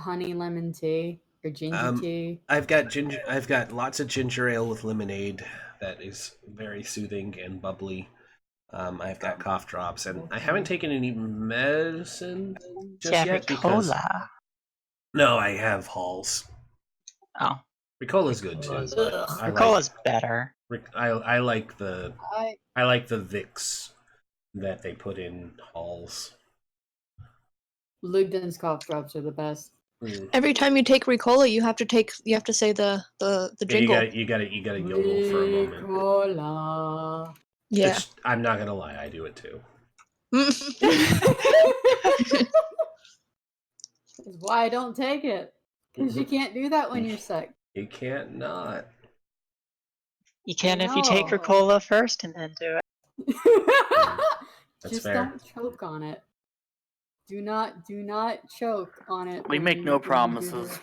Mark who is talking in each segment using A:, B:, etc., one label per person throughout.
A: honey lemon tea or ginger tea?
B: I've got lots of ginger ale with lemonade that is very soothing and bubbly. I've got cough drops, and I haven't taken any medicine just yet because
C: Ricola.
B: no, I have Halls.
C: Oh,
B: Ricola's good too, but I
C: Ricola's better.
B: I like the
A: I
B: Vicks that they put in Halls.
A: Lugden's cough drops are the best.
D: Every time you take Ricola, you have to say the jingle.
B: You got to yodel for a moment.
A: Ricola.
D: Yeah.
B: I'm not gonna lie, I do it too.
A: That's why I don't take it. Because you can't do that when you're sick.
B: You can't not.
C: You can if you take Ricola first and then do it.
B: That's
A: Just
B: fair.
A: don't choke on it. Do not choke on it.
E: We make no promises.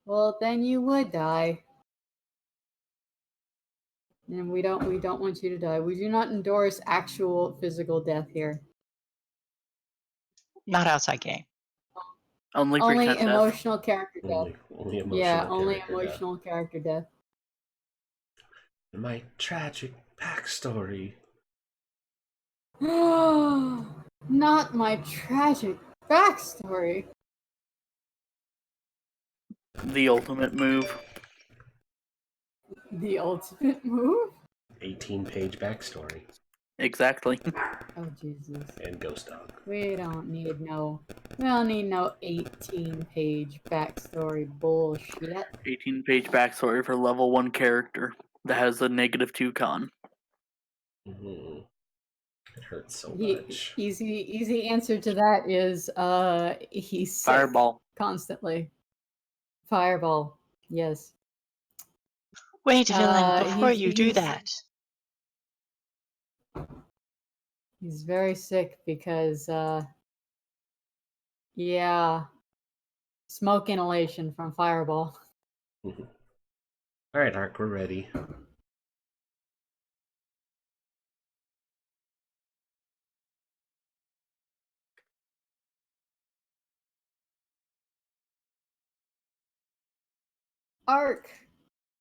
A: Well, then you would die. And we don't want you to die. We do not endorse actual physical death here.
C: Not outside game.
E: Only
A: emotional character death.
B: Only emotional
A: only
B: character
A: emotional character death.
B: My tragic backstory.
A: Not my tragic backstory.
E: The ultimate move.
A: The ultimate move?
B: 18-page backstory.
E: Exactly.
A: Oh Jesus.
B: And Ghost Dog.
A: We don't need no 18-page backstory bullshit.
E: 18-page backstory for level 1 character that has a -2 con.
B: Mm-hmm. It hurts so much.
A: Easy answer to that is he's sick
E: Fireball.
A: constantly. Fireball. Yes.
C: Wait, villain, before you do that.
A: He's very sick because smoke inhalation from Fireball.
B: Alright, Ark, we're ready.
A: Ark,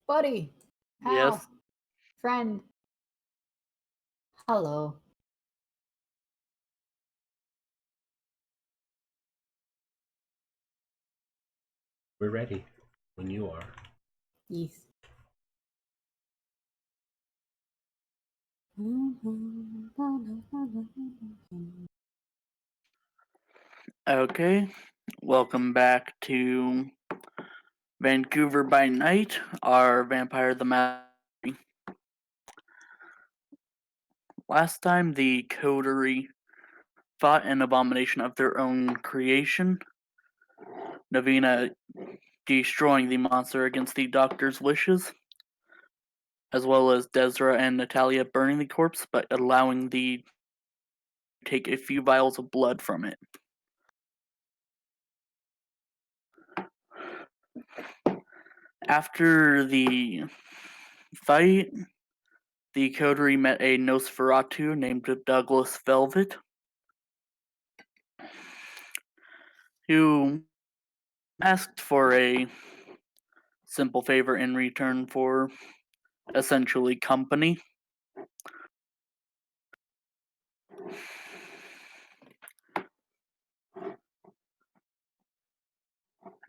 A: buddy, pal,
E: Yes.
A: friend, hello.
B: We're ready when you are.
A: Yes.
E: Okay. Welcome back to Vancouver by Night, our Vampire the Masquerade. Last time the Coterie fought an abomination of their own creation, Navina destroying the monster against the doctor's wishes, as well as Desra and Natalia burning the corpse, but allowing the take a few vials of blood from it. After the fight, the Coterie met a Nosferatu named Douglas Velvet, who asked for a simple favor in return for essentially company.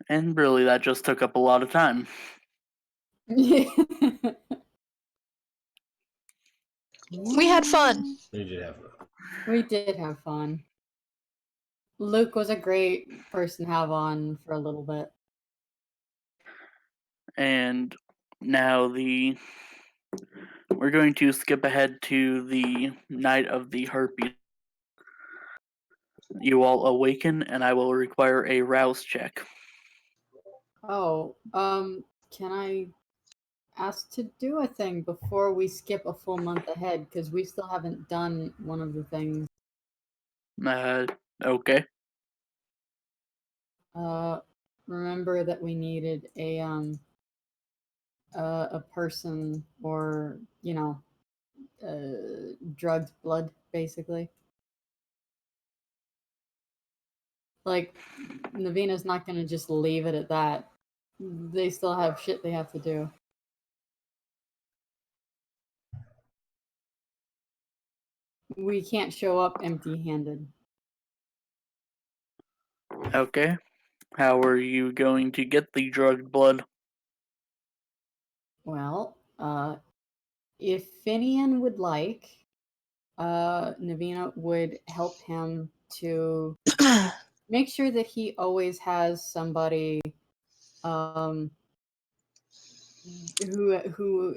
E: And really, that just took up a lot of time.
D: We had fun.
B: We did have fun.
A: We did have fun. Luke was a great person to have on for a little bit.
E: And now we're going to skip ahead to the night of the Harpy. You all awaken, and I will require a rouse check.
A: Oh, can I ask to do a thing before we skip a full month ahead? Because we still haven't done one of the things.
E: Okay.
A: Remember that we needed a person or, drugged blood, basically. like, Navina's not gonna just leave it at that. They still have shit they have to do. We can't show up empty-handed.
E: Okay. How are you going to get the drugged blood?
A: Well, if Finian would like, Navina would help him to make sure that he always has somebody who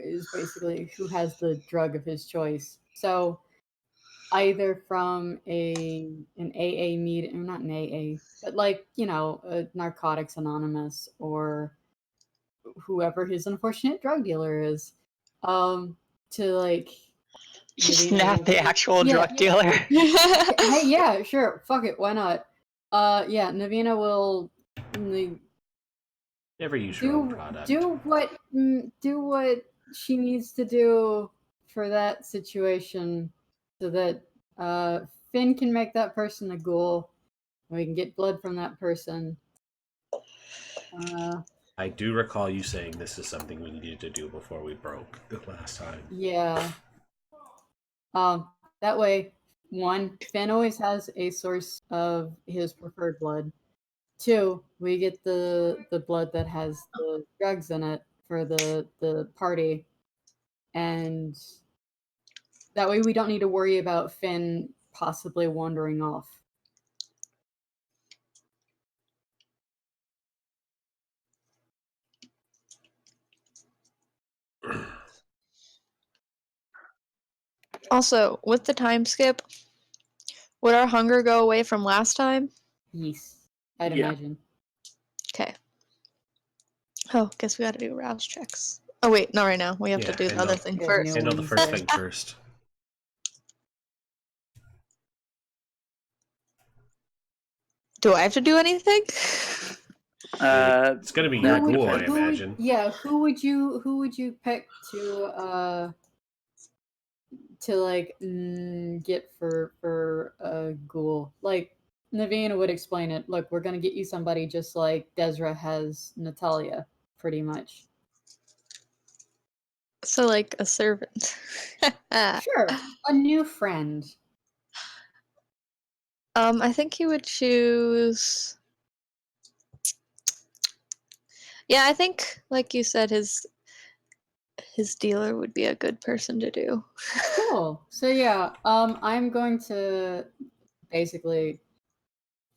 A: is basically who has the drug of his choice. So either from an AA meeting, or not an AA, but like, you know, Narcotics Anonymous or whoever his unfortunate drug dealer is, to like
C: Snap the actual drug dealer.
A: Hey, yeah, sure, fuck it, why not? Yeah, Navina will
B: Never use your own product.
A: do what she needs to do for that situation, so that Finn can make that person a ghoul. We can get blood from that person.
B: I do recall you saying this is something we needed to do before we broke the last time.
A: Yeah. That way, one, Finn always has a source of his preferred blood. Two, we get the blood that has the drugs in it for the party, and that way we don't need to worry about Finn possibly wandering off.
D: Also, with the time skip, would our hunger go away from last time?
A: Yes, I'd
E: Yeah.
A: imagine.
D: Okay. Oh, guess we gotta do rouse checks. Oh wait, not right now. We have to
B: Yeah,
D: do the other thing
A: Yeah,
D: first.
A: no.
B: Handle the first thing first.
D: Do I have to do anything?
B: It's gonna be your
E: That
B: ghoul, I
E: depends.
B: imagine.
A: Who would you pick to like get for a ghoul? Like, Navina would explain it. Look, we're gonna get you somebody just like Desra has Natalia, pretty much.
D: So like a servant.
A: Sure, a new friend.
D: I think he would choose. Yeah, I think, like you said, his dealer would be a good person to do.
A: Cool. So yeah, I'm going to basically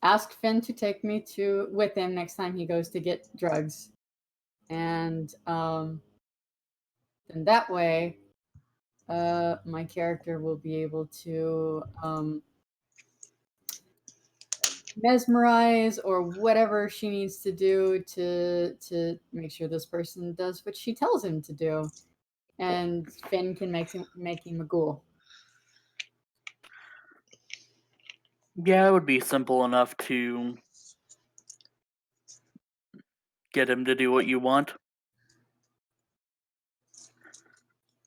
A: ask Finn to take me with him next time he goes to get drugs, and then that way, my character will be able to mesmerize or whatever she needs to do to make sure this person does what she tells him to do, and Finn can make him a ghoul.
E: Yeah, it would be simple enough to get him to do what you want.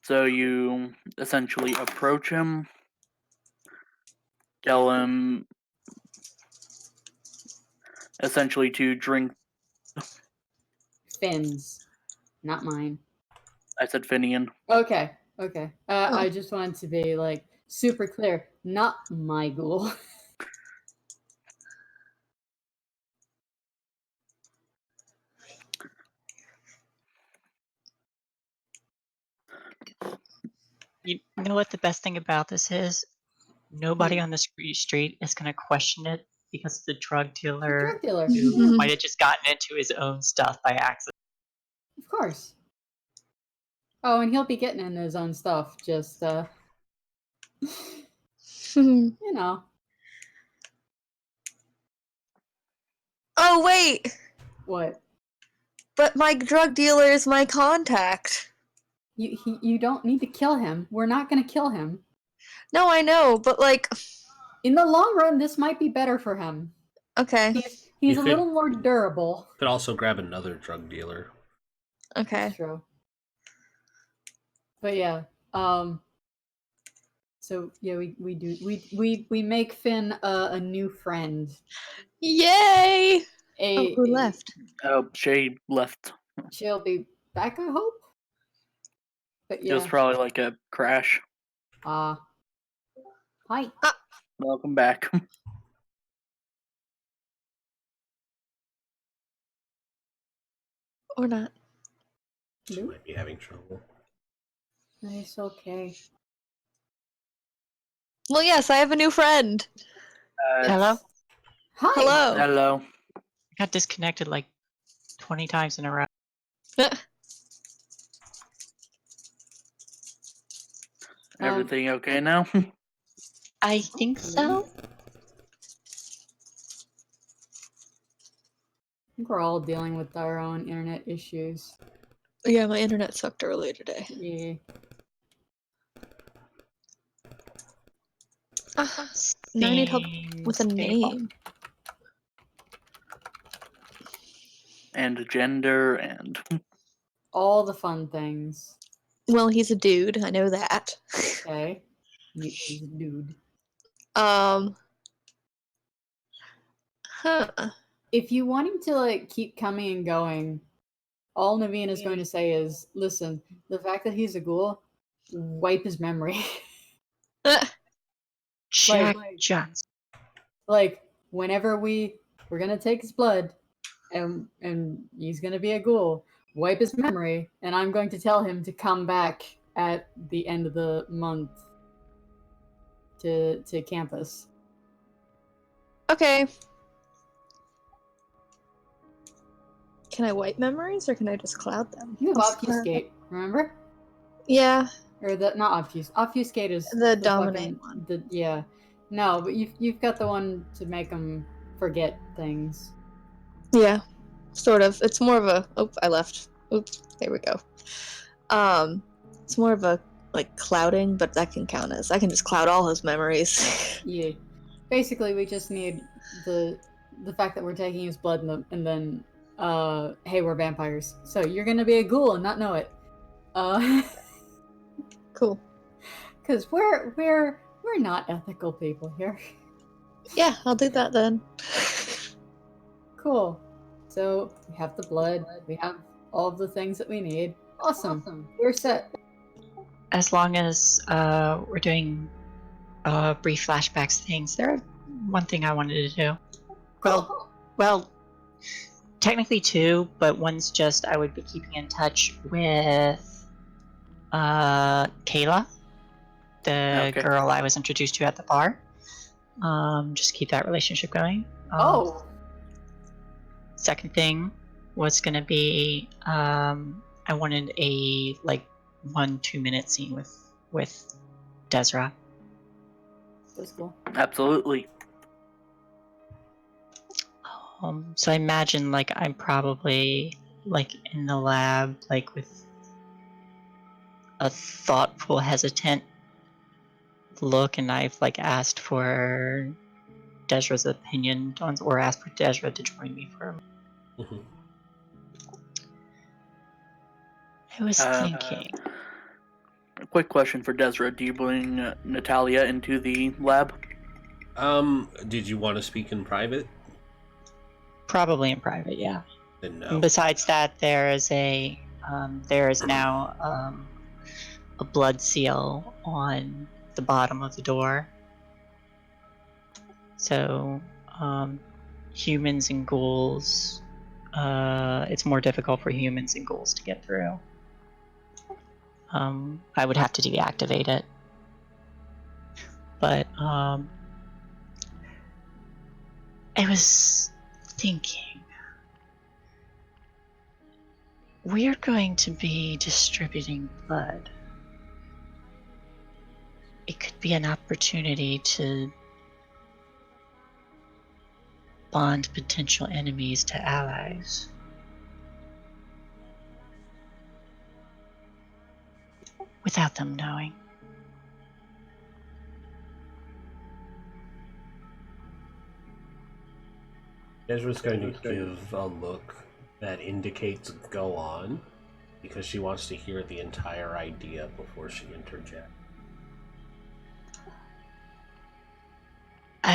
E: So you essentially approach him, tell him essentially to drink.
A: Finn's, not mine.
E: I said Finian.
A: Okay.
D: Oh.
A: I just wanted to be like super clear. Not my ghoul.
C: You know what the best thing about this is? Nobody on the street is going to question it because the drug dealer
A: Drug dealer.
C: who
A: Yeah,
C: might have just gotten into his own stuff by accident.
A: of course. Oh, and he'll be getting in his own stuff. Just you know.
D: Oh wait,
A: What?
D: but my drug dealer is my contact.
A: You don't need to kill him. We're not gonna kill him.
D: No, I know, but like,
A: In the long run, this might be better for him.
D: okay,
A: He's
B: You
A: a
B: could-
A: little more durable.
B: Could also grab another drug dealer.
D: okay.
A: True. But yeah, So yeah, we make Finn a new friend.
D: Yay!
A: A
D: Who left?
E: Oh, Shay left.
A: she'll be back, I hope. But
E: It was
A: yeah,
E: probably like a crash.
A: hi.
E: Welcome back.
D: Or not.
B: She might be having trouble.
A: It's okay.
D: Well, yes, I have a new friend.
C: Hello?
A: Hi.
D: Hello.
E: Hello.
C: I got disconnected like 20 times in a row.
E: Everything okay now?
C: I think so.
A: I think we're all dealing with our own internet issues.
D: Yeah, my internet sucked earlier today.
A: Yeah.
D: Now I need help
C: Seems
D: with a
C: stable.
D: name.
E: And gender and
A: All the fun things.
D: Well, he's a dude. I know that.
A: Okay. He's a dude.
D: Huh.
A: If you want him to like keep coming and going, all Naveen is going to say is, listen, the fact that he's a ghoul, wipe his memory.
C: Jack
A: Like-
C: Johnson.
A: Like, whenever we're gonna take his blood and he's gonna be a ghoul, wipe his memory, and I'm going to tell him to come back at the end of the month to campus.
D: Okay. Can I wipe memories or can I just cloud them?
A: You have
D: I'll just cloud them.
A: obfuscate, remember?
D: Yeah,
A: Or the not obfuscate. Obfuscate is
D: the dominate
A: fucking,
D: one.
A: yeah. No, but you've got the one to make them forget things.
D: Yeah, sort of. It's more of a. Oh, I left. Oops, there we go. It's more of a like clouding, but that can count as I can just cloud all his memories.
A: Yeah. Basically, we just need the fact that we're taking his blood and then hey, we're vampires. So you're gonna be a ghoul and not know it.
D: Cool.
A: Because we're not ethical people here.
D: Yeah, I'll do that then.
A: Cool. So we have the blood. We have all of the things that we need. Awesome. We're set.
C: As long as we're doing brief flashbacks things, there one thing I wanted to do. Well, technically two, but one's just I would be keeping in touch with Kayla, the
E: Okay.
C: girl I was introduced to at the bar. Just keep that relationship going. Second thing was gonna be I wanted a like 1-2 minute scene with Desra.
A: That's cool.
E: Absolutely.
C: So I imagine like I'm probably like in the lab, like with a thoughtful, hesitant look, and I've like asked for Desra's opinion on, or asked for Desra to join me for.
B: Mhm.
C: I was thinking.
E: A quick question for Desra. Do you bring Natalia into the lab?
B: Did you want to speak in private?
C: Probably in private, yeah.
B: Then no.
C: And besides that, there is now a blood seal on the bottom of the door. So humans and ghouls, it's more difficult for humans and ghouls to get through. I would have to deactivate it. But I was thinking, we're going to be distributing blood. It could be an opportunity to bond potential enemies to allies. Without them knowing.
B: Ezra's going to give a look that indicates go on, because she wants to hear the entire idea before she interjects.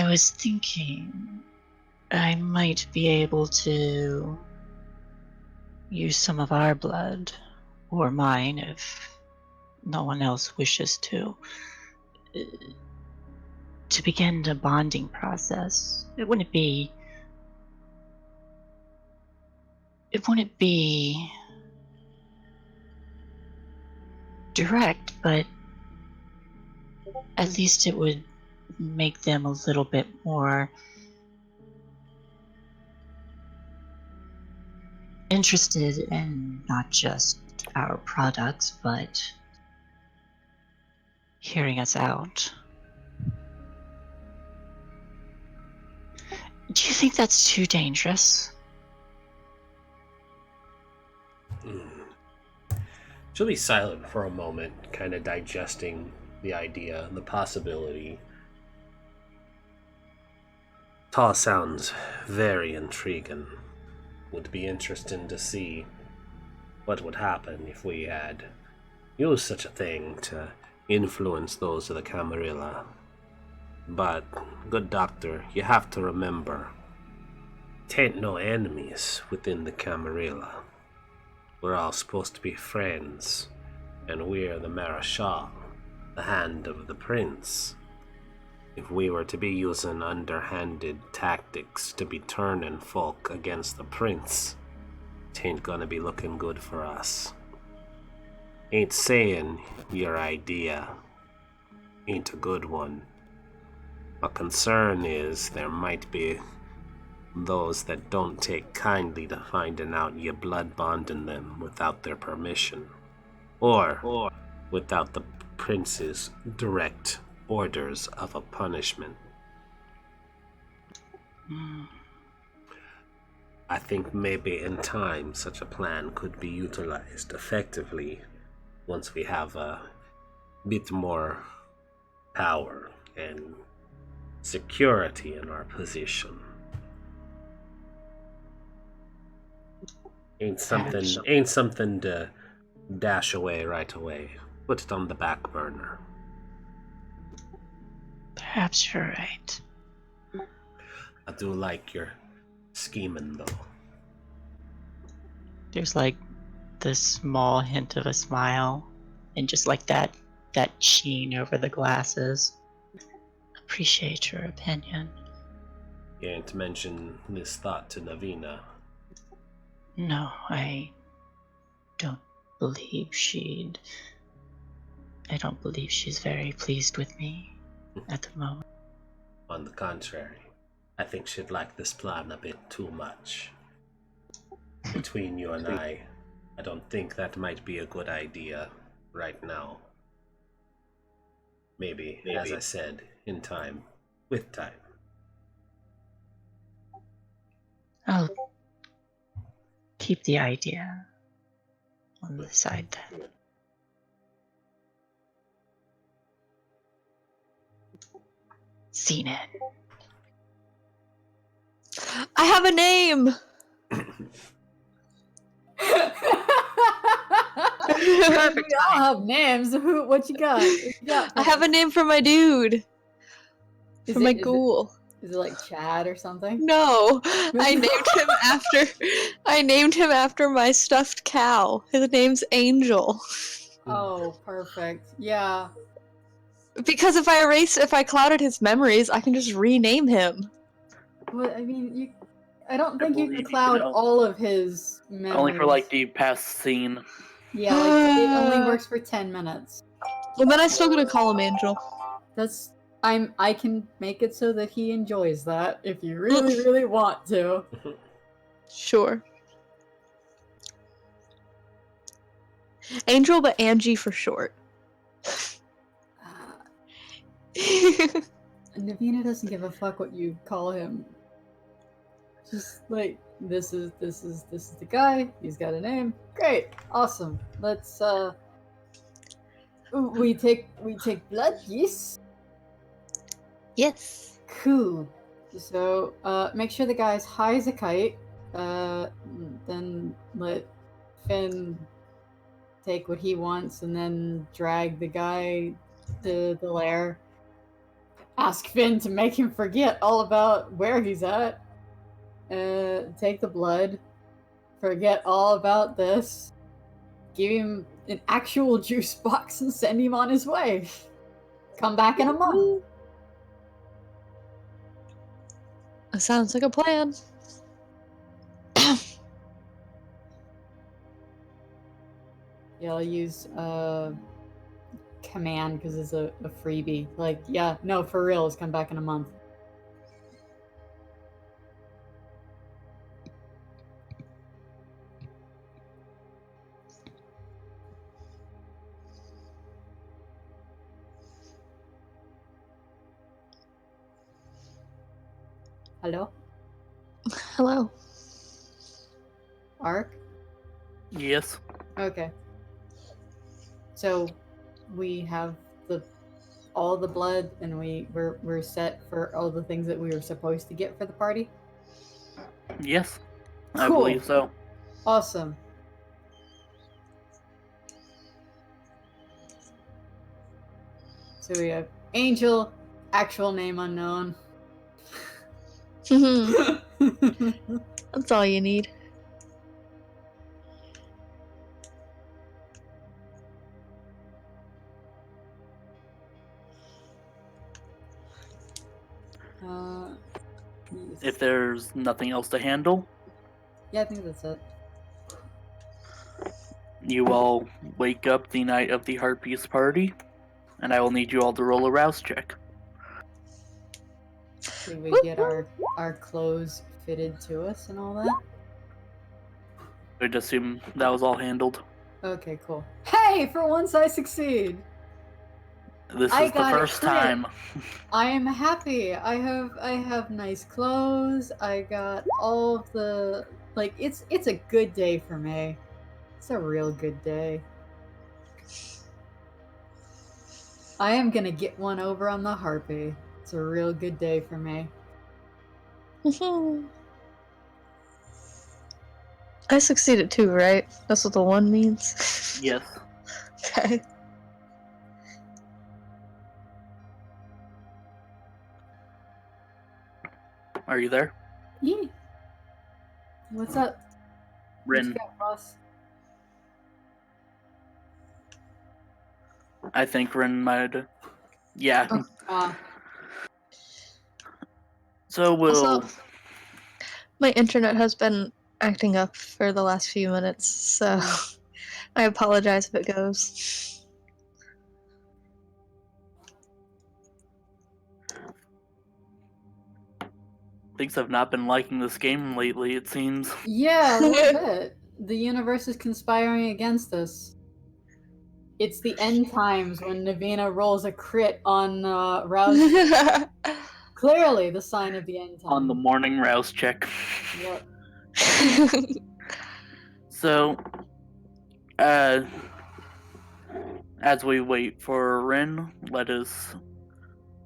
C: I was thinking I might be able to use some of our blood, or mine if no one else wishes to begin the bonding process. It wouldn't be direct, but at least it would make them a little bit more interested in not just our products, but hearing us out. Do you think that's too dangerous?
B: She'll be silent for a moment, kind of digesting the idea, the possibility. All sounds very intriguing. Would be interesting to see what would happen if we had used such a thing to influence those of the Camarilla. But, good doctor, you have to remember, t'ain't no enemies within the Camarilla. We're all supposed to be friends, and we're the Marechal, the hand of the prince. If we were to be using underhanded tactics to be turning folk against the prince, t'ain't gonna be looking good for us. Ain't saying your idea ain't a good one. My concern is there might be those that don't take kindly to finding out you blood bonding them without their permission, or without the prince's direct orders of a punishment. I think maybe in time such a plan could be utilized effectively once we have a bit more power and security in our position. Ain't something to dash away right away. Put it on the back burner.
C: Perhaps you're right.
B: I do like your scheming, though.
C: There's like this small hint of a smile, and just like that sheen over the glasses. Appreciate your opinion.
B: You ain't mentioned this thought to Navina.
C: No, I don't believe she's very pleased with me at the moment.
B: On the contrary, I think she'd like this plan a bit too much. Between you and I don't think that might be a good idea right now. Maybe, as I said, in time. With time.
C: I'll keep the idea on the side then. Seen it.
D: I have a name!
A: We all have names. What you got?
D: I have a name for my dude.
A: Is
D: For my
A: it-
D: ghoul.
A: Is it like Chad or something?
D: No, I named him after my stuffed cow. His name's Angel.
A: Oh, perfect. Yeah.
D: Because if I clouded his memories, I can just rename him.
A: Well, I mean, I don't think you
E: believe
A: can
E: you
A: cloud
E: can
A: all of his memories.
E: Only for like the past scene.
A: Yeah, like it only works for 10 minutes.
D: Well, then I still gonna call him Angel.
A: I can make it so that he enjoys that if you really, really want to.
D: Sure. Angel, but Angie for short.
A: Navina doesn't give a fuck what you call him. Just like this is the guy. He's got a name. Great, awesome. Let's we take blood. Yes.
D: Yes.
A: Cool. So make sure the guy's high as a kite. Then let Finn take what he wants, and then drag the guy to the lair. ask Finn to make him forget all about where he's at. Take the blood. Forget all about this. Give him an actual juice box and send him on his way. Come back in a month.
D: That sounds like a plan.
A: Yeah, I'll use command because it's a freebie. Like, yeah, no, for real, it's come back in a month. Hello?
D: Hello.
A: Ark?
E: Yes.
A: Okay. So we have all the blood and we're set for all the things that we were supposed to get for the party?
E: Yes. I
A: Cool.
E: believe so.
A: Awesome. So we have Angel, actual name unknown.
D: That's all you need.
A: Yes.
E: If there's nothing else to handle,
A: Yeah, I think that's it.
E: you all wake up the night of the Harpies party, and I will need you all to roll a rouse check.
A: Did we get our clothes fitted to us and all that?
E: I'd assume that was all handled.
A: Okay, cool. Hey, for once I succeed.
E: This
A: I
E: is the
A: got it
E: first
A: crit.
E: time.
A: I am happy. I have nice clothes. I got all of the it's a good day for me. It's a real good day. I am gonna get one over on the Harpy. It's a real good day for me.
D: I succeeded too, right? That's what the one means?
E: Yes.
D: Okay.
E: Are you there?
A: Yeah. What's up? What you
E: Rin,
A: got, boss?
E: I think Rin might. Yeah.
D: Oh.
E: So we'll.
D: Also, my internet has been acting up for the last few minutes, so I apologize if it goes.
E: Things have not been liking this game lately, it seems.
A: Yeah, a little bit. The universe is conspiring against us. It's the end times when Navina rolls a crit on Rouse. Clearly the sign of the end times.
E: On the morning rouse check.
A: Yep.
E: So, as we wait for Rin, let us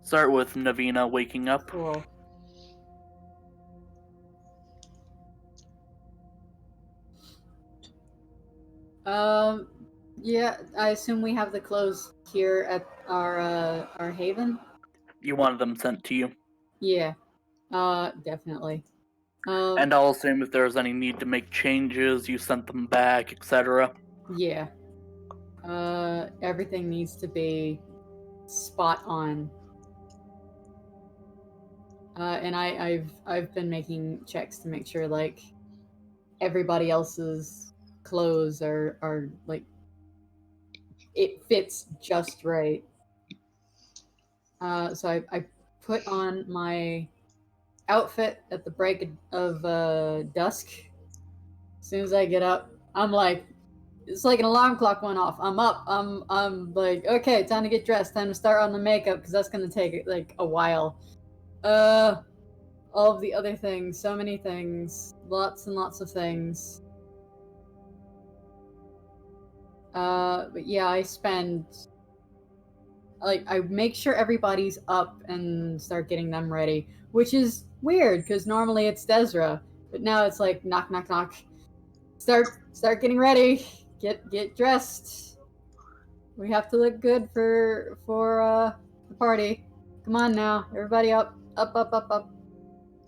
E: start with Navina waking up.
A: Cool. Yeah, I assume we have the clothes here at our haven?
E: You wanted them sent to you.
A: Yeah. Definitely.
E: And I'll assume if there's any need to make changes, you sent them back, etc.
A: Yeah. Everything needs to be spot on. And I've been making checks to make sure like everybody else's clothes are like it fits just right. So I put on my outfit at the break of dusk. As soon as I get up, I'm like, it's like an alarm clock went off. I'm up. I'm like, okay, time to get dressed. Time to start on the makeup because that's gonna take like a while. All of the other things, so many things, lots and lots of things. But yeah, I spend I make sure everybody's up and start getting them ready, which is weird because normally it's Desra, but now it's like knock knock knock. Start getting ready. Get dressed. We have to look good for the party. Come on now, everybody up, up, up, up, up.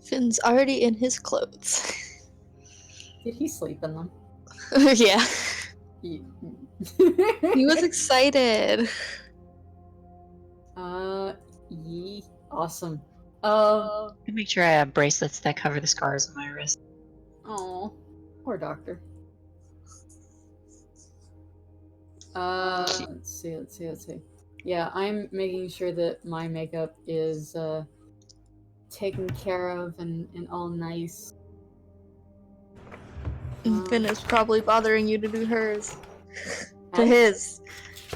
D: Finn's already in his clothes.
A: Did he sleep in them?
D: Yeah.
A: He
D: was excited.
A: Yee. Awesome.
C: Make sure I have bracelets that cover the scars on my wrist.
A: Oh, poor doctor. Let's see. Yeah, I'm making sure that my makeup is taken care of and all nice.
D: Finn is probably bothering you to do hers. To his.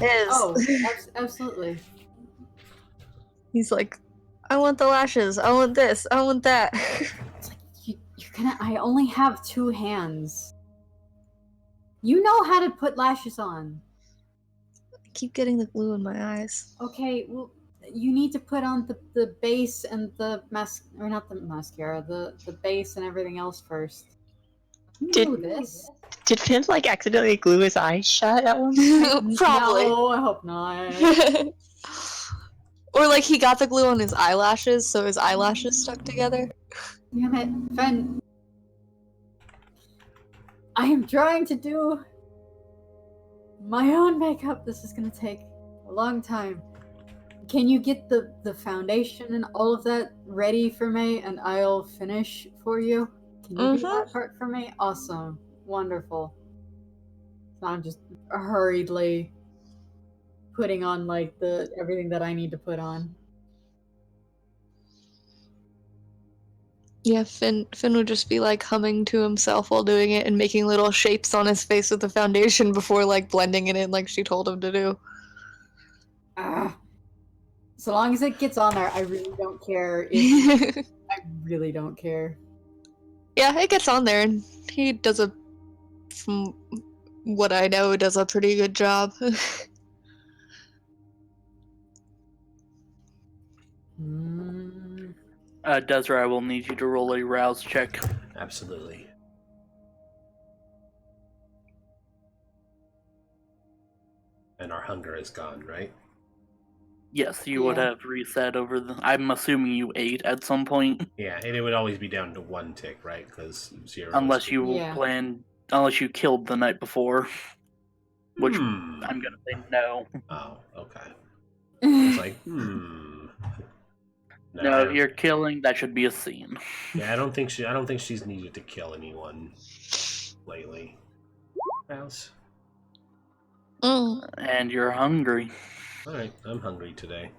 A: Oh, absolutely.
D: He's like, I want the lashes. I want this. I want that.
A: It's like, you're gonna. I only have 2 hands. You know how to put lashes on.
D: I keep getting the glue in my eyes.
A: Okay, well, you need to put on the base and the or not the mascara, the base and everything else first. You know this.
C: Did Finn like accidentally glue his eyes shut at one point?
D: Probably.
A: No, I hope not.
D: Or like he got the glue on his eyelashes, so his eyelashes stuck together.
A: Damn it, Fen. I am trying to do my own makeup. This is gonna take a long time. Can you get the foundation and all of that ready for me, and I'll finish for you? Can you do that part for me? Awesome. Wonderful. So I'm just hurriedly putting on like everything that I need to put on.
D: Yeah, Finn would just be like humming to himself while doing it and making little shapes on his face with the foundation before like blending it in like she told him to do.
A: So long as it gets on there, I really don't care. I really don't care.
D: Yeah, it gets on there, and he does from what I know, does a pretty good job.
E: Desiree, I will need you to roll a rouse check.
B: Absolutely. And our hunger is gone, right?
E: Yes, you would have reset over the. I'm assuming you ate at some point.
B: Yeah, and it would always be down to 1 tick, right? Because 0.
E: Unless you unless you killed the night before. Which I'm gonna say no.
B: Oh, okay. It's like,
E: No, if you're killing, that should be a scene.
B: Yeah, I don't think she's needed to kill anyone lately. Mouse.
E: And you're hungry.
B: Alright, I'm hungry today.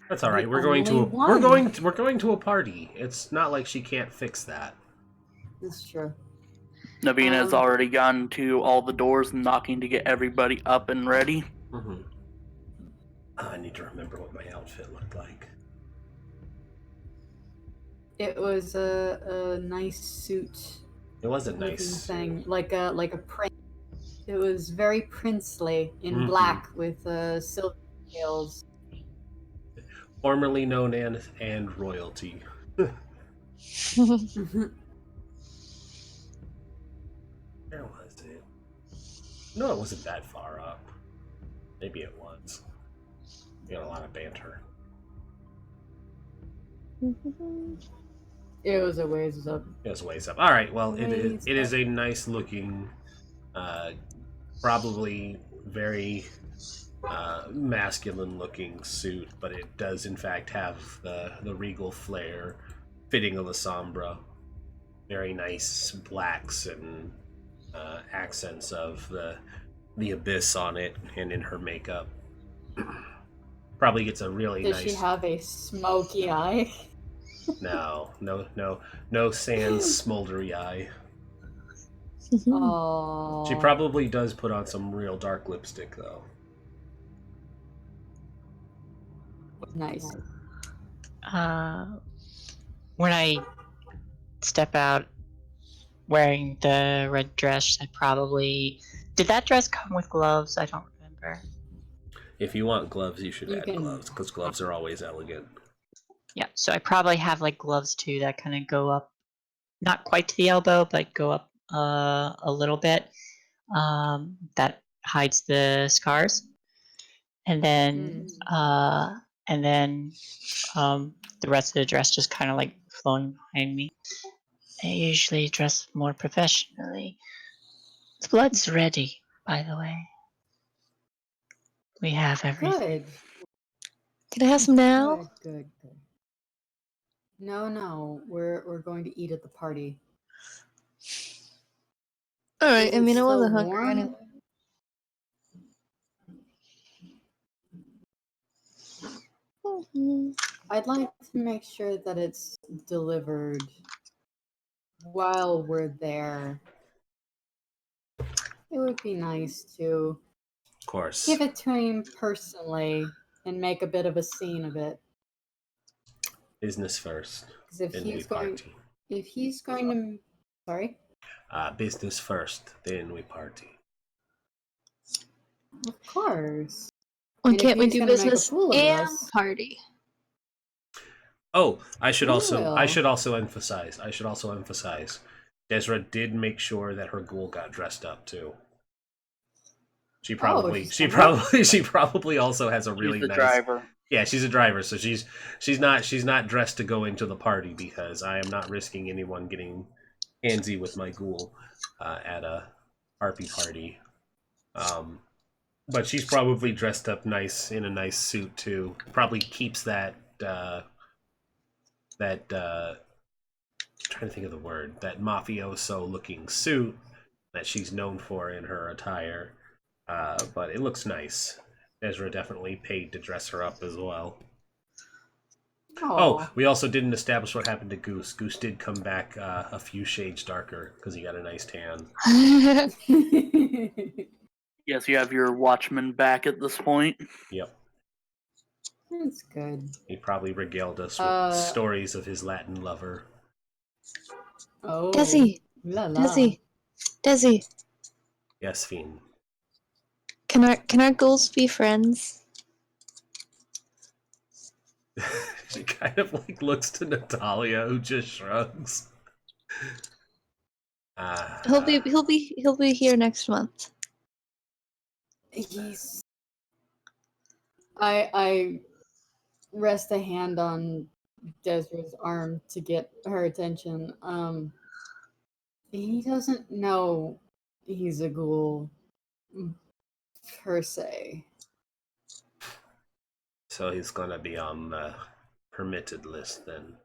B: That's alright, we're going to a party. It's not like she can't fix that.
A: That's true.
E: Navina has already gone to all the doors, knocking to get everybody up and ready.
B: I need to remember what my outfit looked like.
A: It was a nice suit.
B: It was a nice
A: thing, like a print. It was very princely in black with silver scales.
B: Formerly known as and royalty. Where was it? No, it wasn't that far up. Maybe it was. We got a lot of banter.
A: It was a ways up.
B: It was ways up. All right. Well, it is a nice looking, probably very masculine looking suit, but it does in fact have the regal flair fitting of the Sombra. Very nice blacks and accents of the abyss on it, and in her makeup. Probably gets a really nice.
A: Does she have a smoky eye?
B: No sans smoldery eye.
A: Oh.
B: She probably does put on some real dark lipstick though.
A: Nice.
C: When I step out wearing the red dress, I probably... Did that dress come with gloves? I don't remember.
B: If you want gloves, you should add gloves, because gloves are always elegant.
C: Yeah, so I probably have like gloves too that kind of go up, not quite to the elbow, but go up a little bit. That hides the scars. And then And then the rest of the dress just kind of like flowing behind me. I usually dress more professionally. The blood's ready, by the way. We have everything.
A: Good.
D: Can I have some now?
A: Good. No. We're going to eat at the party.
D: Alright,
A: Is
D: I mean,
A: it
D: I wasn't
A: still
D: hungry
A: warm?
D: anyway. Mhm.
A: I'd like to make sure that it's delivered while we're there. It would be nice to
B: Of course.
A: give it to him personally and make a bit of a scene of it.
B: Business first.
A: Because if
B: Then we
A: he's going,
B: party.
A: sorry.
B: Business first. Then we party.
A: Of course.
D: Why
A: And if
D: can't we
A: he's
D: do
A: gonna make a
D: business
A: fool of
D: and
A: us-
D: party?
B: Oh, I should
A: We
B: also
A: will.
B: emphasize. Desra did make sure that her ghoul got dressed up too. She probably also has a really
E: She's the
B: nice
E: driver.
B: Yeah, she's a driver, so she's not dressed to go into the party because I am not risking anyone getting handsy with my ghoul at a harpy party. But she's probably dressed up nice in a nice suit too. Probably keeps that trying to think of the word, that mafioso looking suit that she's known for in her attire. But it looks nice. Ezra definitely paid to dress her up as well. Oh, we also didn't establish what happened to Goose. Goose did come back a few shades darker because he got a nice tan.
E: Yes, you have your watchman back at this point.
B: Yep.
A: That's good.
B: He probably regaled us with stories of his Latin lover.
A: Oh.
D: Desi!
A: La la.
D: Desi!
B: Yes, Fiend.
D: Can our ghouls be friends?
B: She kind of like looks to Natalia, who just shrugs.
D: He'll be here next month.
A: He's. I rest a hand on Desra's arm to get her attention. He doesn't know he's a ghoul per se.
B: So he's gonna be on the permitted list then.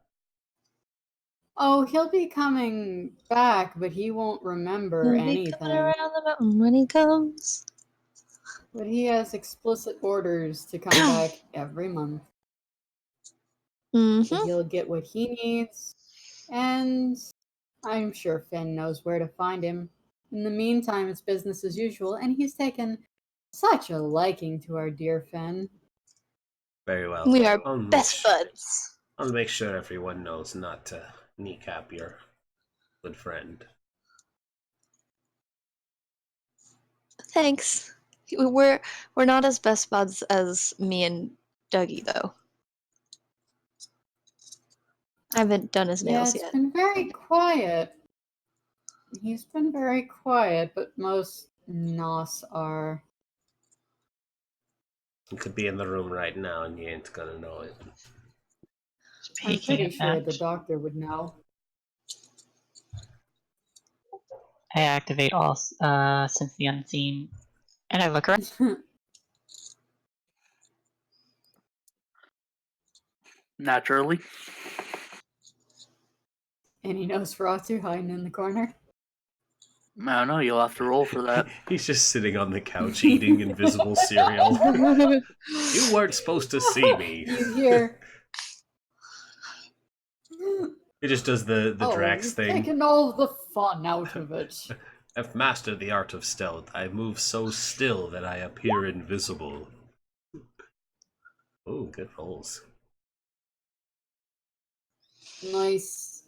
A: Oh, he'll be coming back, but he won't remember
D: He'll be
A: anything.
D: coming around the mountain when he comes.
A: But he has explicit orders to come back every month.
D: Mm-hmm.
A: He'll get what he needs, and I'm sure Finn knows where to find him. In the meantime, it's business as usual, and he's taken such a liking to our dear Finn.
B: Very well.
D: We are best buds.
B: I'll make sure everyone knows not to kneecap your good friend.
D: Thanks. We're not as best buds as me and Dougie, though. I haven't done his nails
A: It's
D: yet.
A: been very quiet. He's been very quiet, but most Nos are.
B: You could be in the room right now and you ain't gonna know it.
A: I'm
C: Speaking
A: pretty
C: of
A: sure
C: that,
A: the doctor would know.
C: I activate all Sense the Unseen, and I look around.
E: Naturally.
A: And he knows Nosferatu hiding in the corner.
E: I don't know, you'll have to roll for that.
B: He's just sitting on the couch eating invisible cereal. You weren't supposed to see me.
A: You hear.
B: He just does the Drax
A: you've
B: thing.
A: taken all the fun out of it.
B: I've mastered the art of stealth. I move so still that I appear invisible. Oh, good rolls.
A: Nice.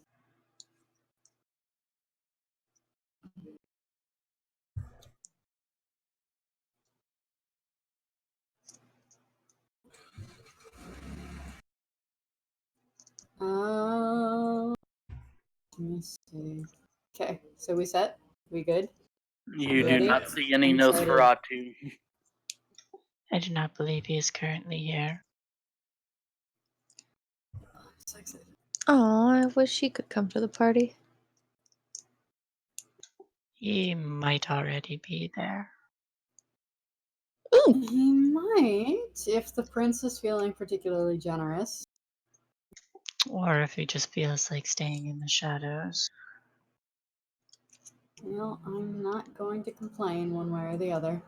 A: Let me see. Okay, so we set? We good?
E: You do
A: Ready?
E: not see any
A: I'm excited.
E: Nosferatu.
C: I do not believe he is currently here.
D: Oh, I wish he could come to the party.
C: He might already be there.
D: Ooh,
A: He might, if the prince is feeling particularly generous.
C: Or if he just feels like staying in the shadows.
A: Well, I'm not going to complain one way or the other.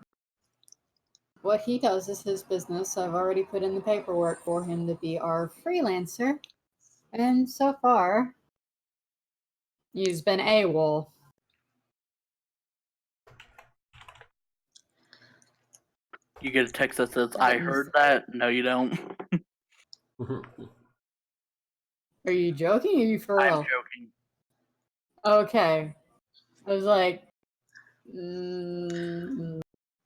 A: What he does is his business. I've already put in the paperwork for him to be our freelancer. And so far, he's been AWOL.
E: You get a text that says, "I heard that." No, you don't.
A: Are you joking? Or are you for
E: I'm
A: real?
E: joking.
A: Okay. I was like,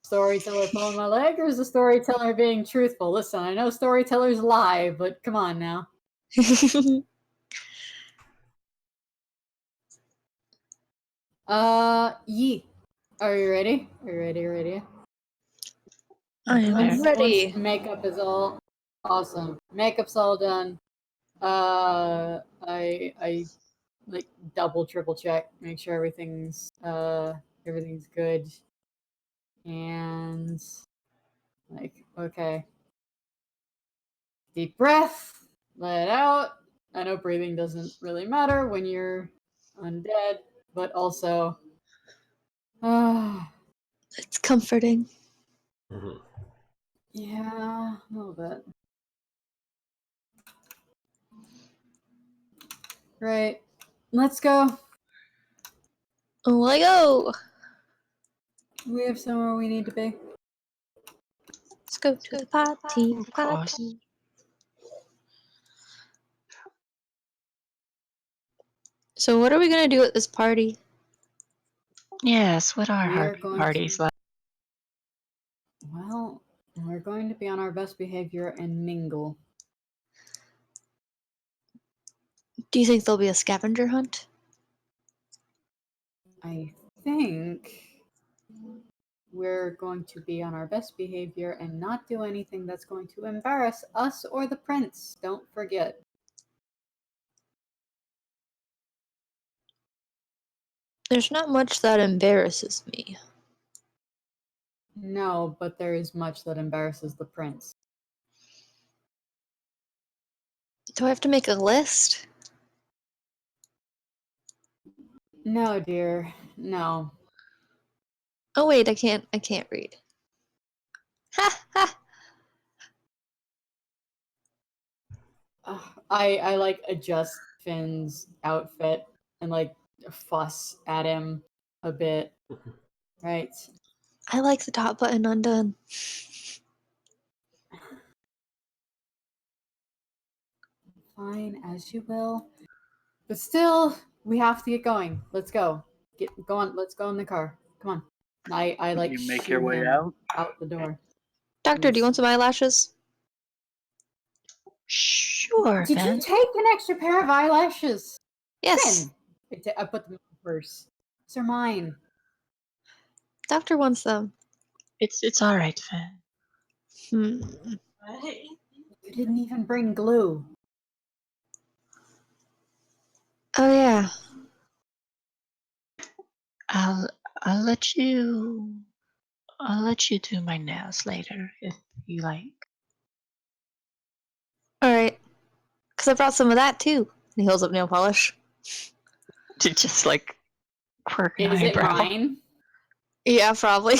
A: storyteller pulling my leg, or is the storyteller being truthful? Listen, I know storytellers lie, but come on now. Yee. Are you ready? Are you ready?
D: I am ready.
A: Once makeup is all awesome. Makeup's all done. I like double, triple check, make sure everything's good. And like, okay. Deep breath, let it out. I know breathing doesn't really matter when you're undead, but also
D: It's comforting.
A: yeah, a little bit. Right. Let's go.
D: Let go.
A: We have somewhere we need to be.
D: Let's go to the party.
C: Of course.
D: Party. So what are we gonna do at this party?
C: Yes, what are
A: We are
C: harpy
A: going
C: parties
A: to-
C: like?
A: Well, we're going to be on our best behavior and mingle.
D: Do you think there'll be a scavenger hunt?
A: I think we're going to be on our best behavior and not do anything that's going to embarrass us or the prince. Don't forget.
D: There's not much that embarrasses me.
A: No, but there is much that embarrasses the prince.
D: Do I have to make a list?
A: No, dear. No.
D: Oh wait, I can't read. Ha ha!
A: I like adjust Finn's outfit and like fuss at him a bit. Right.
D: I like the top button undone.
A: Fine, as you will. But still, we have to get going. Let's go. Go on. Let's go in the car. Come on. I like
E: You make
A: shoo
E: your way
A: him
E: out.
A: the door.
D: Doctor, do you want some eyelashes?
C: Sure,
A: Did
C: Ven.
A: you take an extra pair of eyelashes?
D: Yes.
A: Finn! I put them in the purse. These are mine.
D: Doctor wants them.
C: It's all right, Ven.
A: You didn't even bring glue.
D: Oh yeah.
C: I'll let you do my nails later if you like.
D: Alright. Because I brought some of that too. And he holds up nail polish.
C: To just like quirk an
A: Is it
C: eyebrow.
A: mine?
D: Yeah, probably.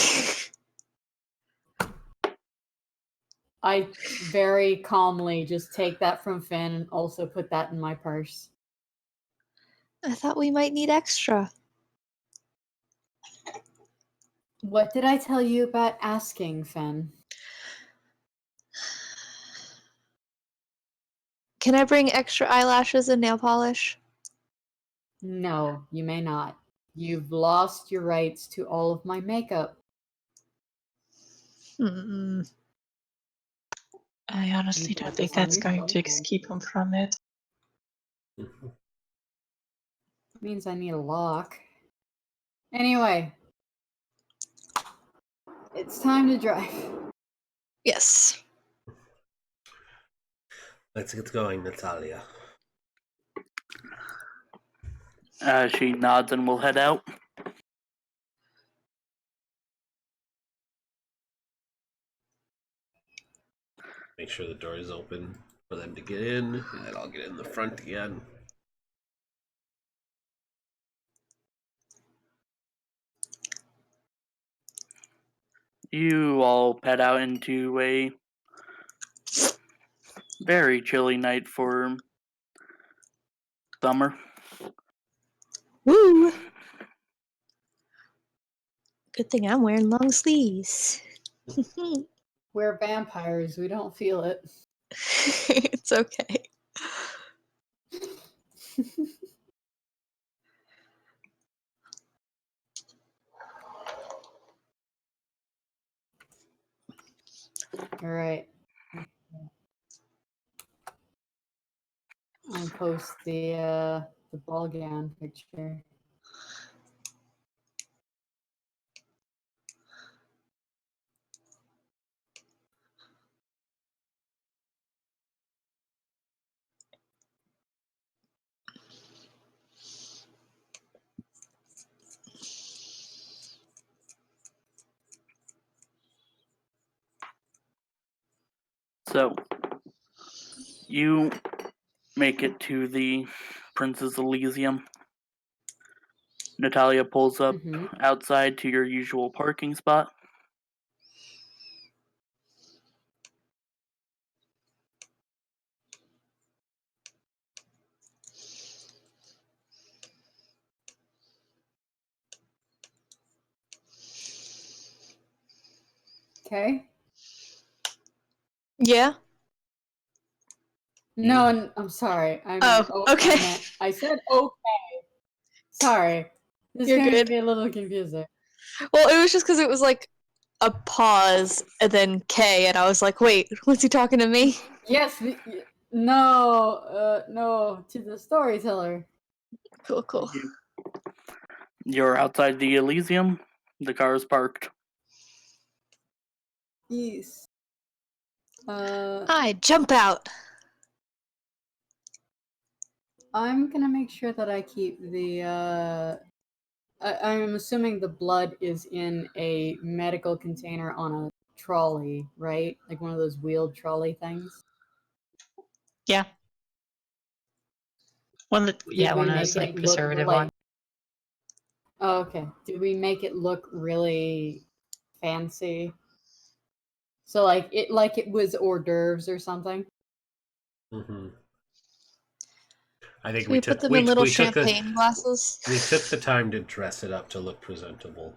A: I very calmly just take that from Finn and also put that in my purse.
D: I thought we might need extra.
A: What did I tell you about asking, Finn?
D: Can I bring extra eyelashes and nail polish?
A: No, you may not. You've lost your rights to all of my makeup.
C: I honestly
A: You
C: don't
A: put
C: think
A: this on
C: that's
A: your
C: going
A: phone.
C: to keep him from it.
A: Means I need a lock. Anyway, it's time to drive.
D: Yes.
B: Let's get going, Natalia.
E: She nods and will head out.
B: Make sure the door is open for them to get in, and then I'll get in the front again.
E: You all head out into a very chilly night for summer.
D: Woo! Good thing I'm wearing long sleeves.
A: We're vampires. We don't feel it.
D: It's okay.
A: All right. I'll post the ball gown picture.
E: So, you make it to the Prince's Elysium. Natalia pulls up outside to your usual parking spot.
A: Okay.
D: Yeah.
A: No, I'm sorry.
D: Okay.
A: I said okay. Sorry. This
D: You're
A: is going
D: good.
A: to be a little confusing.
D: Well, it was just because it was like a pause and then K, and I was like, wait, was he talking to me?
A: Yes. No, to the storyteller.
D: Cool.
E: You're outside the Elysium. The car is parked.
A: Yes.
D: I jump out.
A: I'm gonna make sure that I keep the. I'm assuming the blood is in a medical container on a trolley, right? Like one of those wheeled trolley things.
C: Yeah. One of
A: Did we
C: those
A: make
C: like
A: it look
C: preservative
A: like?
C: ones.
A: Oh, okay. Did we make it look really fancy? So like it was hors d'oeuvres or something.
B: Mm-hmm. I think
D: Can we put them in little champagne glasses?
B: We took the time to dress it up to look presentable.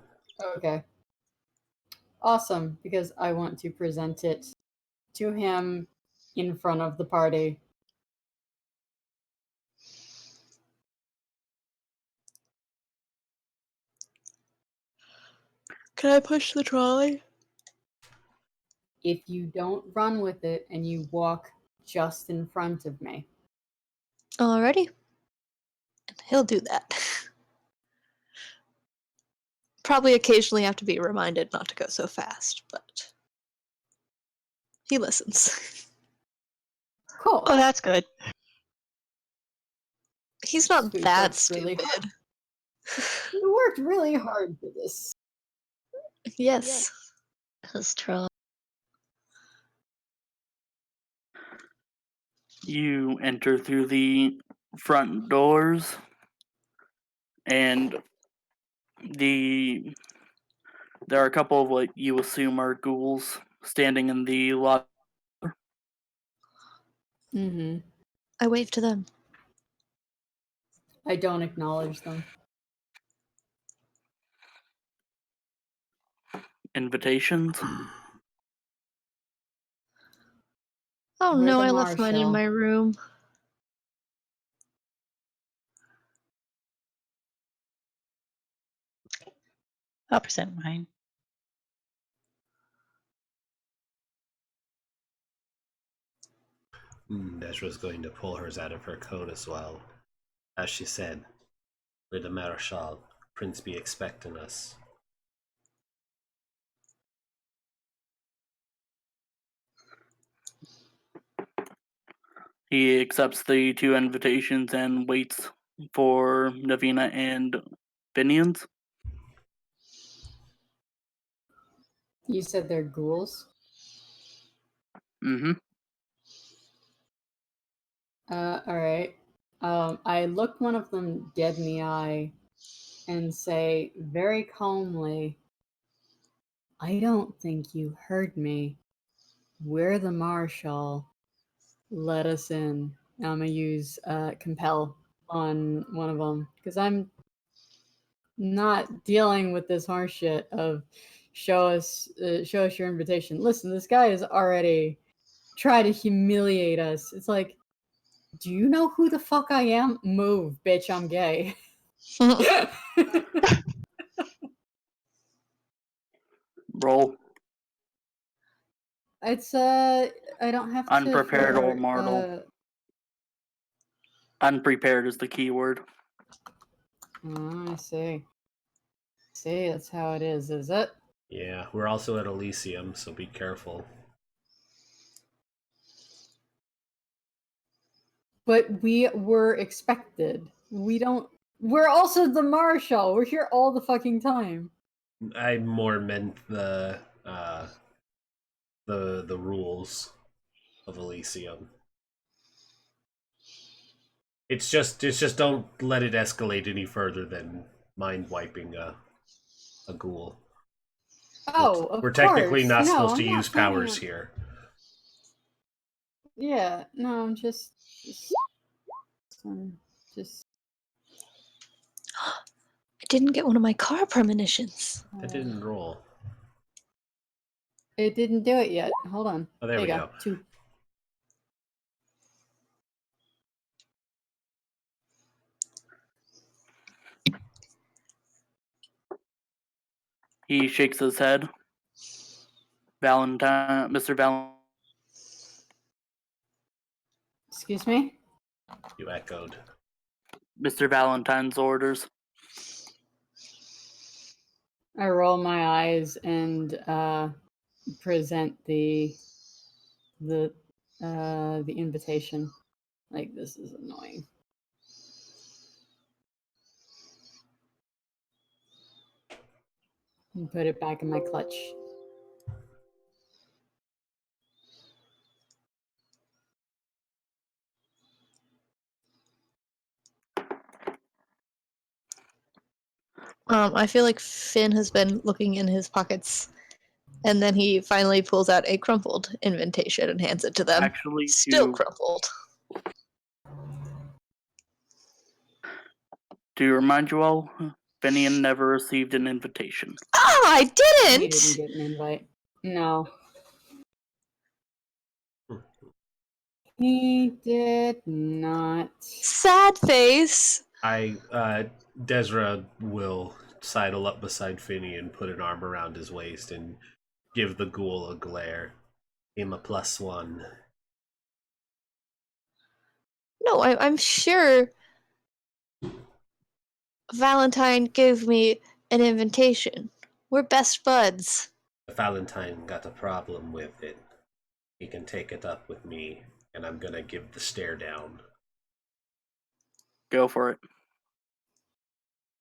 A: Okay. Awesome, because I want to present it to him in front of the party.
D: Can I push the trolley?
A: If you don't run with it and you walk just in front of me.
D: Alrighty. He'll do that. Probably occasionally have to be reminded not to go so fast, but he listens.
A: Cool.
C: Oh, that's good.
D: He's not
A: We
D: that
A: worked really
D: stupid.
A: We worked really hard for this.
D: Yes.
C: That's true.
E: You enter through the front doors, and there are a couple of what you assume are ghouls standing in the lobby.
A: Mm-hmm.
D: I wave to them.
A: I don't acknowledge them.
E: Invitations.
D: Oh
A: We're
D: no,
A: the
D: I left mine in
A: Marshall.
D: my room.
C: I'll present mine.
B: Deshra's going to pull hers out of her coat as well. As she said, we're the Marshal. Prince be expecting us.
E: He accepts the two invitations and waits for Navina and Binions.
A: You said they're ghouls?
E: Mm-hmm.
A: Alright. I look one of them dead in the eye and say very calmly, I don't think you heard me. We're the Marshal. Let us in. I'm gonna use compel on one of them because I'm not dealing with this horse shit of show us your invitation. Listen, this guy has already tried to humiliate us. It's like, do you know who the fuck I am? Move, bitch, I'm gay.
E: Roll.
A: It's I don't have to
E: Unprepared or
A: for,
E: mortal. Unprepared is the key word.
A: I see. See, that's how it is it?
B: Yeah, we're also at Elysium, so be careful.
A: But we were expected. We're also the Marshal. We're here all the fucking time.
B: I more meant the rules of Elysium. It's just don't let it escalate any further than mind wiping a ghoul.
A: Oh,
B: we're technically not supposed to
A: I'm not
B: use
A: planning
B: powers
A: on-
B: here.
A: Yeah, no, I'm just
D: I didn't get one of my car premonitions.
B: That didn't roll.
A: It didn't do it yet. Hold on.
B: Oh, there we
A: you
B: go.
A: 2.
E: He shakes his head. Mr. Valentine.
A: Excuse me?
B: You echoed.
E: Mr. Valentine's orders.
A: I roll my eyes and present the invitation. Like, this is annoying. And put it back in my clutch.
D: I feel like Finn has been looking in his pockets, and then he finally pulls out a crumpled invitation and hands it to them.
E: Actually,
D: Still crumpled.
E: To remind you all, Finian never received an invitation.
D: Ah, I
A: He
D: didn't!
A: didn't get an invite. No. He did not.
D: Sad face.
B: Desra will sidle up beside Finny and put an arm around his waist and give the ghoul a glare. Him a +1.
D: No, I'm sure Valentine gave me an invitation. We're best buds.
B: If Valentine got a problem with it, he can take it up with me, and I'm gonna give the stare down.
E: Go for it.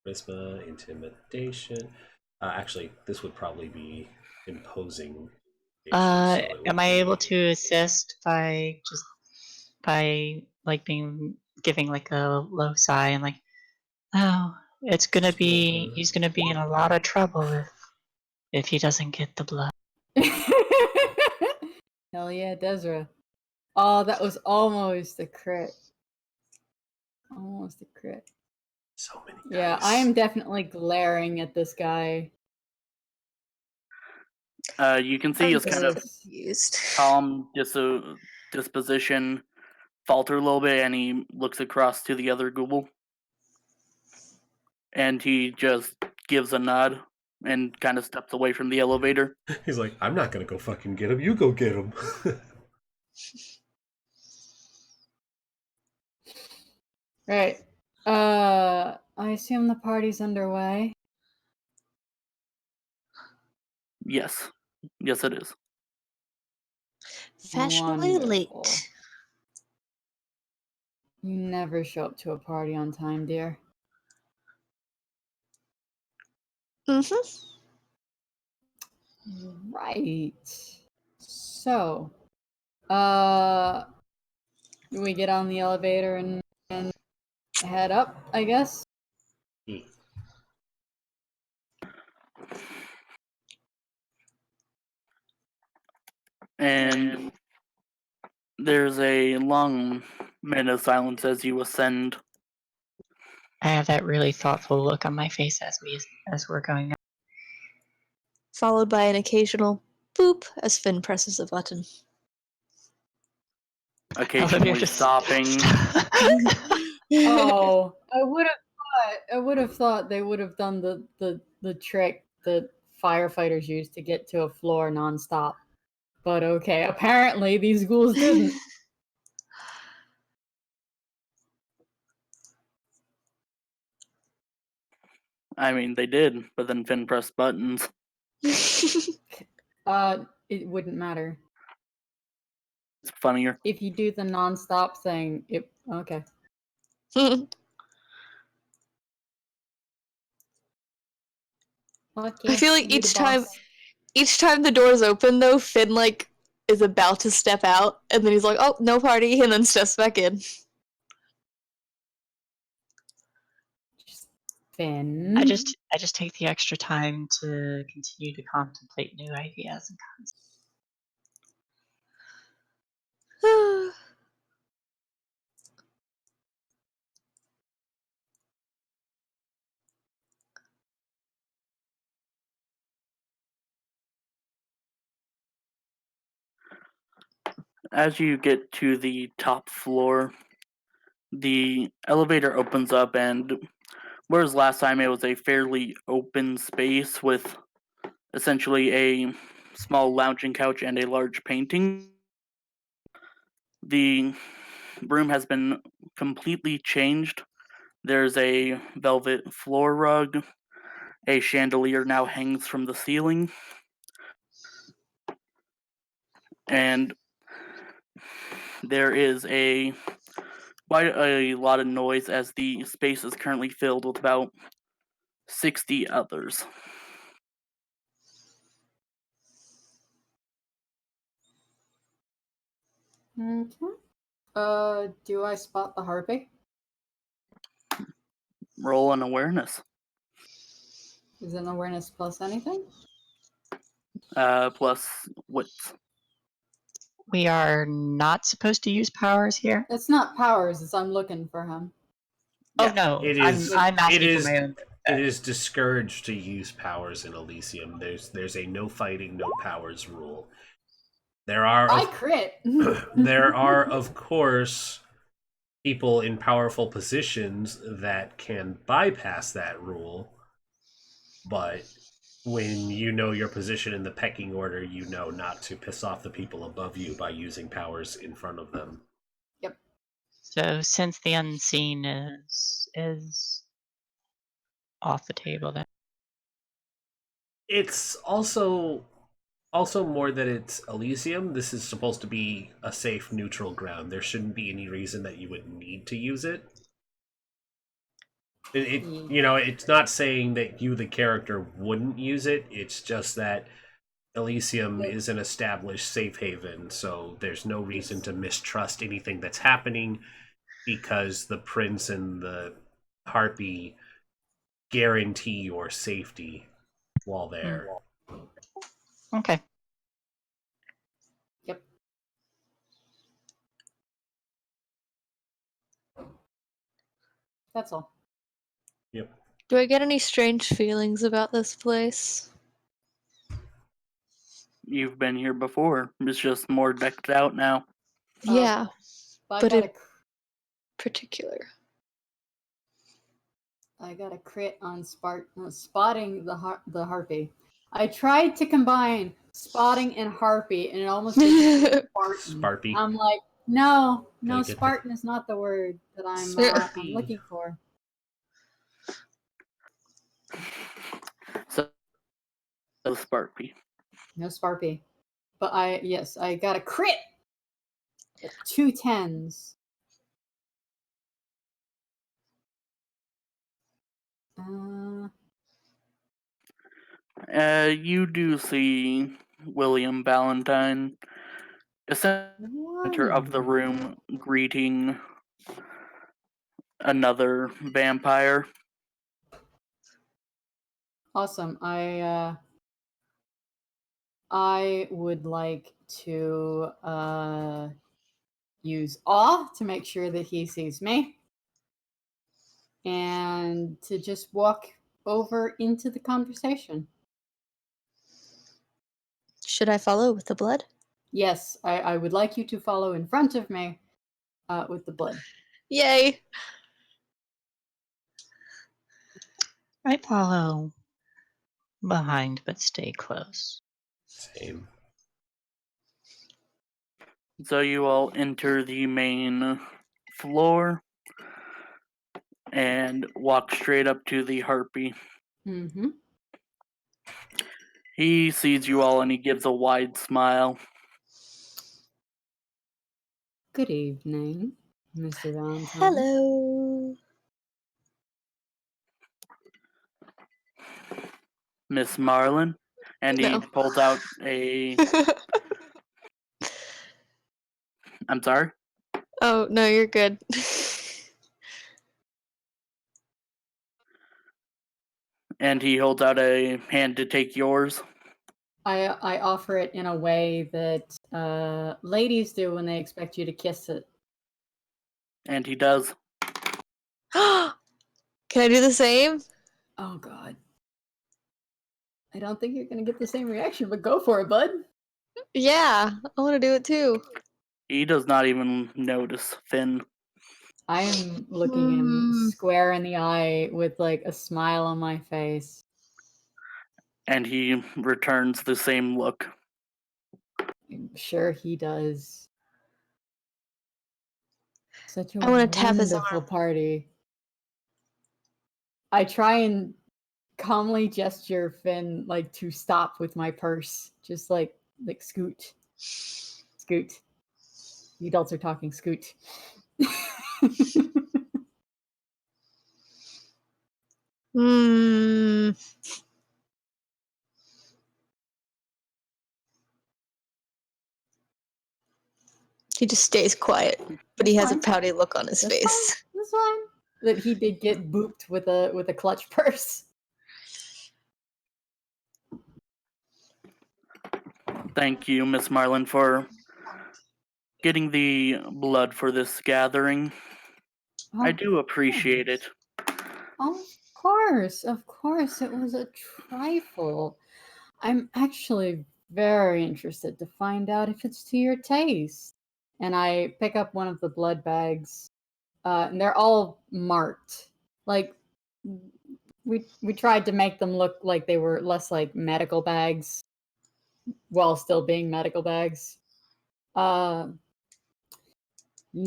B: Charisma, intimidation. Actually, this would probably be imposing.
C: Am I able to assist by like giving like a low sigh and like, oh, he's gonna be in a lot of trouble if he doesn't get the blood.
A: Hell yeah, Desra. Oh, that was almost a crit. Almost a crit.
B: So many dice.
A: Yeah, I am definitely glaring at this guy.
E: You can see his kind of calm disposition falter a little bit, and he looks across to the other ghoul. And he just gives a nod and kind of steps away from the elevator.
B: He's like, I'm not gonna go fucking get him. You go get him.
A: Right. I assume the party's underway.
E: Yes. Yes, it is.
D: Fashionably
A: Wonderful.
D: late.
A: You never show up to a party on time, dear.
D: Mm-hmm.
A: Right. So, we get on the elevator and head up, I guess.
B: Hmm.
E: And there's a long minute of silence as you ascend.
C: I have that really thoughtful look on my face as we're going up.
D: Followed by an occasional boop as Finn presses a button.
E: Occasionally
C: Just
E: stopping.
A: Oh, I would have thought they would have done the trick that firefighters use to get to a floor nonstop. But okay, apparently these ghouls didn't.
E: I mean, they did, but then Finn pressed buttons.
A: It wouldn't matter.
E: It's funnier.
A: If you do the nonstop thing, okay. Okay,
D: I feel like
A: you the boss.
D: each time the doors open though, Finn like is about to step out, and then he's like, "Oh, no party," and then steps back in.
A: Finn.
C: I just take the extra time to continue to contemplate new ideas and
E: As you get to the top floor, the elevator opens up, and whereas last time it was a fairly open space with essentially a small lounging couch and a large painting, the room has been completely changed. There's a velvet floor rug. A chandelier now hangs from the ceiling. And there is quite a lot of noise as the space is currently filled with about 60 others.
A: Okay. Do I spot the harpy?
E: Roll an awareness.
A: Is an awareness plus anything?
E: Plus wits.
C: we are not supposed to use powers here.
A: It's not powers, it's I'm looking for him.
C: Oh no,
B: It is.
C: I'm asking
B: It is.
C: for my own.
B: It is discouraged to use powers in Elysium. There's a no fighting, no powers rule. There are.
A: I crit!
B: There are, of course, people in powerful positions that can bypass that rule, but when you know your position in the pecking order, you know not to piss off the people above you by using powers in front of them.
A: Yep.
C: So since the unseen is off the table, then
B: It's also more that it's Elysium. This is supposed to be a safe, neutral ground. There shouldn't be any reason that you would need to use it. It's not saying that you, the character, wouldn't use it. It's just that Elysium is an established safe haven, so there's no reason to mistrust anything that's happening because the prince and the harpy guarantee your safety while there.
C: okay.
A: Yep. That's all.
B: Yep.
D: Do I get any strange feelings about this place?
E: You've been here before. It's just more decked out now.
D: Yeah, but in
A: I
D: particular.
A: got a crit on spotting the harpy. I tried to combine spotting and harpy, and it almost became Spartan.
B: Sparpy.
A: I'm like, no,
B: Gotta get
A: Spartan is not the word that I'm
B: Sparpy.
A: looking for.
E: So, Sparpy.
A: No Sparpy. But I got a crit! 2 10s.
E: You do see William Valentine, the center of the room, greeting another vampire.
A: Awesome. I would like to use awe to make sure that he sees me, and to just walk over into the conversation.
D: Should I follow with the blood?
A: Yes, I would like you to follow in front of me with the blood.
D: Yay!
C: I follow behind, but stay close.
B: Same.
E: So you all enter the main floor and walk straight up to the harpy.
A: Mm-hmm.
E: He sees you all and he gives a wide smile.
A: Good evening, Mr. Valentine.
D: Hello.
E: Miss Marlin. And he
D: No.
E: pulls out a... I'm sorry?
D: Oh, no, you're good.
E: And he holds out a hand to take yours.
A: I offer it in a way that ladies do when they expect you to kiss it.
E: And he does.
D: Can I do the same?
A: Oh, God. I don't think you're going to get the same reaction, but go for it, bud.
D: Yeah, I want to do it too.
E: He does not even notice Finn.
A: I am looking him square in the eye with like a smile on my face.
E: And he returns the same look.
A: I'm sure he does. Such a
D: I wanna tap his
A: wonderful
D: arm.
A: party. I try and calmly gesture Finn like to stop with my purse. Just like scoot. Scoot. The adults are talking, scoot.
D: Hmm. He just stays quiet, but he has a
A: That's
D: pouty look on his
A: That's
D: face.
A: That's fine. That he did get booped with a clutch purse.
E: Thank you, Miss Marlin, for getting the blood for this gathering. I do appreciate it.
A: Of course, it was a trifle. I'm actually very interested to find out if it's to your taste. And I pick up one of the blood bags, and they're all marked. Like we tried to make them look like they were less like medical bags, while still being medical bags. You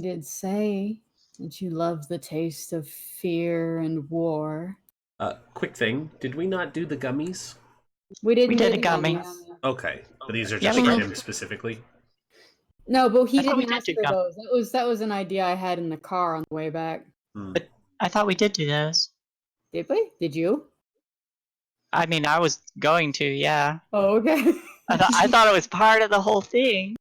A: did say that you love the taste of fear and war.
B: Quick thing. Did we not do the gummies?
A: We didn't
C: We did
A: do
C: a
A: the
C: gummy.
A: gummies.
B: Okay. But these are
C: Yeah,
B: just
C: we
B: for
C: did.
B: him specifically?
A: No, but he
C: I thought we
A: didn't
C: did
A: ask
C: do
A: for
C: gum-
A: those. That was an idea I had in the car on the way back.
C: But I thought we did do those.
A: Did we? Did you?
C: I mean, I was going to, yeah.
A: Oh, okay.
C: I thought it was part of the whole thing.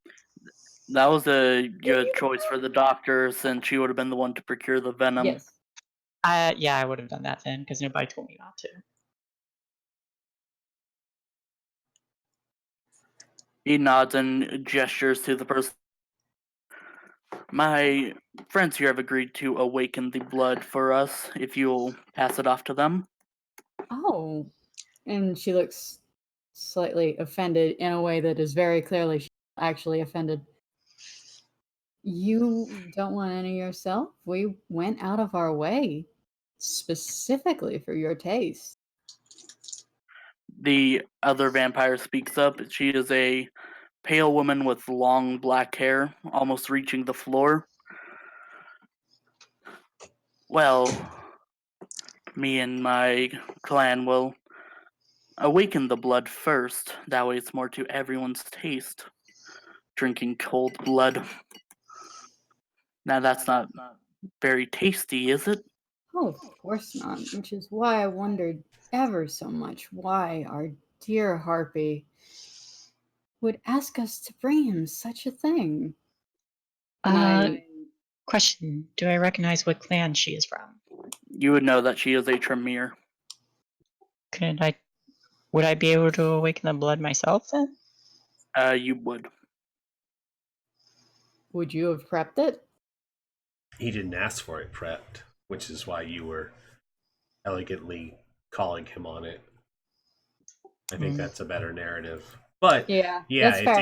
E: That was a good choice for the doctor, since she would have been the one to procure the venom.
A: Yes.
C: Yeah, I would have done that then, because nobody told me not to.
E: He nods and gestures to the person. My friends here have agreed to awaken the blood for us, if you'll pass it off to them.
A: Oh. And she looks slightly offended in a way that is very clearly she's actually offended. You don't want any yourself? We went out of our way specifically for your taste.
E: The other vampire speaks up. She is a pale woman with long black hair, almost reaching the floor. Well, me and my clan will awaken the blood first. That way it's more to everyone's taste. Drinking cold blood. Now that's not very tasty, is it?
A: Oh, of course not. Which is why I wondered ever so much why our dear Harpy would ask us to bring him such a thing. And
C: Question: do I recognize what clan she is from?
E: You would know that she is a Tremere.
C: Would I be able to awaken the blood myself then?
E: You would.
A: would you have prepped it?
B: He didn't ask for it prepped, which is why you were elegantly calling him on it. I think that's a better narrative. But
A: Yeah, that's fair.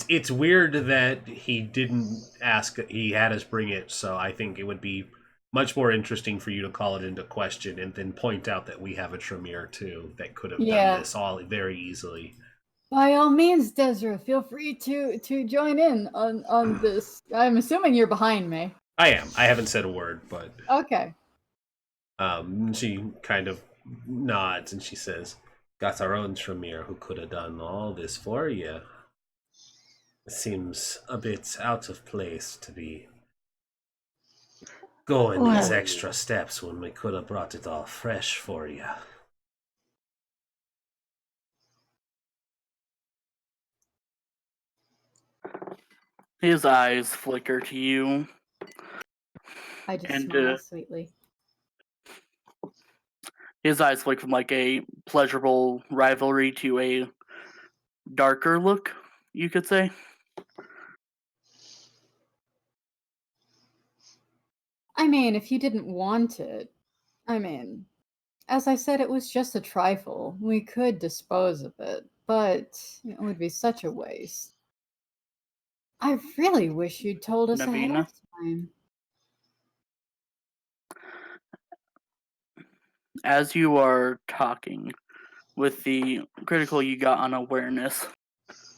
B: it's weird that he didn't ask. He had us bring it, so I think it would be much more interesting for you to call it into question and then point out that we have a Tremere too that could have done this all very easily.
A: By all means, Desra, feel free to join in on this. I'm assuming you're behind me.
B: I am. I haven't said a word, but
A: Okay.
B: She kind of nods and she says, "Got our own Tremere who could have done all this for you. It seems a bit out of place to be going these extra steps when we could have brought it all fresh for you."
E: His eyes flicker to you.
A: I just smile sweetly.
E: His eyes flick from like a pleasurable rivalry to a darker look, you could say.
A: I mean, if you didn't want it, as I said, it was just a trifle. We could dispose of it, but it would be such a waste. I really wish you'd told us ahead of time.
E: As you are talking, with the critical you got on awareness,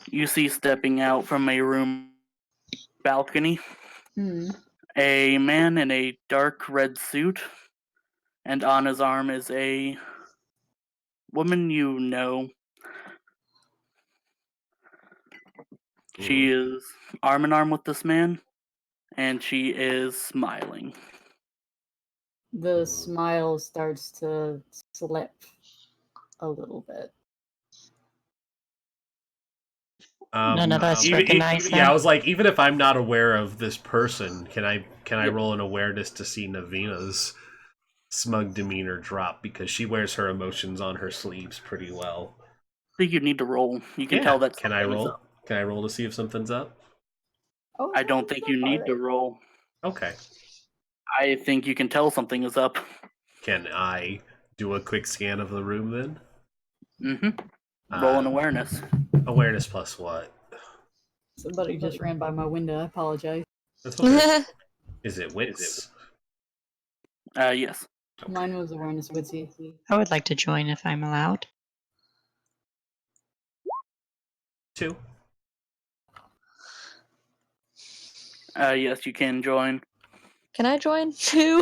E: you see stepping out from a room balcony a man in a dark red suit, and on his arm is a woman you know. She is arm in arm with this man, and she is smiling.
A: The smile starts to slip a little bit.
C: None of us recognize them?
B: Yeah, I was like, even if I'm not aware of this person, can I roll an awareness to see Navina's smug demeanor drop, because she wears her emotions on her sleeves pretty well.
E: I think you need to roll. You can tell that.
B: Can I roll? Can I roll to see if something's up?
A: Oh,
E: I don't think you need to roll.
B: Okay.
E: I think you can tell something is up.
B: Can I do a quick scan of the room then?
E: Mm-hmm. Roll an awareness.
B: Awareness plus what?
A: Somebody just ran by my window. I apologize.
B: That's okay. Is it wits?
E: Yes.
A: Okay. Mine was awareness witsy.
C: I would like to join if I'm allowed.
B: 2.
E: Yes, you can join.
D: Can I join too?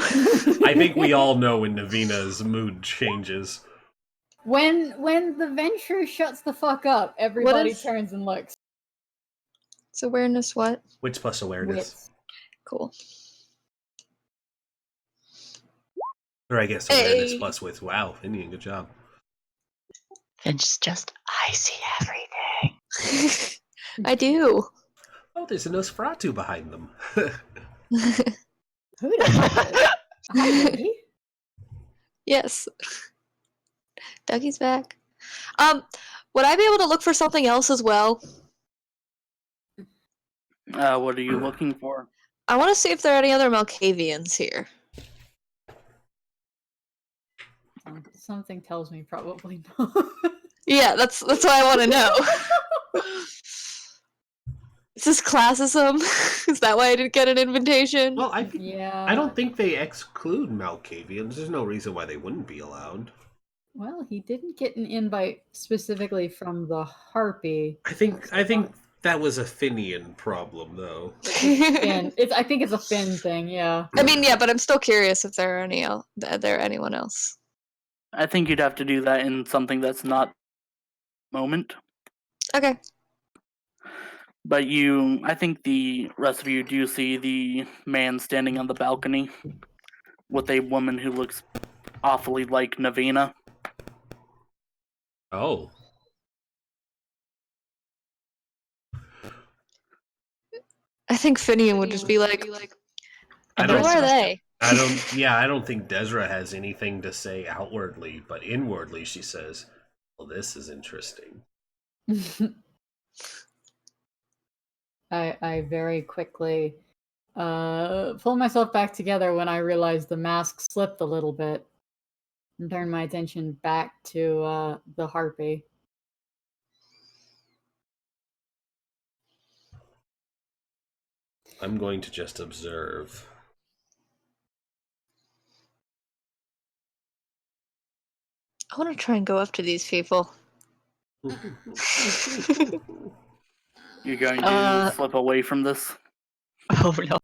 B: I think we all know when Navina's mood changes.
A: When the venture shuts the fuck up, everybody turns and looks.
D: It's awareness what?
B: Wits plus awareness.
D: Wits. Cool.
B: Or I guess awareness plus wits. Wow, Indian, good job.
C: It's just, I see everything.
D: I do.
B: Oh, there's a Nosferatu behind them.
A: Who the Hi, Dougie.
D: Yes. Dougie's back. Would I be able to look for something else as well?
E: What are you looking for?
D: I want to see if there are any other Malkavians here.
A: Something tells me probably not.
D: Yeah, that's what I want to know. Is this classism? Is that why I didn't get an invitation?
B: Well, I don't think they exclude Malkavians. There's no reason why they wouldn't be allowed.
A: Well, he didn't get an invite specifically from the Harpy.
B: I think that was a Finian problem, though.
A: I think it's a Finn thing, yeah.
D: I mean, yeah, but I'm still curious if there are anyone else.
E: I think you'd have to do that in something that's not moment.
D: Okay.
E: But I think the rest of you do see the man standing on the balcony. with a woman who looks awfully like Navina.
B: Oh.
D: I think Finian would just be like,
B: I
D: who
B: don't.
D: are they?
B: I don't. Yeah, I don't think Desra has anything to say outwardly, but inwardly she says, "Well, this is interesting."
A: I very quickly pull myself back together when I realized the mask slipped a little bit and turn my attention back to the harpy.
B: I'm going to just observe.
D: I want to try and go up to these people.
E: You're going to slip away from this?
C: Oh no.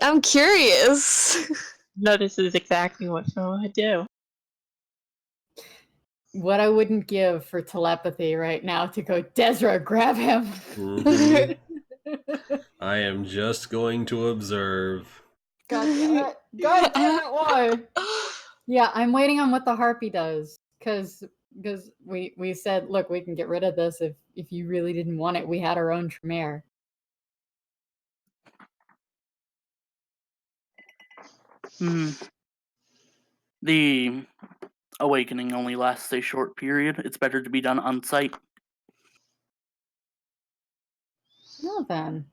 D: I'm curious.
C: No, this is exactly what Phil would do.
A: What I wouldn't give for telepathy right now to go, Desra, grab him.
B: Mhm. I am just going to observe.
A: God damn it. God damn it, why? Yeah, I'm waiting on what the harpy does. Because we said, look, we can get rid of this if you really didn't want it. We had our own Tremere.
E: The awakening only lasts a short period. It's better to be done on site.
A: Well then.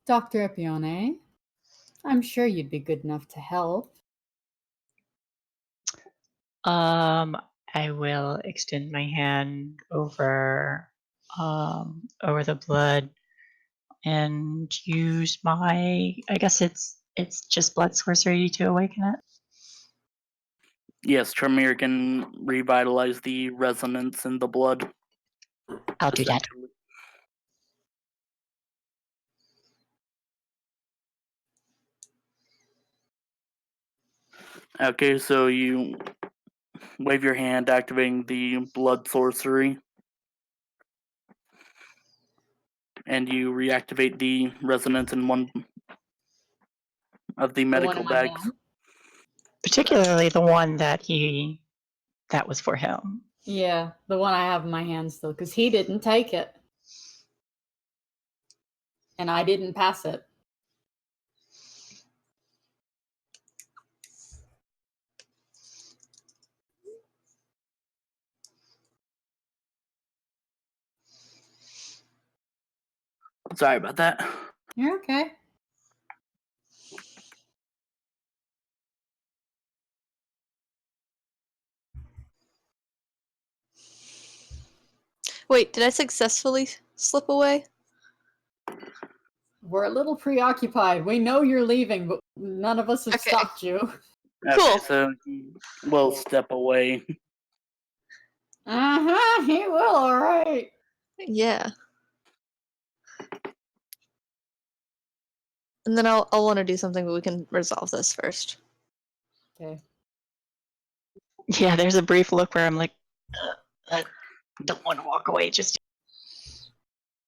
A: Dr. Epione, I'm sure you'd be good enough to help.
C: I will extend my hand over the blood and use my, I guess it's just blood sorcery to awaken it.
E: Yes, Tremere can revitalize the resonance in the blood.
C: I'll do that.
E: Okay, so you wave your hand, activating the blood sorcery, and you reactivate the resonance in one of the medical bags.
A: Hand?
C: Particularly the one that was for him.
A: Yeah, the one I have in my hand still, because he didn't take it. And I didn't pass it.
E: Sorry about that.
A: You're okay.
D: Wait, did I successfully slip away?
A: We're a little preoccupied. We know you're leaving, but none of us have
D: Okay.
A: stopped you.
E: Okay,
D: Cool.
E: so we'll step away.
A: Uh-huh, he will, alright.
D: Yeah. And then I'll want to do something, but we can resolve this first.
A: Okay.
C: Yeah, there's a brief look where I'm like, I don't want to walk away just.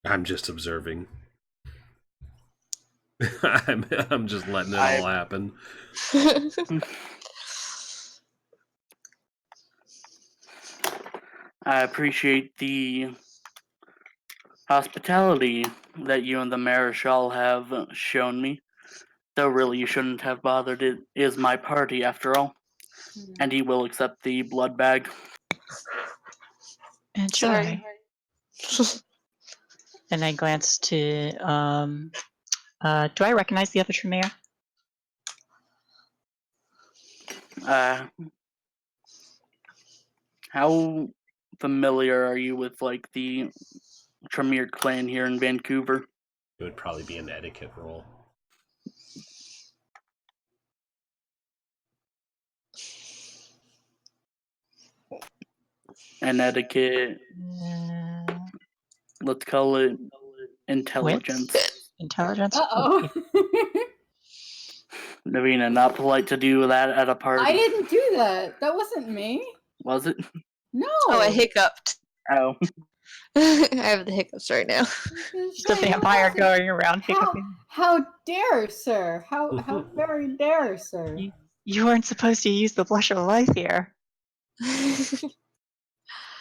B: I'm just observing. I'm just letting it all happen.
E: I appreciate the hospitality that you and the Marischal have shown me. Though really you shouldn't have bothered. It is my party after all. And he will accept the blood bag.
C: Enjoy. And I glance to, do I recognize the other Tremere?
E: How familiar are you with like the Tremere clan here in Vancouver?
B: It would probably be an etiquette roll.
E: An etiquette. Let's call it intelligence.
C: Intelligence?
A: Uh-oh.
E: Navina, not polite to do that at a party.
A: I didn't do that. That wasn't me.
E: Was it?
A: No.
D: Oh, I hiccuped.
E: Oh.
D: I have the hiccups right now.
C: Just a vampire going around hiccuping.
A: How dare, sir? How very dare, sir?
C: You weren't supposed to use the blush of life here.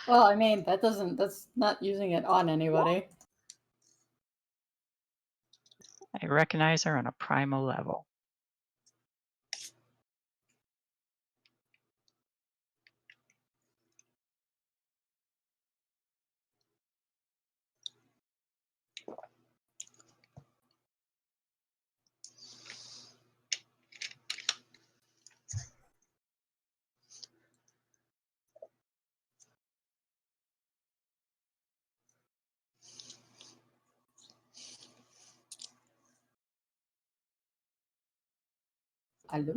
A: Well, I mean, that's not using it on anybody.
C: I recognize her on a primal level.
A: Hello?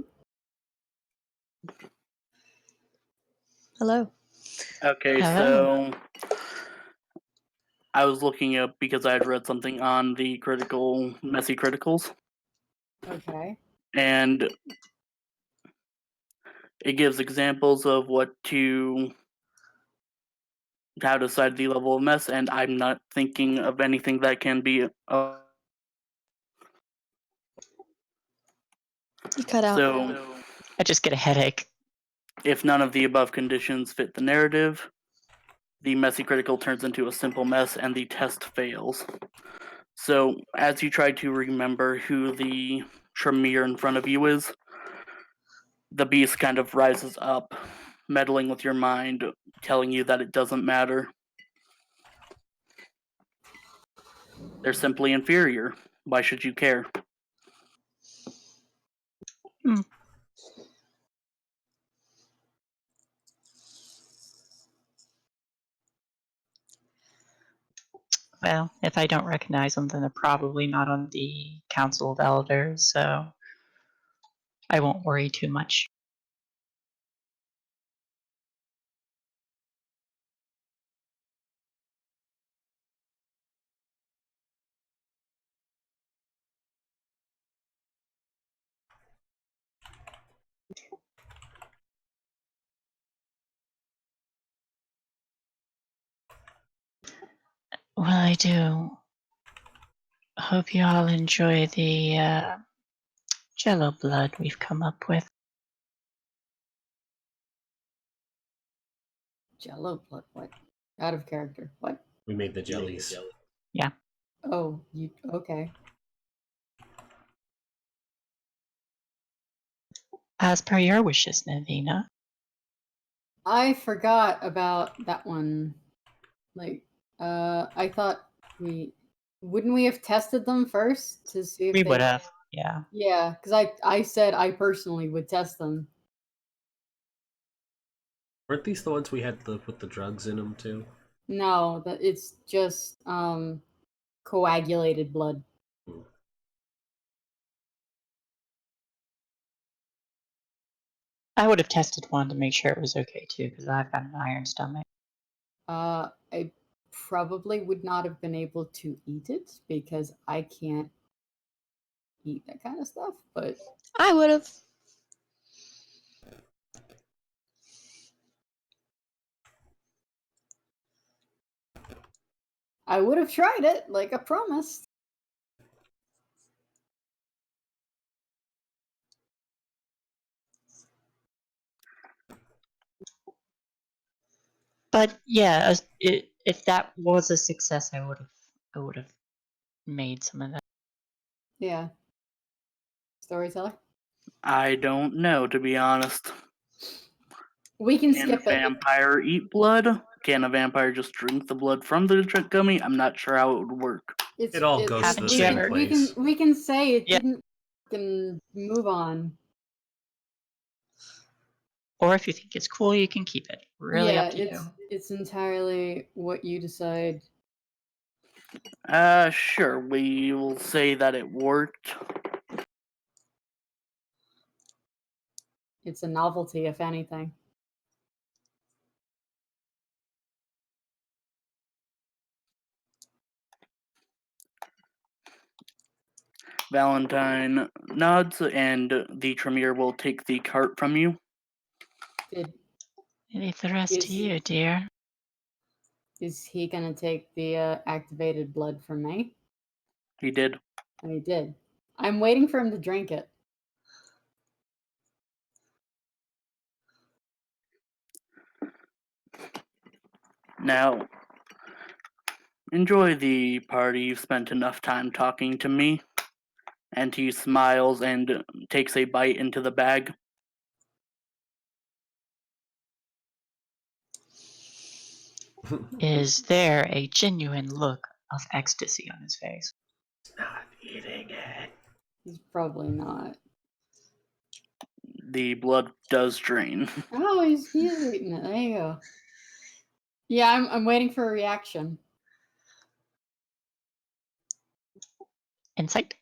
D: Hello.
E: Okay,
C: Hello.
E: so I was looking up because I had read something on the messy criticals,
A: Okay.
E: and it gives examples of how to decide the level of mess, and I'm not thinking of anything that can be.
D: You cut out.
E: So,
C: I just get a headache.
E: if none of the above conditions fit the narrative, the messy critical turns into a simple mess and the test fails. So, as you try to remember who the Tremere in front of you is, the beast kind of rises up, meddling with your mind, telling you that it doesn't matter. They're simply inferior. Why should you care?
C: Well, if I don't recognize them, then they're probably not on the Council of Elders, so I won't worry too much. Well, I do. Hope you all enjoy the Jello blood we've come up with.
A: Jello blood. What? Out of character. What?
B: We made the jellies.
C: Yeah.
A: Oh, you okay?
C: As per your wishes, Navina.
A: I forgot about that one. Like, I thought wouldn't we have tested them first to see if
C: We
A: they
C: would have. Yeah.
A: Yeah, because I said I personally would test them.
B: Weren't these the ones we had with the drugs in them too?
A: No, that it's just coagulated blood.
C: I would have tested one to make sure it was okay too, because I've got an iron stomach.
A: I probably would not have been able to eat it because I can't eat that kind of stuff, but
D: I would have.
A: I would have tried it, like I promised.
C: But yeah, if that was a success, I would have made some of that.
A: Yeah. Storyteller?
E: I don't know, to be honest.
A: We can
E: Can a
A: skip it.
E: vampire eat blood? Can a vampire just drink the blood from the gummy? I'm not sure how it would work.
B: It all goes to
C: Haven't
B: the
C: you
B: same
C: ever-
B: place.
A: We can say it
C: Yeah.
A: didn't and move on.
C: Or if you think it's cool, you can keep it. Really up to you.
A: It's entirely what you decide.
E: Sure, we will say that it worked.
A: It's a novelty, if anything.
E: Valentine nods, and the Tremere will take the cart from you.
A: Did
C: I leave the rest to you, dear.
A: Is he gonna take the activated blood from me?
E: He did.
A: And he did. I'm waiting for him to drink it.
E: Now, enjoy the party. You've spent enough time talking to me. And he smiles and takes a bite into the bag.
C: Is there a genuine look of ecstasy on his face?
B: Not eating it.
A: He's probably not.
E: The blood does drain.
A: Oh, he's eating it. There you go. Yeah, I'm waiting for a reaction.
C: Insight?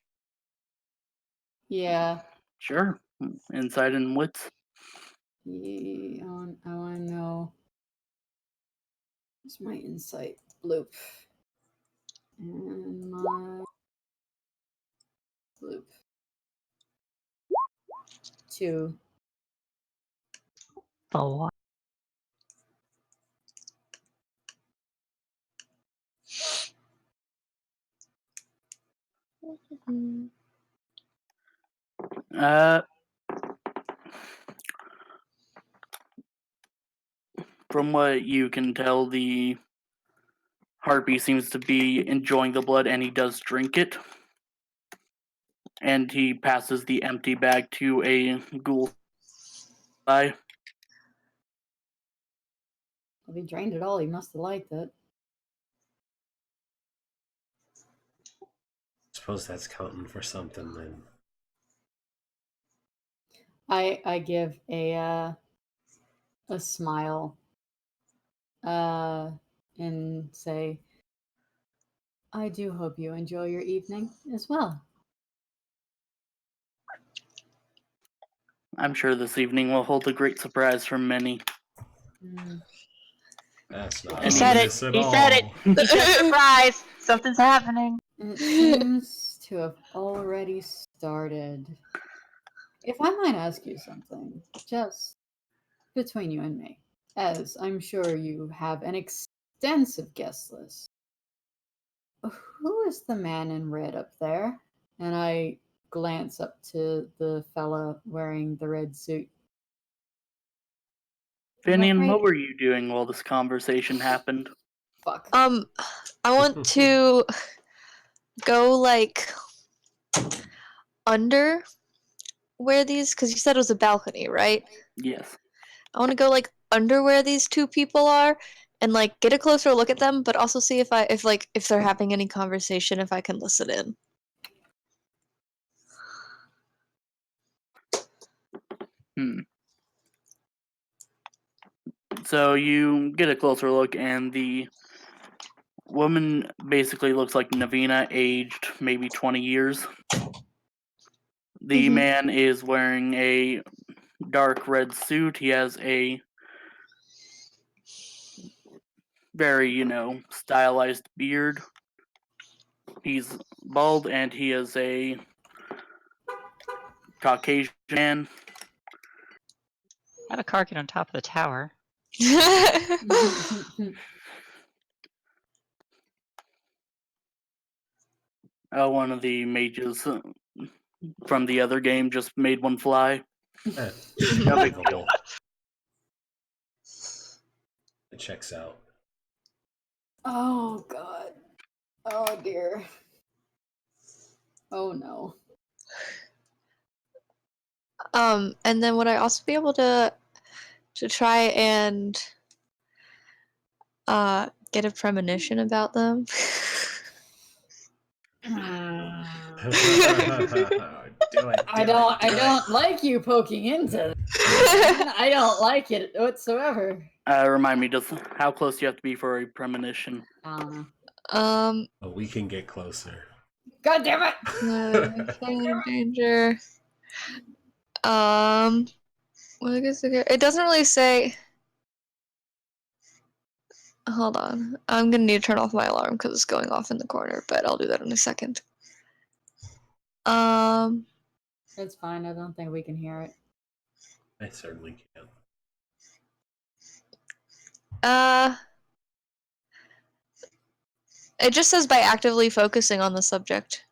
A: Yeah.
E: Sure. Insight and wits.
A: I want to know. What's my insight? Bloop. And my bloop. 2.
C: Oh,
E: From what you can tell, the harpy seems to be enjoying the blood, and he does drink it. And he passes the empty bag to a ghoul.
A: If he drained it all, he must have liked it.
B: Suppose that's counting for something then.
A: I give a smile and say, I do hope you enjoy your evening as well.
E: I'm sure this evening will hold a great surprise for many.
B: That's not
C: he said it.
B: ominous at
C: He
B: all.
C: said it. He said surprise. Something's happening.
A: It seems to have already started. If I might ask you something, just between you and me, as I'm sure you have an extensive guest list. Who is the man in red up there? And I glance up to the fella wearing the red suit.
E: Finian, what were you doing while this conversation happened?
A: Fuck.
D: I want to go like under where these, because you said it was a balcony, right?
E: Yes.
D: I want to go like under where these two people are and like get a closer look at them, but also see if they're having any conversation, if I can listen in.
E: So you get a closer look, and the woman basically looks like Navina, aged maybe 20 years. The man is wearing a dark red suit. He has a very, stylized beard. He's bald, and he is a Caucasian man.
C: I have a car get on top of the tower.
E: One of the mages from the other game just made one fly.
B: No big deal. It checks out.
A: Oh, God. Oh, dear. Oh, no.
D: And then would I also be able to try and get a premonition about them?
B: Do it.
A: I don't like you poking into that. I don't like it whatsoever.
E: Remind me, how close do you have to be for a premonition?
A: I don't know.
B: Oh, we can get closer.
A: God damn it!
D: Danger. Well, I guess it doesn't really say. Hold on. I'm gonna need to turn off my alarm because it's going off in the corner, but I'll do that in a second.
A: It's fine. I don't think we can hear it.
B: I certainly can.
D: It just says by actively focusing on the subject.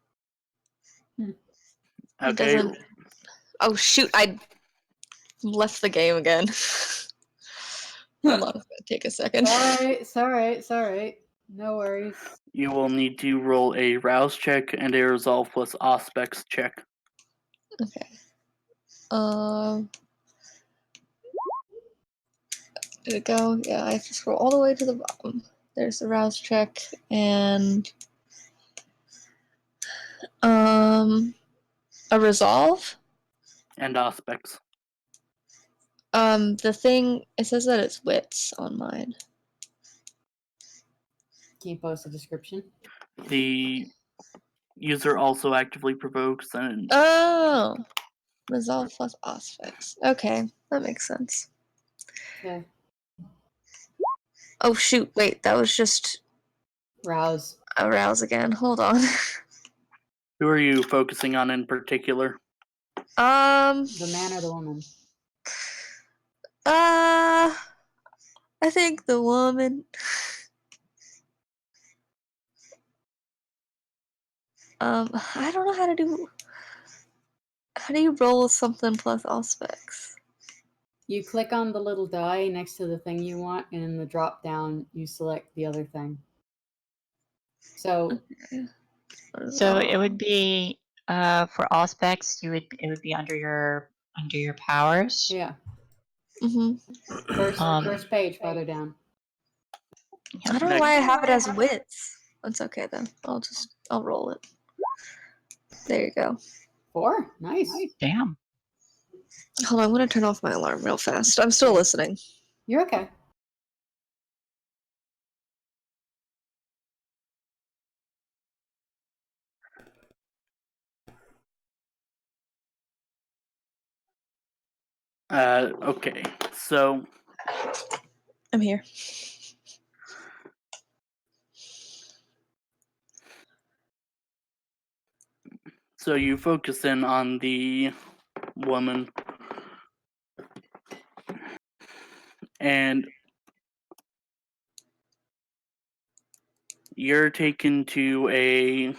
D: It
E: Okay.
D: doesn't. Oh shoot! I left the game again. Hold on, it's gonna take a second.
A: It's alright. No worries.
E: You will need to roll a rouse check and a resolve plus aspects check.
D: Okay. Did it go? Yeah, I have to scroll all the way to the bottom. There's the rouse check and a resolve.
E: And aspects.
D: The thing it says that it's wits on mine.
A: Can you post a description?
E: The user also actively provokes and
D: Oh, resolve plus aspects. Okay, that makes sense.
A: Okay.
D: Oh shoot! Wait, that was just
A: Rouse.
D: arouse again. Hold on.
E: who are you focusing on in particular?
A: The man or the woman?
D: I think the woman. I don't know how to do. How do you roll with something plus aspects?
A: You click on the little die next to the thing you want, and in the drop down, you select the other thing. So,
C: So it would be for all specs. It would be under your powers.
A: yeah.
D: Mm-hmm.
A: First page, farther down.
D: I don't know why I have it as wits. That's okay then. I'll roll it. There you go.
A: 4? Nice.
C: Damn.
D: Hold on, I'm gonna turn off my alarm real fast. I'm still listening.
A: You're okay.
E: Okay, so
D: I'm here.
E: you focus in on the woman, and you're taken to a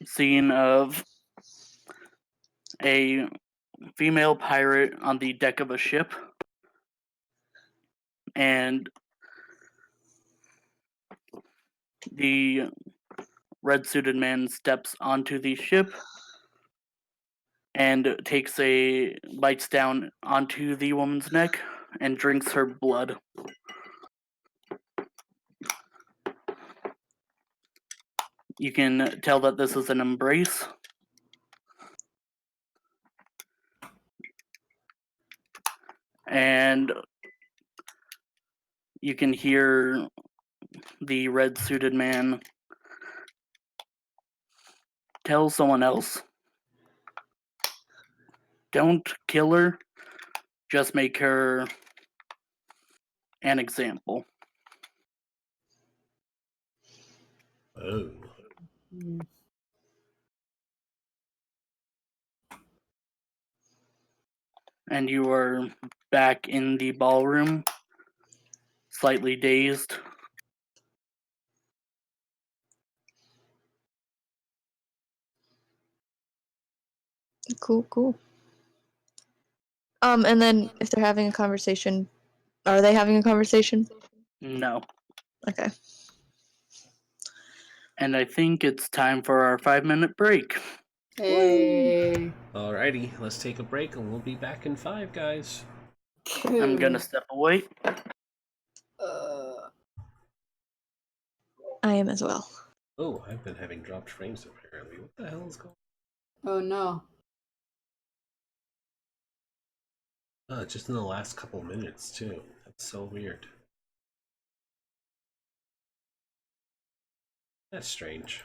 E: scene of a female pirate on the deck of a ship, and the red-suited man steps onto the ship and bites down onto the woman's neck and drinks her blood. You can tell that this is an embrace. And you can hear the red-suited man tell someone else, "Don't kill her, just make her an example."
B: Oh.
A: Mm.
E: And you are back in the ballroom, slightly dazed.
D: Cool. And then if they're having a conversation, are they having a conversation?
E: No.
D: Okay.
E: And I think it's time for our 5-minute break.
A: Hey.
B: Alrighty, let's take a break and we'll be back in 5, guys.
E: I'm gonna step away.
D: I am as well.
B: Oh, I've been having dropped frames apparently. What the hell is going on?
A: Oh no.
B: Just in the last couple minutes, too. That's so weird. That's strange.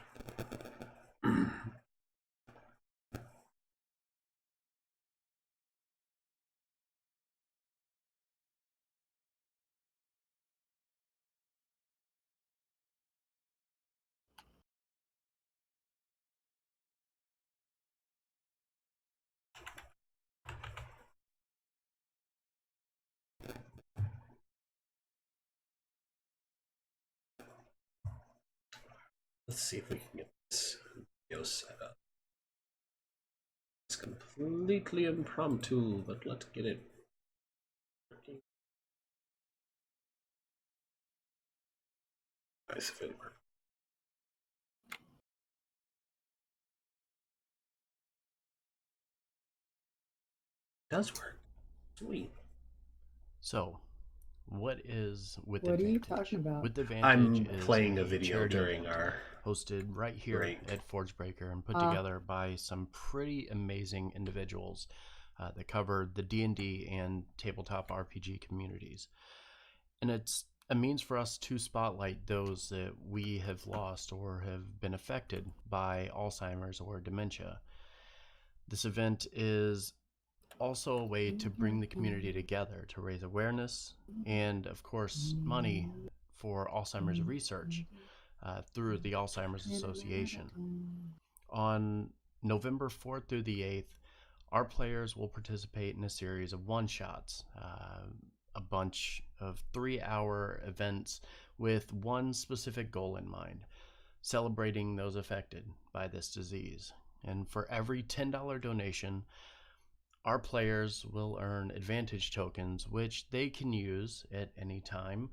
B: Let's see if we can get this video set up. It's completely impromptu, but let's get it working. Nice if it works. It does work. Sweet.
F: So, what is With
A: What are
F: Advantage?
A: you talking about?
F: With Advantage
B: I'm
F: is
B: playing a video
F: charity
B: during
F: event
B: our
F: hosted right here
B: break.
F: at Forgebreaker and put
A: Ah.
F: together by some pretty amazing individuals that cover the D&D and tabletop RPG communities. And it's a means for us to spotlight those that we have lost or have been affected by Alzheimer's or dementia. This event is also a way to bring the community together to raise awareness and, of course, money for Alzheimer's research through the Alzheimer's Association. On November 4th through the 8th, our players will participate in a series of one-shots, a bunch of 3-hour events with one specific goal in mind, celebrating those affected by this disease. And for every $10 donation, our players will earn advantage tokens, which they can use at any time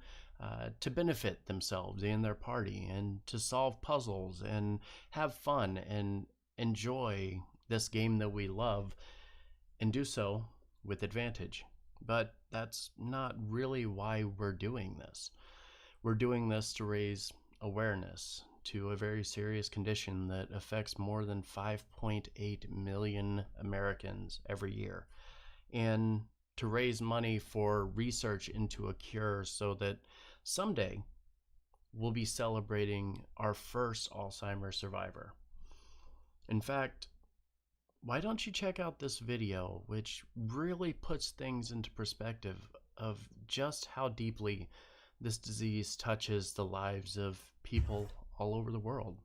F: to benefit themselves and their party, and to solve puzzles and have fun and enjoy this game that we love, and do so with advantage. But that's not really why we're doing this. We're doing this to raise awareness to a very serious condition that affects more than 5.8 million Americans every year, and to raise money for research into a cure so that someday we'll be celebrating our first Alzheimer's survivor. In fact, why don't you check out this video, which really puts things into perspective of just how deeply this disease touches the lives of people all over the world.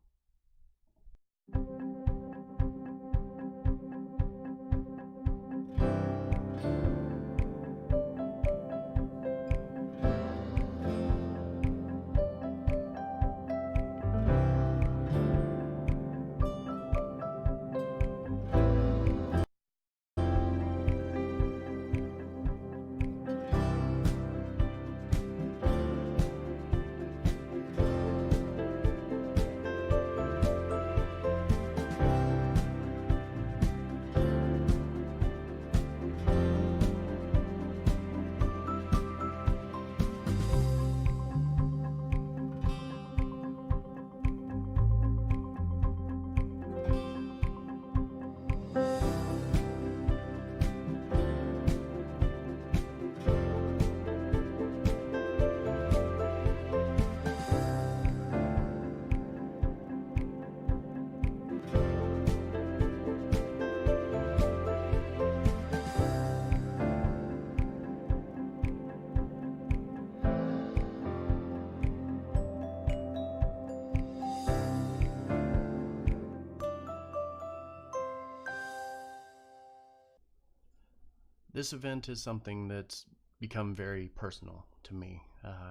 F: This event is something that's become very personal to me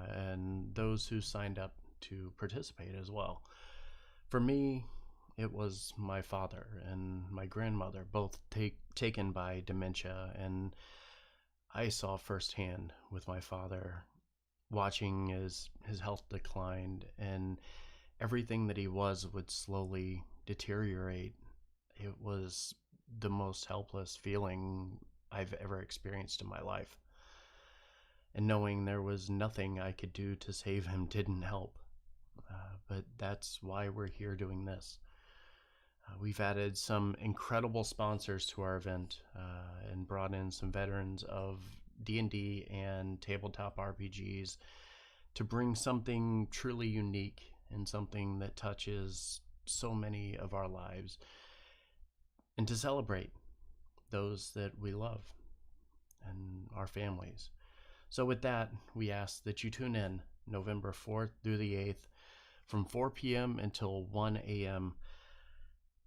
F: and those who signed up to participate as well. For me, it was my father and my grandmother, both taken by dementia, and I saw firsthand with my father watching as his health declined and everything that he was would slowly deteriorate. It was the most helpless feeling I've ever experienced in my life. And knowing there was nothing I could do to save him didn't help. But that's why we're here doing this. We've added some incredible sponsors to our event and brought in some veterans of D&D and tabletop RPGs to bring something truly unique and something that touches so many of our lives, and to celebrate those that we love and our families. So with that, we ask that you tune in November 4th through the 8th from 4 p.m. until 1 a.m.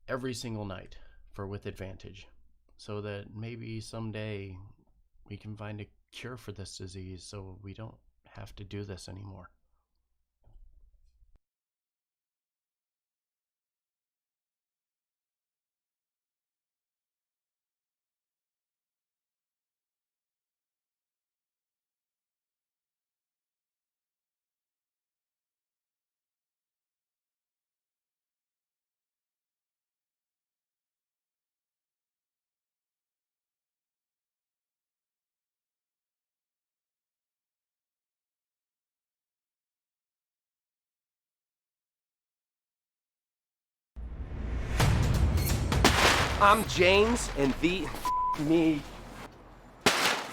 F: every single night for With Advantage, so that maybe someday we can find a cure for this disease so we don't have to do this anymore.
G: I'm James, and me.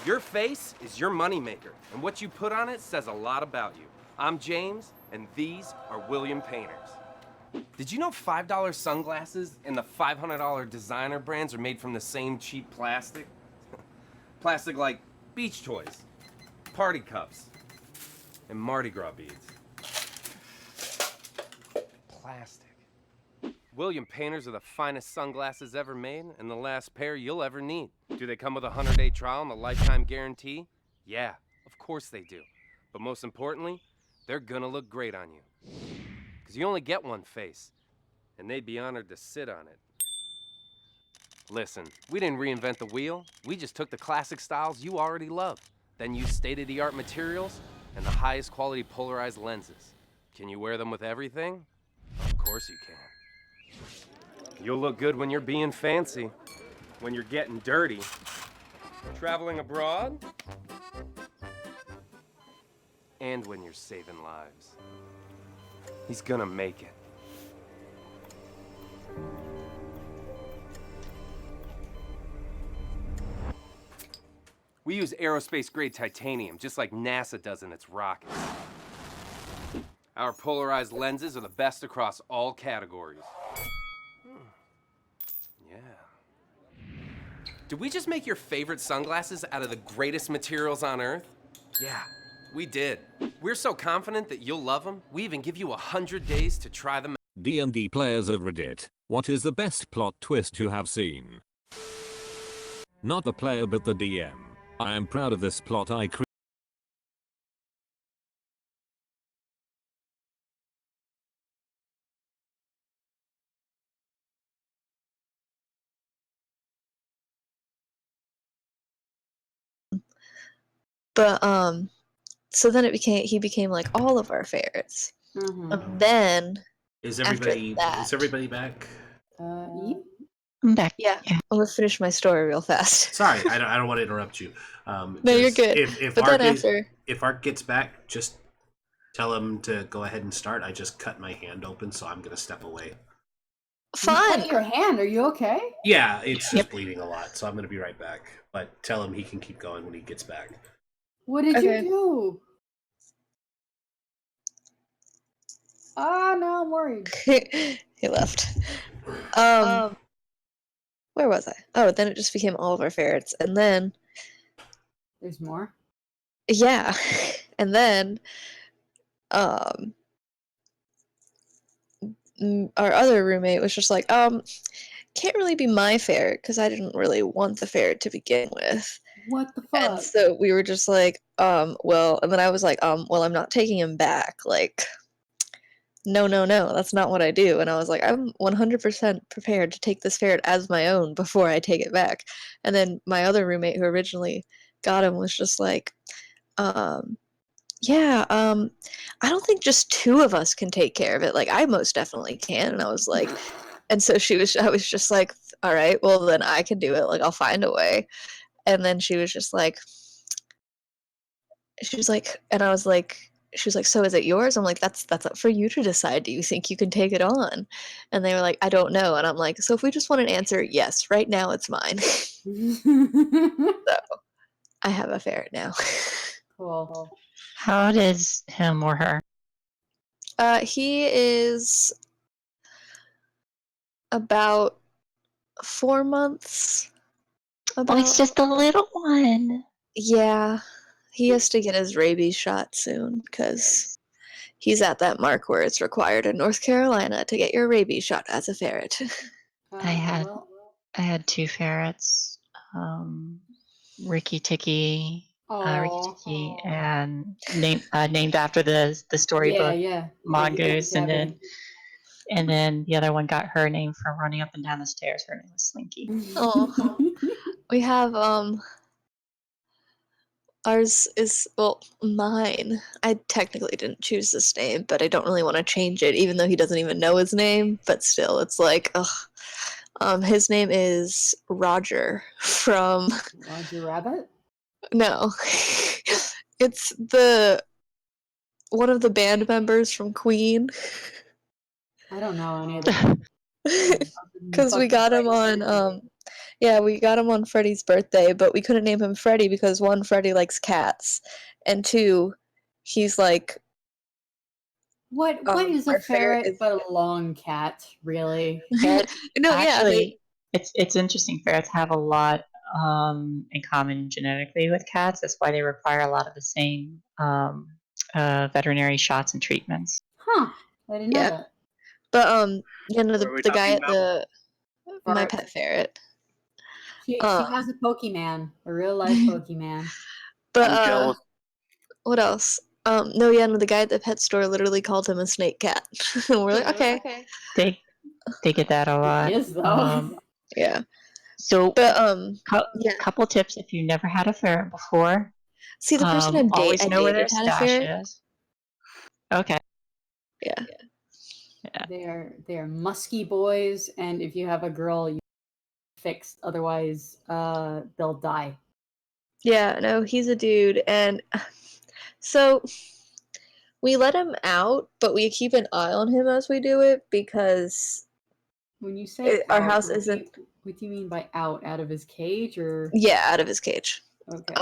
G: Your face is your moneymaker, and what you put on it says a lot about you. I'm James, and these are William Painters. Did you know $5 sunglasses and the $500 designer brands are made from the same cheap plastic? Plastic like beach toys, party cups, and Mardi Gras beads. Plastic. William Painters are the finest sunglasses ever made and the last pair you'll ever need. Do they come with a 100-day trial and a lifetime guarantee? Yeah, of course they do. But most importantly, they're gonna look great on you. Because you only get one face, and they'd be honored to sit on it. Listen, we didn't reinvent the wheel. We just took the classic styles you already love, then used state-of-the-art materials and the highest quality polarized lenses. Can you wear them with everything? Of course you can. You'll look good when you're being fancy, when you're getting dirty, traveling abroad, and when you're saving lives. He's gonna make it. We use aerospace-grade titanium, just like NASA does in its rockets. Our polarized lenses are the best across all categories. Yeah. Did we just make your favorite sunglasses out of the greatest materials on Earth? Yeah, we did. We're so confident that you'll love them, we even give you 100 days to try them out.
H: D&D players of Reddit, what is the best plot twist you have seen? Not the player but the DM. I am proud of this plot I created.
D: But so then he became like all of our favorites. And then
B: Is
D: after
B: everybody
D: that,
B: back?
A: Yeah.
C: I'm back.
D: yeah, I'm gonna finish my story real fast.
B: Sorry, I don't want to interrupt you.
D: No, you're good.
B: If
D: But
B: Art
D: then after,
B: if Art gets back, just tell him to go ahead and start. I just cut my hand open, so I'm gonna step away.
A: You
D: fun.
A: cut your hand. Are you okay?
B: Yeah, it's just bleeding a lot, so I'm gonna be right back. But tell him he can keep going when he gets back.
A: What did
D: Okay.
A: you do? Ah, now I'm worried.
D: He left. Where was I? Oh, then it just became all of our favorites, and then
A: There's more.
D: yeah, and then our other roommate was just like, can't really be my ferret because I didn't really want the ferret to begin with.
A: What the
D: And
A: fuck?
D: so we were just like, well, and then I was like, well, I'm not taking him back. Like, no, that's not what I do. And I was like, I'm 100% prepared to take this ferret as my own before I take it back. And then my other roommate who originally got him was just like, yeah, I don't think just two of us can take care of it. Like, I most definitely can. And I was like, and so I was just like, all right, well, then I can do it. Like, I'll find a way. And then she was like, and I was like, she was like, so is it yours? I'm like, that's up for you to decide. Do you think you can take it on? And they were like, I don't know. And I'm like, so if we just want an answer, yes, right now it's mine. So I have a ferret now.
A: Cool.
C: How old is him or her?
D: He is about 4 months.
C: Oh, it's just a little one.
D: Yeah, he has to get his rabies shot soon because he's at that mark where it's required in North Carolina to get your rabies shot as a ferret.
C: I had two ferrets, Ricky Ticky, and named after the storybook Mongoose, and then the other one got her name from running up and down the stairs. Her name was Slinky.
D: Oh, we have ours is, well, mine. I technically didn't choose this name, but I don't really want to change it, even though he doesn't even know his name. But still, it's like, ugh. His name is Roger from
A: Roger Rabbit?
D: No. It's one of the band members from Queen.
A: I don't know any of them.
D: Because we got him on, yeah, we got him on Freddy's birthday, but we couldn't name him Freddy because 1, Freddy likes cats, and 2, he's like,
A: What is a
D: our
A: ferret
D: is...
A: but a long cat, really?
C: Ferrets,
D: No,
C: actually,
D: yeah,
C: it's interesting. Ferrets have a lot in common genetically with cats. That's why they require a lot of the same veterinary shots and treatments.
A: Huh. I didn't know
D: Yeah.
A: that.
D: But yeah, no,
E: What are we
D: the guy
E: talking
D: at my
A: Ferret.
D: pet ferret.
A: She has a Pokemon, a real life Pokemon.
D: But
E: I'm jealous.
D: what else? No, yeah, no, the guy at the pet store literally called him a snake cat. And we're like, okay.
C: They get that a lot.
A: He is though.
D: Yeah.
C: So,
D: But yeah.
C: couple tips if you've never had a ferret before.
D: See, the person
C: always
D: I
C: know where their
D: dated had a
C: stash
D: ferret.
C: is. Okay.
D: Yeah.
C: Yeah.
A: They are musky boys, and if you have a girl, you fixed. Otherwise, they'll die.
D: Yeah, no, he's a dude, and so we let him out, but we keep an eye on him as we do it because
A: When you say
D: our
A: out,
D: house isn't.
A: What do you mean by out of his cage, or?
D: Yeah, out of his cage.
A: Okay.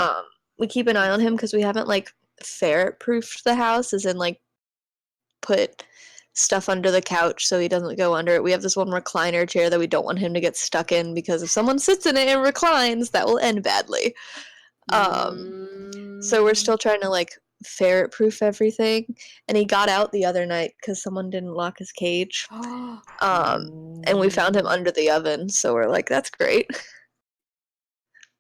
D: We keep an eye on him because we haven't like ferret proofed the house, as in like put stuff under the couch so he doesn't go under it. We have this one recliner chair that we don't want him to get stuck in because if someone sits in it and reclines, that will end badly. So we're still trying to like ferret proof everything, and he got out the other night because someone didn't lock his cage. And we found him under the oven, so we're like, that's great.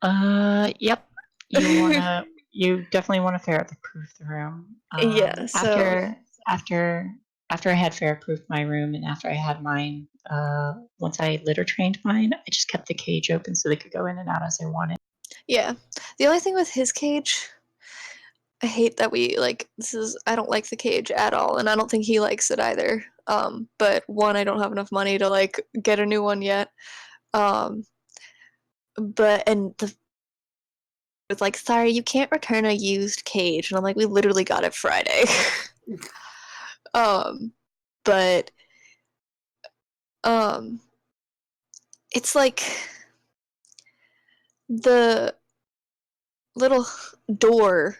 C: Yep. You definitely want to ferret proof the room.
D: Yeah, so
C: After I had ferret proofed my room, and after I had mine, once I litter trained mine, I just kept the cage open so they could go in and out as they wanted.
D: yeah. The only thing with his cage, I hate that I don't like the cage at all, and I don't think he likes it either. But one, I don't have enough money to like get a new one yet. It's like, sorry, you can't return a used cage, and I'm like, we literally got it Friday. But it's like the little door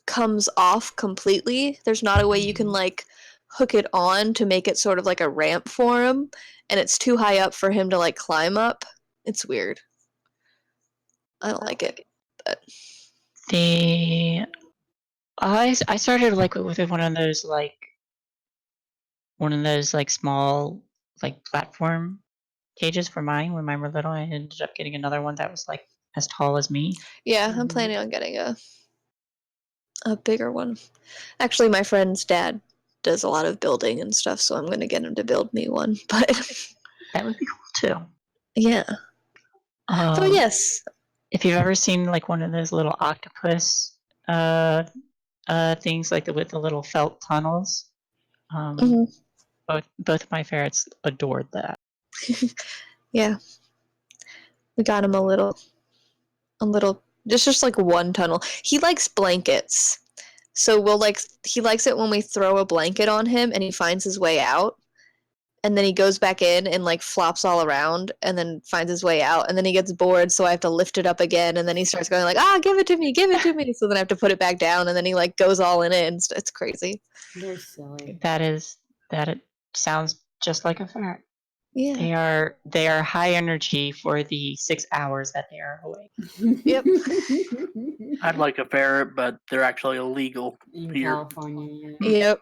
D: comes off completely. There's not a way you can like hook it on to make it sort of like a ramp for him, and it's too high up for him to like climb up. It's weird. I don't like it. But
C: I started like with one of those small like platform cages for mine when mine were little. I ended up getting another one that was like as tall as me.
D: yeah, I'm planning on getting a bigger one. Actually, my friend's dad does a lot of building and stuff, so I'm gonna get him to build me one. But
C: that would be cool too.
D: Yeah. So yes.
C: If you've ever seen like one of those little octopus things like with the little felt tunnels, both of my ferrets adored that.
D: Yeah. We got him a little it's just like one tunnel. He likes blankets. So he likes it when we throw a blanket on him and he finds his way out. And then he goes back in and like flops all around and then finds his way out. And then he gets bored, so I have to lift it up again. And then he starts going like, give it to me, give it to me. So then I have to put it back down, and then he like goes all in it, and it's crazy.
A: They're silly.
C: It sounds just like a ferret.
D: Yeah.
C: They are high energy for the 6 hours that they are awake.
D: Yep.
E: I'd like a ferret, but they're actually illegal
A: in
E: here.
A: California.
D: Yep.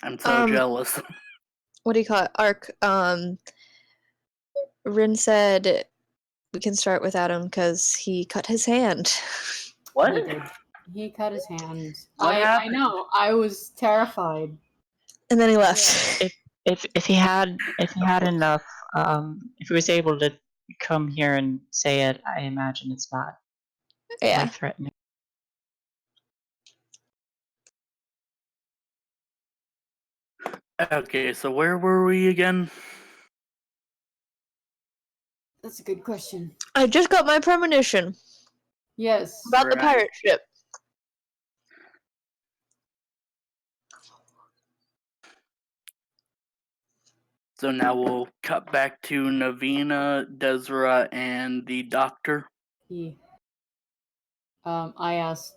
E: I'm so jealous.
D: What do you call it? Arc. Rin said we can start without him because he cut his hand.
E: What?
A: He cut his hand.
E: What
A: I
E: happened?
A: know. I was terrified.
D: And then he left.
C: If he had enough, if he was able to come here and say it, I imagine it's not life threatening.
E: Okay, so where were we again?
A: That's a good question.
D: I just got my premonition.
A: Yes.
D: About the pirate ship.
E: So now we'll cut back to Navina, Desra, and the doctor.
A: I asked,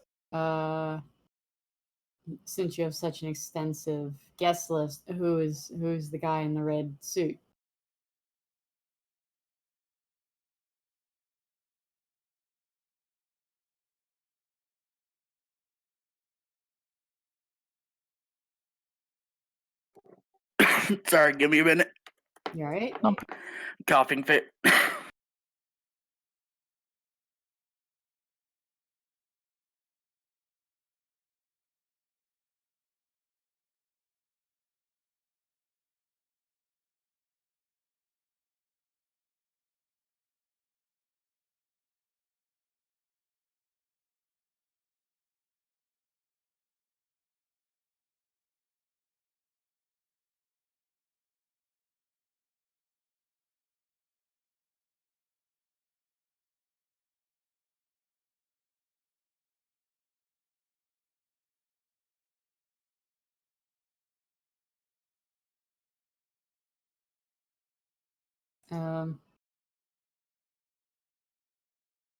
A: since you have such an extensive guest list, who's the guy in the red suit?
E: Sorry, give me a minute.
A: You all right?
E: Coughing fit.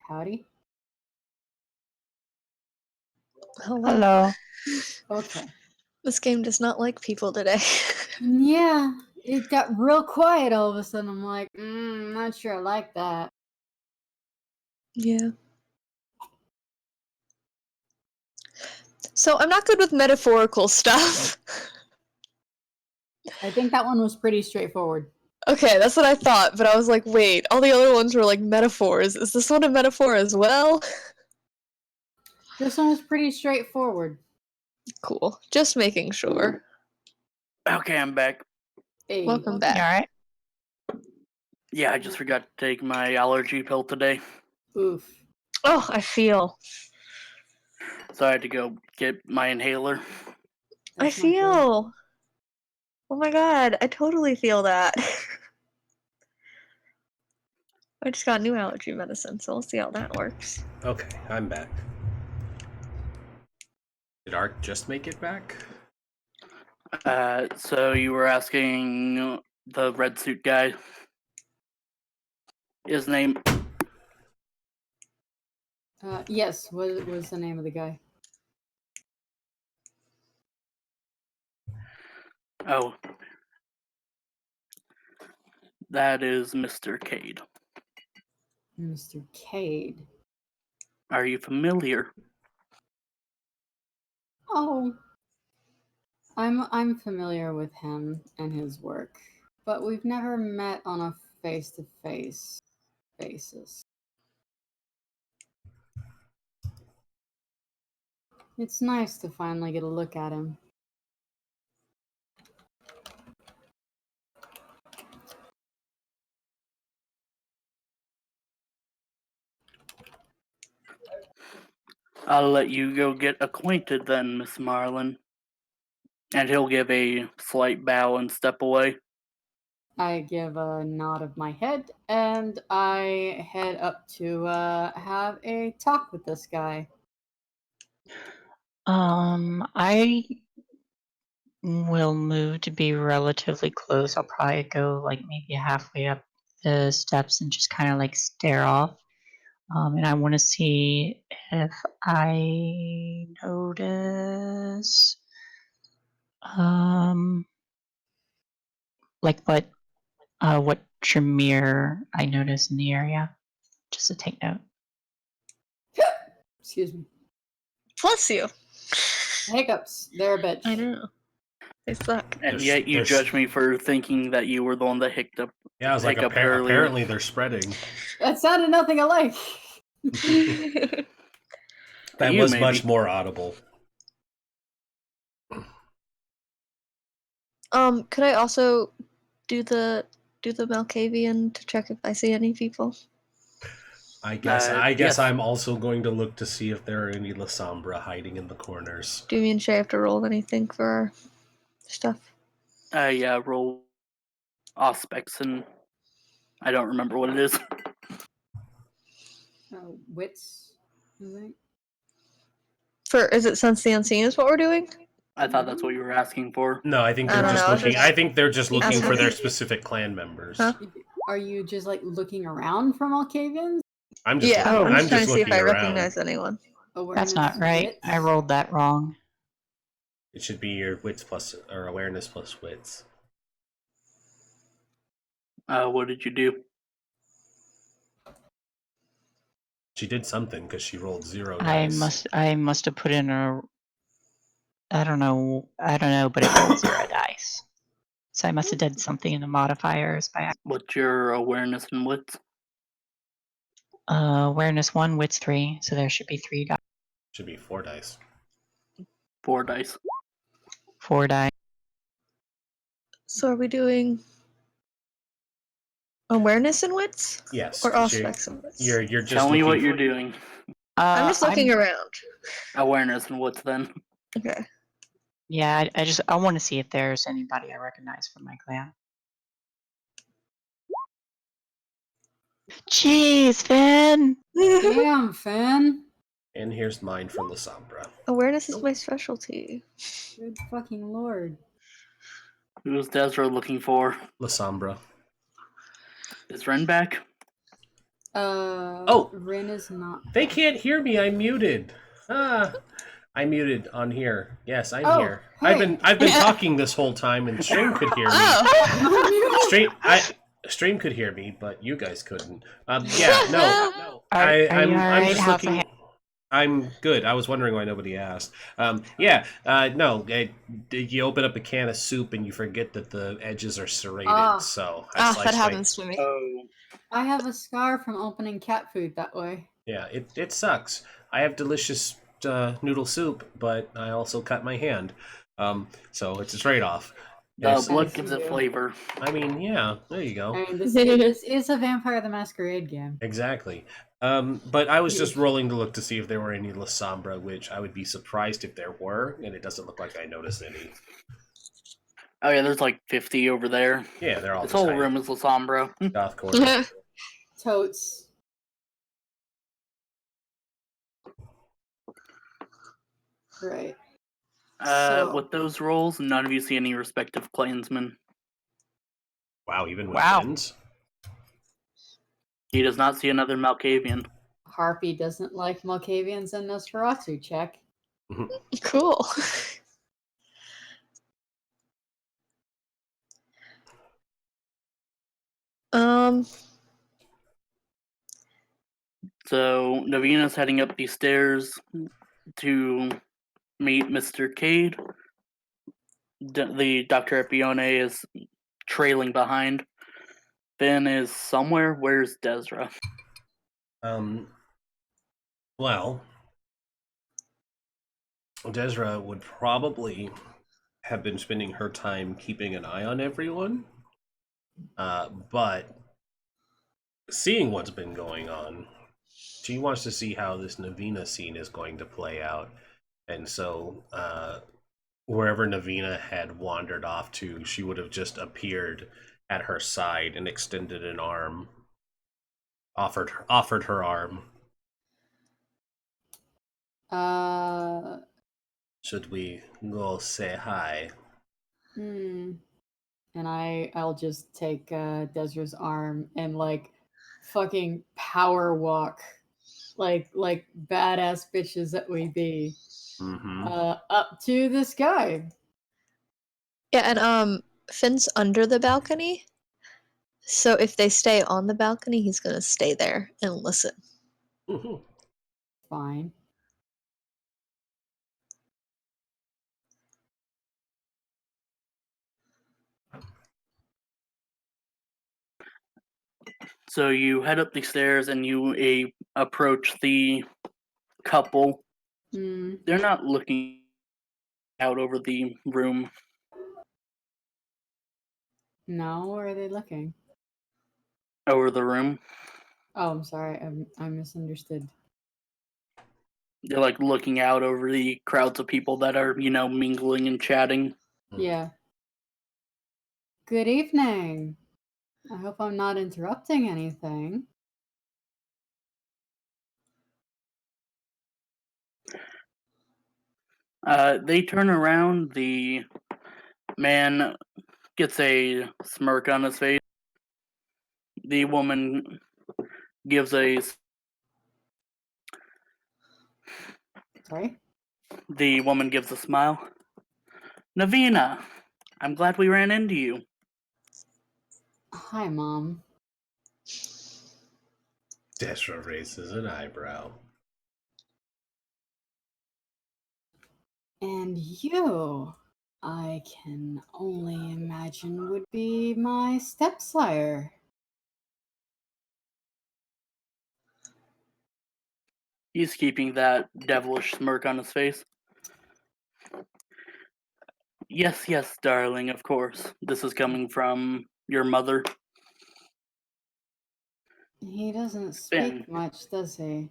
A: Howdy.
C: Hello.
A: Okay.
D: This game does not like people today.
A: Yeah, it got real quiet all of a sudden. I'm like, I'm not sure I like that.
D: Yeah. So I'm not good with metaphorical stuff.
A: I think that one was pretty straightforward.
D: Okay, that's what I thought, but I was like, wait, all the other ones were like metaphors. Is this one a metaphor as well?
A: This one was pretty straightforward.
D: Cool. Just making sure.
E: Okay, I'm back.
A: Hey,
D: Welcome
C: You
D: back.
C: alright?
E: Yeah, I just forgot to take my allergy pill today.
A: oof.
D: Oh, I feel.
E: So I had to go get my inhaler.
D: I
A: That's not good.
D: feel. Oh my god, I totally feel that. I just got new allergy medicine, so we'll see how that works.
B: Okay, I'm back. Did Ark just make it back?
E: So you were asking the red suit guy. His name.
A: Yes, what was the name of the guy?
E: Oh. That is Mr. Cade.
A: Mr. Cade.
E: Are you familiar?
A: Oh, I'm familiar with him and his work, but we've never met on a face-to-face basis. It's nice to finally get a look at him.
E: I'll let you go get acquainted then, Miss Marlin. And he'll give a slight bow and step away.
A: I give a nod of my head, and I head up to have a talk with this guy.
C: I will move to be relatively close. I'll probably go like maybe halfway up the steps and just kind of like stare off. And I want to see if I notice like what Tremere I notice in the area. Just to take note.
A: Excuse me.
D: Bless you.
A: Hiccups. They're a bitch.
D: I know. They suck.
E: And yet you judge me for thinking that you were the one that hiccuped.
B: Yeah, I was like, apparently they're spreading.
A: That sounded nothing alike.
B: That was much more audible.
D: Could I also do the Malkavian to check if I see any people?
B: I guess
E: yes.
B: I'm also going to look to see if there are any Lasombra hiding in the corners.
D: Do me and Shay have to roll anything for our stuff?
E: Yeah, roll aspects and I don't remember what it is.
A: Wits, I think.
D: Is it Sense the Unseen is what we're doing?
E: I thought that's what you were asking for.
B: No, I think
D: I
B: they're
D: don't
B: just
D: know,
B: looking.
D: just-
B: I think they're just looking for their
D: Asking.
B: specific clan members.
D: Huh?
A: Are you just like looking around for Malkavians?
B: I'm just.
D: Yeah,
C: Oh,
D: I'm
B: I'm
D: just trying
B: just
D: to see if
B: looking
D: I
B: around.
D: recognize anyone.
A: Awareness
C: That's not right.
A: wits?
C: I rolled that wrong.
B: It should be your wits plus or awareness plus wits.
E: What did you do?
B: She did something because she rolled 0
C: I
B: dice.
C: must have put in a. I don't know, but it rolled 0 dice. So I must have did something in the modifiers by
E: What's your awareness and wits?
C: awareness 1, wits 3. So there should be 3 dice.
B: Should be 4 dice.
E: 4 dice.
C: 4 dice.
D: So are we doing awareness and wits?
B: Yes.
D: Or
B: 'cause
D: aspects and wits?
B: You're just.
E: Tell me
B: looking
E: what you're
B: for-
E: doing.
D: I'm just looking around.
E: Awareness and wits then.
D: Okay.
C: Yeah, I want to see if there's anybody I recognize from my clan. Jeez, Finn!
A: Damn, Finn.
B: And here's mine from the Sombra.
D: Awareness is my specialty.
A: Good fucking lord.
E: Who's Desra looking for?
B: La Sombra.
E: Is Ren back?
B: Oh!
A: Rin is not.
B: They can't hear me. I'm muted. I'm muted on here. Yes, I'm
A: Oh,
B: here.
A: hey.
B: I've been talking this whole time, and Stream could hear me.
D: Oh!
B: Stream could heir me, but you guys couldn't. Yeah, no.
C: Are you
B: I'm
C: alright?
B: just
C: How's the
B: looking. I'm good. I was wondering why nobody asked. No. You open up a can of soup and you forget that the edges are serrated. So I sliced
D: that
B: my-
D: happens to me.
E: Oh.
A: I have a scar from opening cat food that way.
B: Yeah, it sucks. I have delicious noodle soup, but I also cut my hand. So it's a trade-off.
E: The
B: Yes.
E: blood gives it flavor.
B: I mean, yeah, there you go.
A: I mean, this is a Vampire the Masquerade game.
B: Exactly. But I was just rolling to look to see if there were any La Sombra, which I would be surprised if there were, and it doesn't look like I noticed any.
E: Oh yeah, there's like 50 over there.
B: Yeah, they're all
E: This
B: just
E: whole
B: hiding.
E: room is La Sombra.
B: Goth corner.
A: Totes. Right. So-
E: With those rolls, none of you see any respective clansmen.
B: Wow, even with
C: Wow.
B: fins?
E: He does not see another Malkavian.
A: Harpy doesn't like Malkavians and Nosferatu, check.
D: Cool.
E: So Navina's heading up these stairs to meet Mr. Cade. The Dr. Epione is trailing behind. Ben is somewhere. Where's Desra?
B: Well, Desra would probably have been spending her time keeping an eye on everyone, but seeing what's been going on, she wants to see how this Navina scene is going to play out, and so wherever Navina had wandered off to, she would have just appeared at her side and extended an arm, offered her arm. Should we go say hi?
A: And I'll just take Desra's arm and like fucking power walk, like badass bitches that we be, up to this guy.
D: Yeah, and Finn's under the balcony. So if they stay on the balcony, he's gonna stay there and listen.
A: Fine.
E: So you head up the stairs and you approach the couple. They're not looking out over the room.
A: No, where are they looking?
E: Over the room.
A: Oh, I'm sorry. I misunderstood.
E: They're like looking out over the crowds of people that are, mingling and chatting.
A: Yeah. Good evening. I hope I'm not interrupting anything.
E: They turn around. The man gets a smirk on his face. The woman gives a.
A: Sorry?
E: The woman gives a smile. Navina, I'm glad we ran into you.
A: Hi, Mom.
B: Desra raises an eyebrow.
A: And you, I can only imagine, would be my stepsire.
E: He's keeping that devilish smirk on his face. Yes, yes, darling, of course. This is coming from your mother.
A: He doesn't
E: Finn.
A: speak much, does he?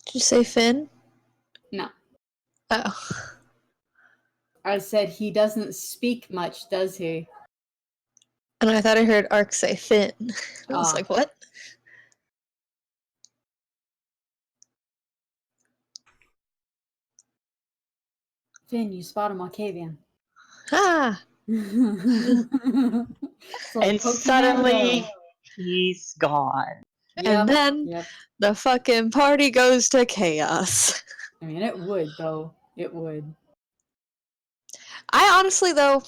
D: Did you say Finn?
A: No.
D: Oh.
A: I said he doesn't speak much, does he?
D: And I thought I heard Ark say Finn. I was
A: Ah.
D: like, what?
A: Finn, you spot a Malkavian.
D: Ah!
A: It's like
C: And
A: Pokemon
C: suddenly,
A: Go.
C: he's gone.
D: And then
A: Yep.
D: the fucking party goes to chaos.
A: I mean, it would, though. It would.
D: I honestly, though,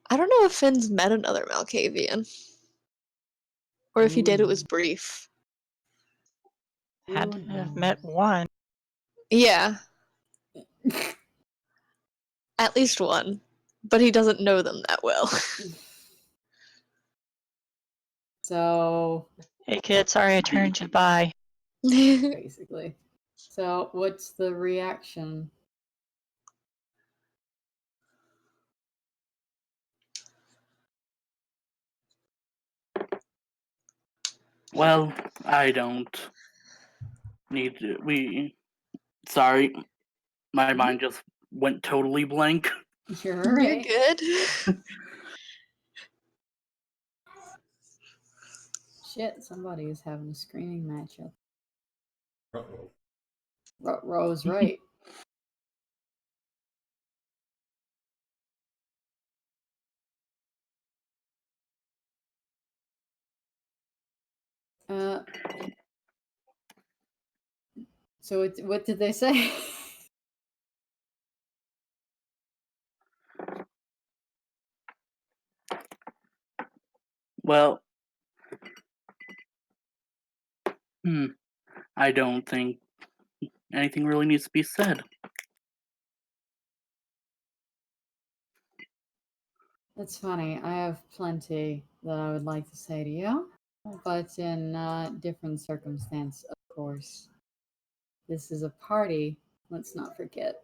D: I don't know if Finn's met another Malkavian. Or if he did, it was brief.
C: Had to
A: Who
C: have
A: knows?
C: met one.
D: Yeah. At least one. But he doesn't know them that well.
A: So,
C: Hey kid, sorry I turned you by.
A: basically. So, what's the reaction?
E: Well, I don't need to. Sorry, my mind just went totally blank.
A: You're
D: You're
A: right.
D: good.
A: Shit, somebody is having a screaming matchup.
B: Uh-oh.
A: Rose, right. So what did they say?
E: Well, I don't think anything really needs to be said.
A: That's funny. I have plenty that I would like to say to you, but in different circumstance, of course. This is a party. Let's not forget.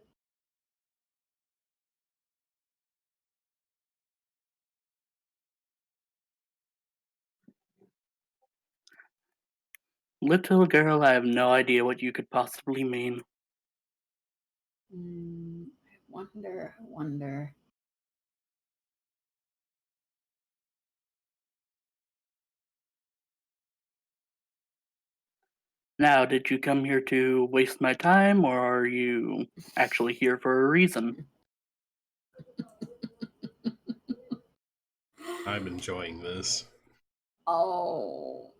E: Little girl, I have no idea what you could possibly mean.
A: I wonder.
E: Now, did you come here to waste my time, or are you actually here for a reason?
B: I'm enjoying this.
A: Oh.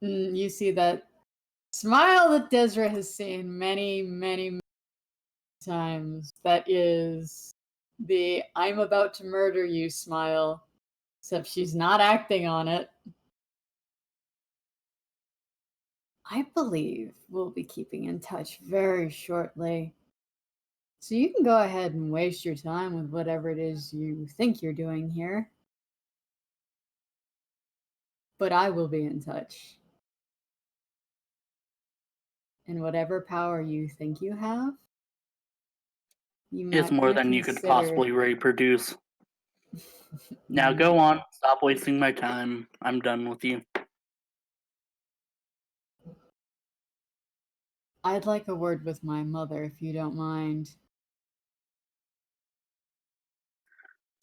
A: You see that smile that Desra has seen many, many times. That is the I'm about to murder you smile. Except she's not acting on it. I believe we'll be keeping in touch very shortly. So you can go ahead and waste your time with whatever it is you think you're doing here. But I will be in touch. And whatever power you think you have, you
E: It's
A: might
E: more
A: want to
E: than you could
A: consider.
E: possibly reproduce. Now go on, stop wasting my time. I'm done with you.
A: I'd like a word with my mother, if you don't mind.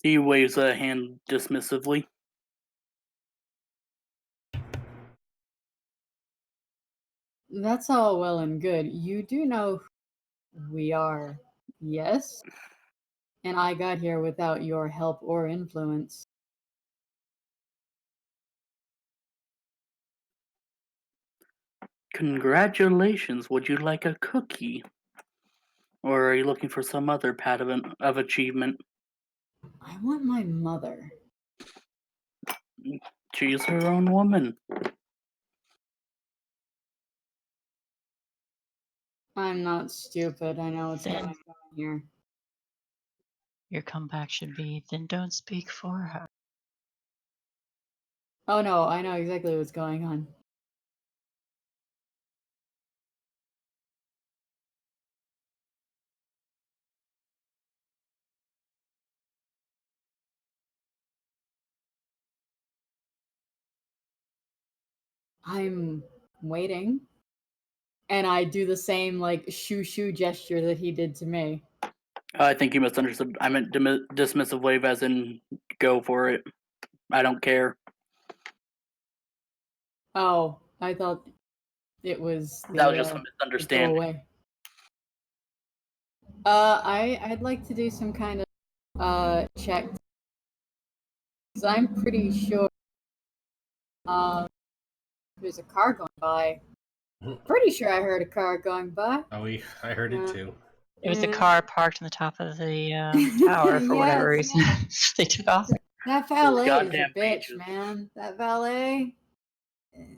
E: He waves a hand dismissively.
A: That's all well and good. You do know who we are, yes? And I got here without your help or influence.
E: Congratulations. Would you like a cookie? Or are you looking for some other pattern of achievement?
A: I want my mother.
E: She's her own woman.
A: I'm not stupid. I know what's going on here.
C: Your comeback should be, then don't speak for her.
A: Oh no, I know exactly what's going on. I'm waiting. And I do the same, like, shoo gesture that he did to me.
E: I think you misunderstood. I meant dismissive wave as in go for it. I don't care.
A: Oh, I thought it was the,
E: That was just a
A: go
E: misunderstanding.
A: away. I'd like to do some kind of, check. Because I'm pretty sure, there's a car going by. Pretty sure I heard a car going by.
B: Oh, I heard it too.
C: It was the car parked on the top of the tower for whatever reason. They took off.
A: That valet is a
E: Goddamn
A: bitch,
E: beaches.
A: man. That valet.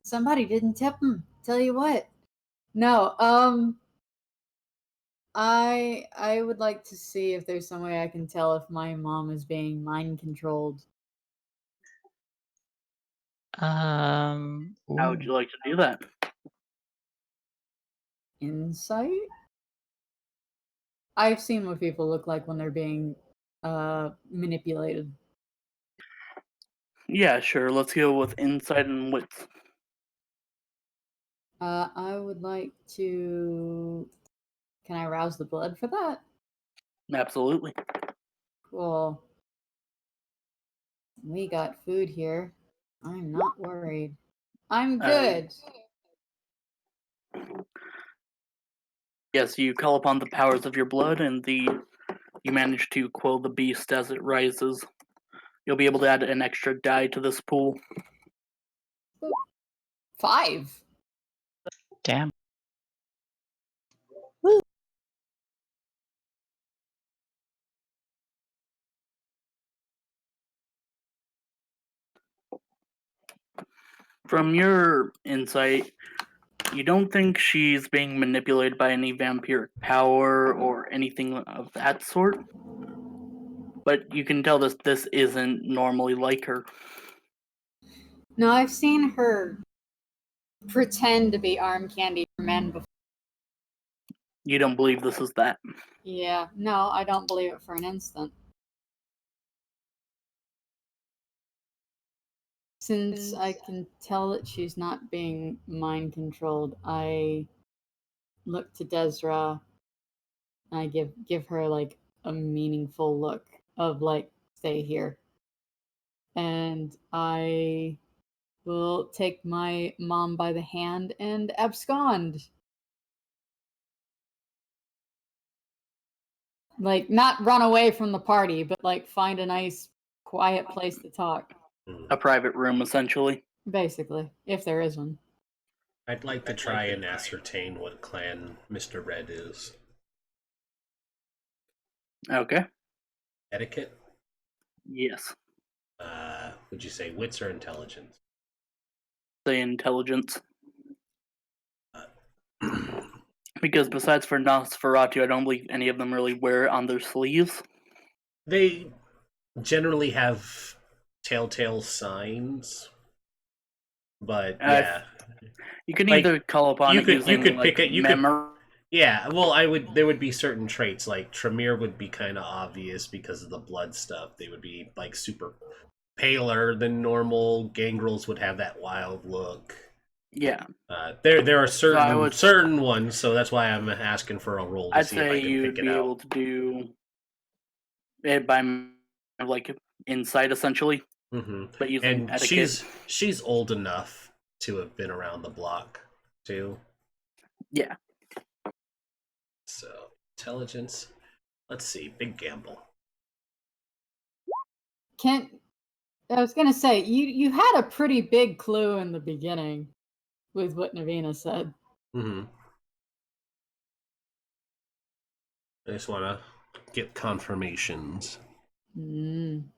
A: Somebody didn't tip him. Tell you what. No, I would like to see if there's some way I can tell if my mom is being mind controlled.
E: How would you like to do that?
A: Insight? I've seen what people look like when they're being manipulated.
E: Yeah, sure. Let's go with insight and wits.
A: I would like to. Can I rouse the blood for that?
E: Absolutely.
A: Cool. We got food here. I'm not worried. I'm good.
E: Yes, you call upon the powers of your blood, and you manage to quell the beast as it rises. You'll be able to add an extra die to this pool.
A: 5.
C: Damn.
E: From your insight, you don't think she's being manipulated by any vampiric power or anything of that sort, but you can tell this isn't normally like her.
A: No, I've seen her pretend to be arm candy for men before.
E: You don't believe this is that.
A: Yeah, no, I don't believe it for an instant. Since I can tell that she's not being mind controlled, I look to Desra and I give her like a meaningful look of like, stay here. And I will take my mom by the hand and abscond. Like, not run away from the party, but like find a nice, quiet place to talk.
E: A private room, essentially.
A: Basically, if there is one.
B: I'd like to try and ascertain what clan Mr. Red is.
E: Okay.
B: Etiquette?
E: Yes.
B: Would you say wits or intelligence?
E: Say intelligence. Because besides for Nosferatu, I don't believe any of them really wear it on their sleeves.
B: They generally have telltale signs, but yeah.
E: You can either call upon it using memory.
B: Yeah, well, there would be certain traits, like Tremere would be kind of obvious because of the blood stuff. They would be like super paler than normal. Gangrels would have that wild look.
E: Yeah.
B: There are certain ones, so that's why I'm asking for a roll to see if I can pick it out. I'd say you'd be
E: able to do it by like insight, essentially.
B: Mm-hmm.
E: But using
B: and
E: etiquette.
B: she's old enough to have been around the block too.
E: Yeah.
B: So, intelligence. Let's see. Big gamble.
A: I was gonna say you had a pretty big clue in the beginning with what Navina said.
B: Mm-hmm. I just want to get confirmations. One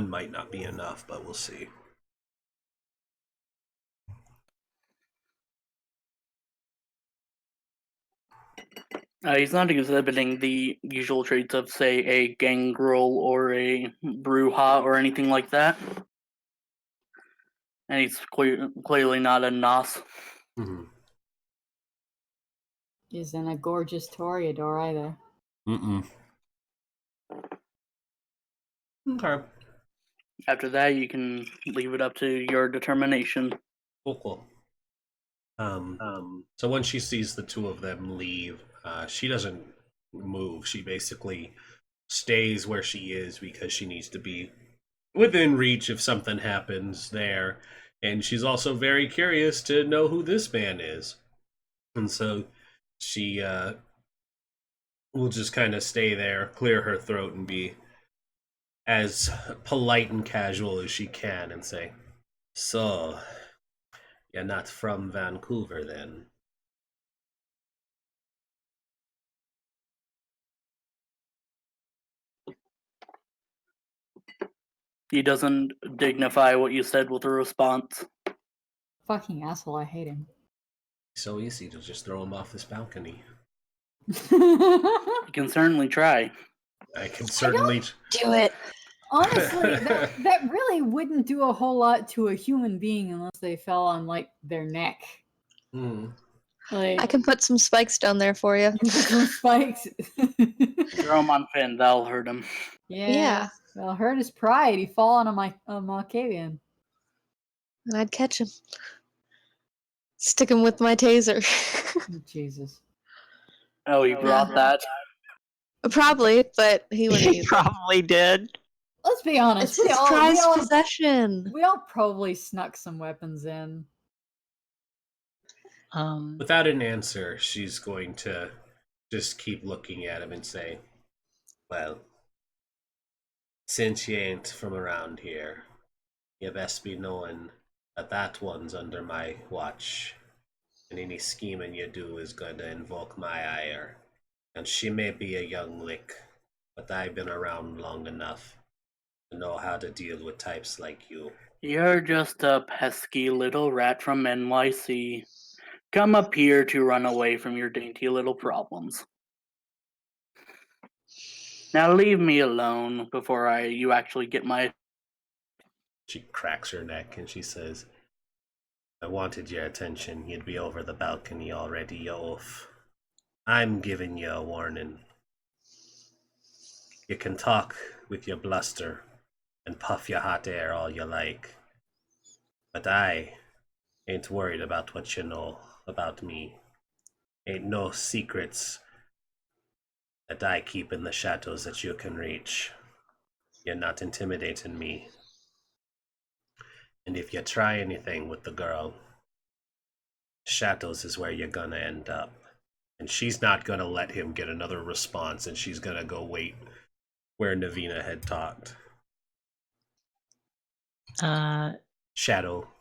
B: might not be enough, but we'll see.
E: He's not exhibiting the usual traits of, say, a gangrel or a bruja or anything like that. And he's clearly not a Nos.
B: Mm-hmm.
A: Isn't a gorgeous Toreador either.
B: Mm-mm. Okay.
E: After that, you can leave it up to your determination.
B: Cool. So when she sees the two of them leave, she doesn't move. She basically stays where she is because she needs to be within reach if something happens there. And she's also very curious to know who this man is. And so she will just kind of stay there, clear her throat, and be as polite and casual as she can and say, "So, you're not from Vancouver then?"
E: He doesn't dignify what you said with a response.
A: Fucking asshole, I hate him.
B: So easy to just throw him off this balcony.
E: You can certainly try.
B: I can certainly
D: Do it.
A: Honestly, that really wouldn't do a whole lot to a human being unless they fell on like their neck. Like
D: I can put some spikes down there for you.
A: put some spikes.
E: Throw him on Finn, that'll hurt him.
A: Yeah. Well, hurt his pride. He fall on a Malkavian.
D: And I'd catch him. Stick him with my taser.
A: Jesus.
E: Oh, he brought that?
D: Probably, but he wouldn't
C: He
D: use it.
C: probably did.
A: Let's be honest.
D: It's his prized possession.
A: We all probably snuck some weapons in.
B: Without an answer, she's going to just keep looking at him and say, "Well, since you ain't from around here, you best be knowing that that one's under my watch, and any scheming you do is going to invoke my ire. And she may be a young lick, but I've been around long enough to know how to deal with types like you."
E: You're just a pesky little rat from NYC. Come up here to run away from your dainty little problems. Now leave me alone before you actually get my...
B: She cracks her neck and she says, "I wanted your attention. You'd be over the balcony already, you oaf. I'm giving you a warning. You can talk with your bluster and puff your hot air all you like, but I ain't worried about what you know about me. Ain't no secrets that I keep in the shadows that you can reach. You're not intimidating me. And if you try anything with the girl, shadows is where you're gonna end up." And she's not gonna let him get another response, and she's gonna go wait where Navina had talked. Shadow,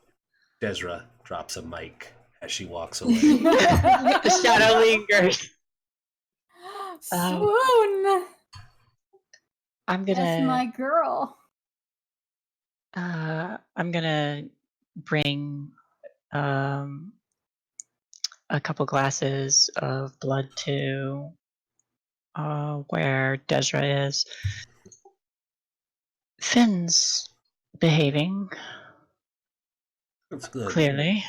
B: Desra drops a mic as she walks away.
C: The shadow lingers.
A: Swoon!
C: I'm
A: That's
C: gonna.
A: my girl.
C: I'm gonna bring a couple glasses of blood to where Desra is. Finn's behaving.
B: That's good.
C: Clearly.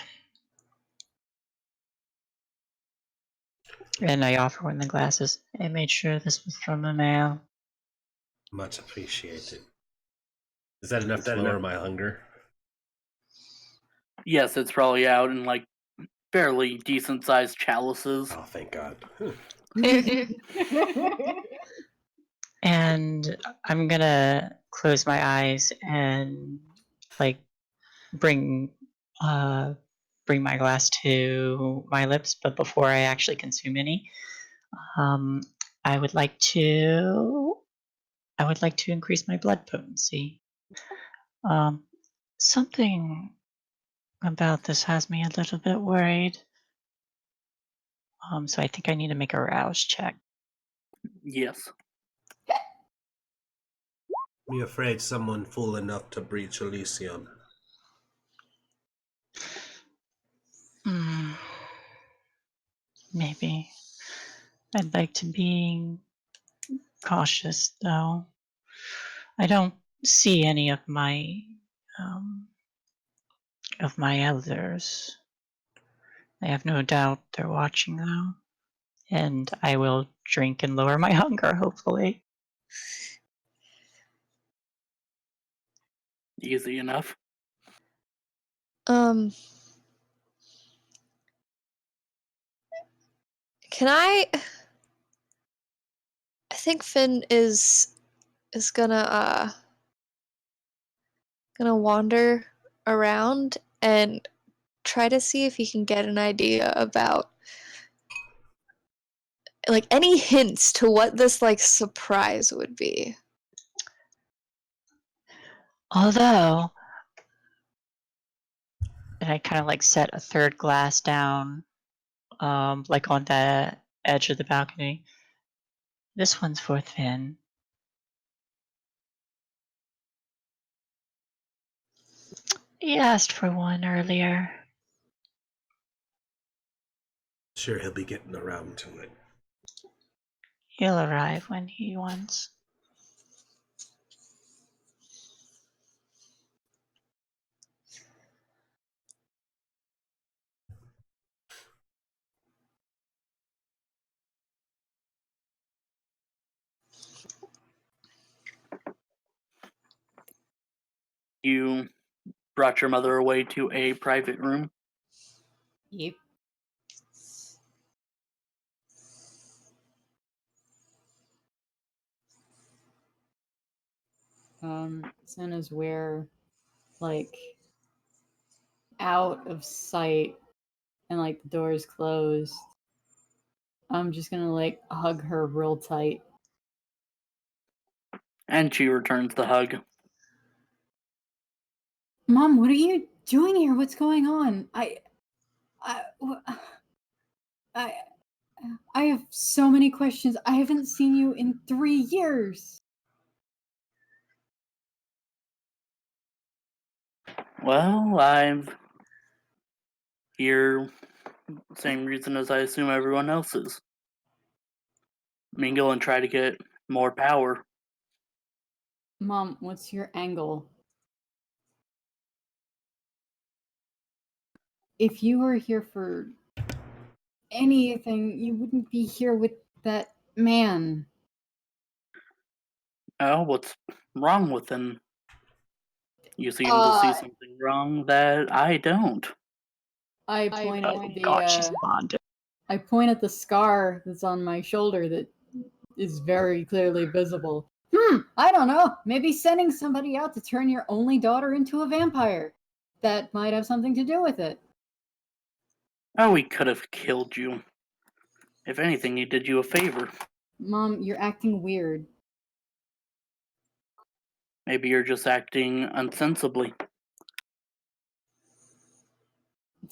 C: And I offer one of the glasses. I made sure this was from a male.
B: Much appreciated. Is that enough to lower my hunger?
E: Yes, it's probably out in like fairly decent sized chalices.
B: Oh, thank God.
C: And I'm gonna close my eyes and like bring bring my glass to my lips, but before I actually consume any, I would like to increase my blood potency. Something about this has me a little bit worried. So I think I need to make a rouse check.
E: Yes.
B: Be afraid someone fool enough to breach Elysium.
C: Maybe. I'd like to be cautious, though. I don't see any of my elders. I have no doubt they're watching, though. And I will drink and lower my hunger, hopefully.
E: Easy enough.
D: Can I think Finn is gonna wander around and try to see if he can get an idea about like any hints to what this like surprise would be.
C: Although, and I kind of like set a third glass down, like on the edge of the balcony. This one's for Finn. He asked for one earlier.
B: Sure, he'll be getting around to it.
C: He'll arrive when he wants.
E: You brought your mother away to a private room?
A: Yep. Senna's where, like, out of sight and, like, the door's closed. I'm just gonna, like, hug her real tight.
E: And she returns the hug.
A: Mom, what are you doing here? What's going on? I have so many questions. I haven't seen you in 3 years.
E: Well, I'm here same reason as I assume everyone else is. Mingle and try to get more power.
A: Mom, what's your angle? If you were here for anything, you wouldn't be here with that man.
E: Oh, what's wrong with him? You seem to see something wrong that I don't.
A: I point
C: Oh
A: at the
C: God, she's bonded.
A: I point at the scar that's on my shoulder that is very clearly visible. I don't know. Maybe sending somebody out to turn your only daughter into a vampire. That might have something to do with it.
E: Oh, he could have killed you. If anything, he did you a favor.
A: Mom, you're acting weird.
E: Maybe you're just acting unsensibly.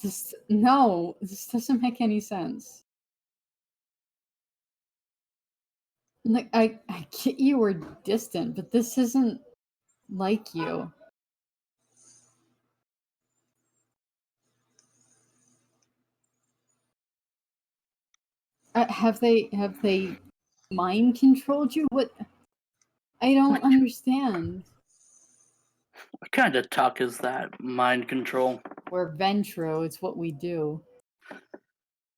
A: This doesn't make any sense. Like, I get you were distant, but this isn't like you. Have they mind controlled you? What? I don't understand.
E: What kind of talk is that? Mind control?
A: We're Ventro, it's what we do.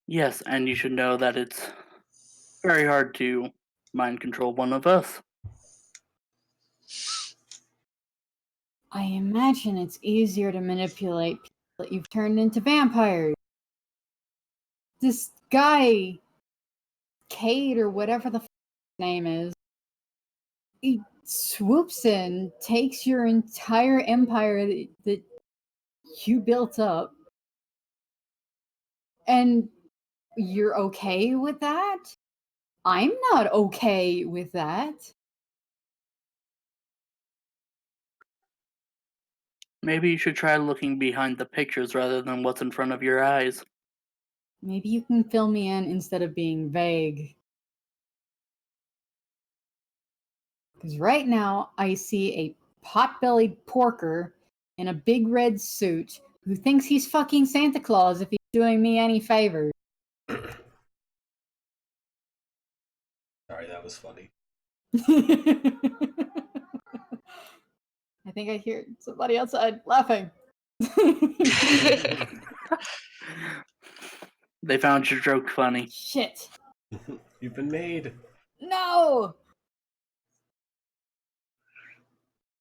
E: Yes, and you should know that it's very hard to mind control one of us.
A: I imagine it's easier to manipulate people that you've turned into vampires. This guy, Cade or whatever the name is, he swoops in, takes your entire empire that you built up, and you're okay with that? I'm not okay with that.
E: Maybe you should try looking behind the pictures rather than what's in front of your eyes.
A: Maybe you can fill me in instead of being vague. Because right now, I see a pot-bellied porker in a big red suit who thinks he's fucking Santa Claus if he's doing me any favors.
B: Sorry, that was funny.
A: I think I hear somebody outside laughing.
E: They found your joke funny.
A: Shit.
B: You've been made.
A: No!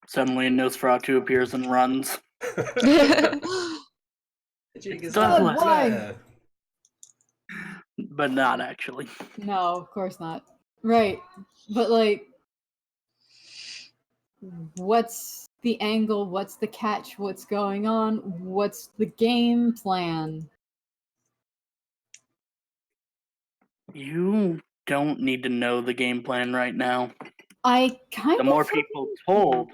E: Suddenly, Nosferatu appears and runs.
A: God, why?
E: But not actually.
A: No, of course not. Right. But, like, what's the angle? What's the catch? What's going on? What's the game plan?
E: You don't need to know the game plan right now.
A: I kind
E: The
A: of
E: more people told,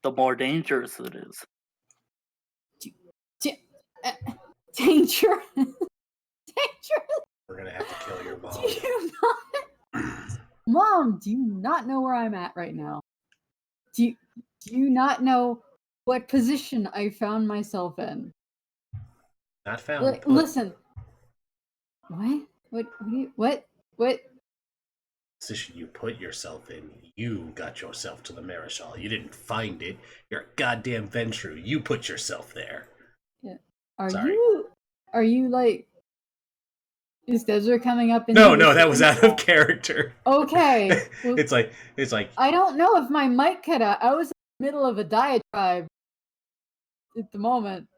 E: the more dangerous it is.
A: Danger. Danger.
B: We're gonna have to kill your mom.
A: Do you not, Mom? Do you not know where I'm at right now? Do you not know what position I found myself in?
B: Not found.
A: Listen. What? What?
B: Position you put yourself in. You got yourself to the Marischal. You didn't find it. You're a goddamn Ventru. You put yourself there.
A: Yeah. Are
B: Sorry.
A: you like? Is Desert coming up?
B: No, that was out of character.
A: Okay. Well,
B: it's like.
A: I don't know if my mic cut out. I was in the middle of a diatribe at the moment.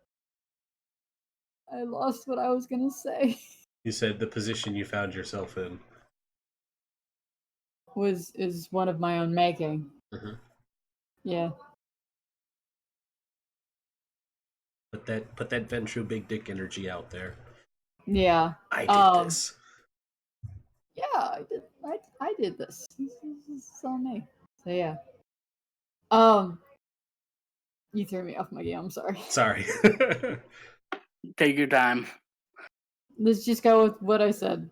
A: I lost what I was gonna say.
B: You said the position you found yourself in
A: is one of my own making.
B: Mm-hmm.
A: Yeah.
B: Put that Ventru big dick energy out there.
A: Yeah.
B: I did this.
A: Yeah, I did this. This is on me. So yeah. You threw me off my game. I'm sorry.
B: Sorry.
E: Take your time.
A: Let's just go with what I said.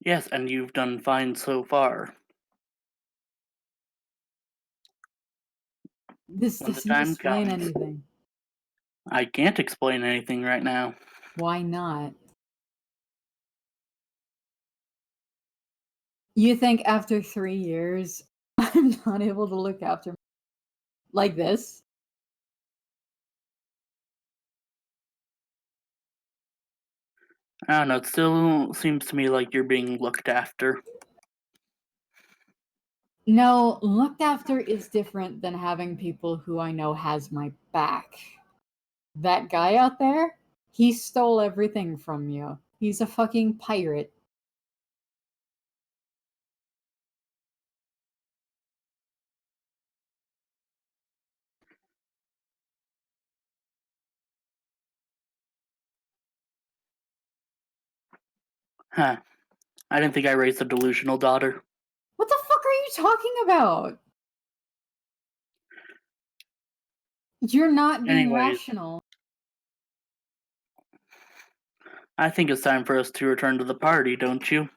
E: Yes, and you've done fine so far.
A: This
E: When the
A: doesn't
E: time
A: explain
E: comes.
A: anything.
E: I can't explain anything right now.
A: Why not? You think after 3 years, I'm not able to look after like this?
E: I don't know, it still seems to me like you're being looked after.
A: No, looked after is different than having people who I know has my back. That guy out there, he stole everything from you. He's a fucking pirate.
E: Huh. I didn't think I raised a delusional daughter.
A: What the fuck are you talking about? You're not being
E: Anyways.
A: rational.
E: I think it's time for us to return to the party, don't you?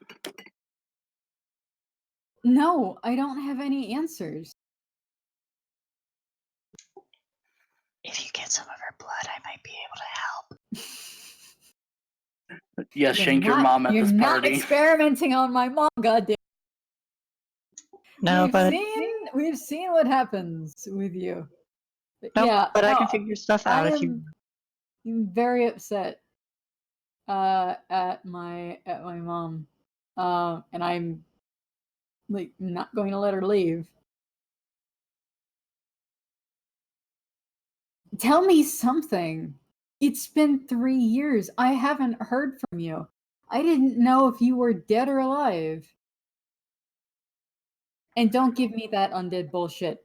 A: No, I don't have any answers.
C: If you get some of her blood, I might be able to help.
E: Yes, shank your mom at this
A: You're not
E: party.
A: experimenting on my mom, goddamn.
C: No, but
A: We've seen what happens with you.
C: no,
A: Yeah,
C: but I
A: no,
C: can figure stuff out if you.
A: I'm very upset at my mom, and I'm like not going to let her leave. Tell me something. It's been 3 years. I haven't heard from you. I didn't know if you were dead or alive. And don't give me that undead bullshit.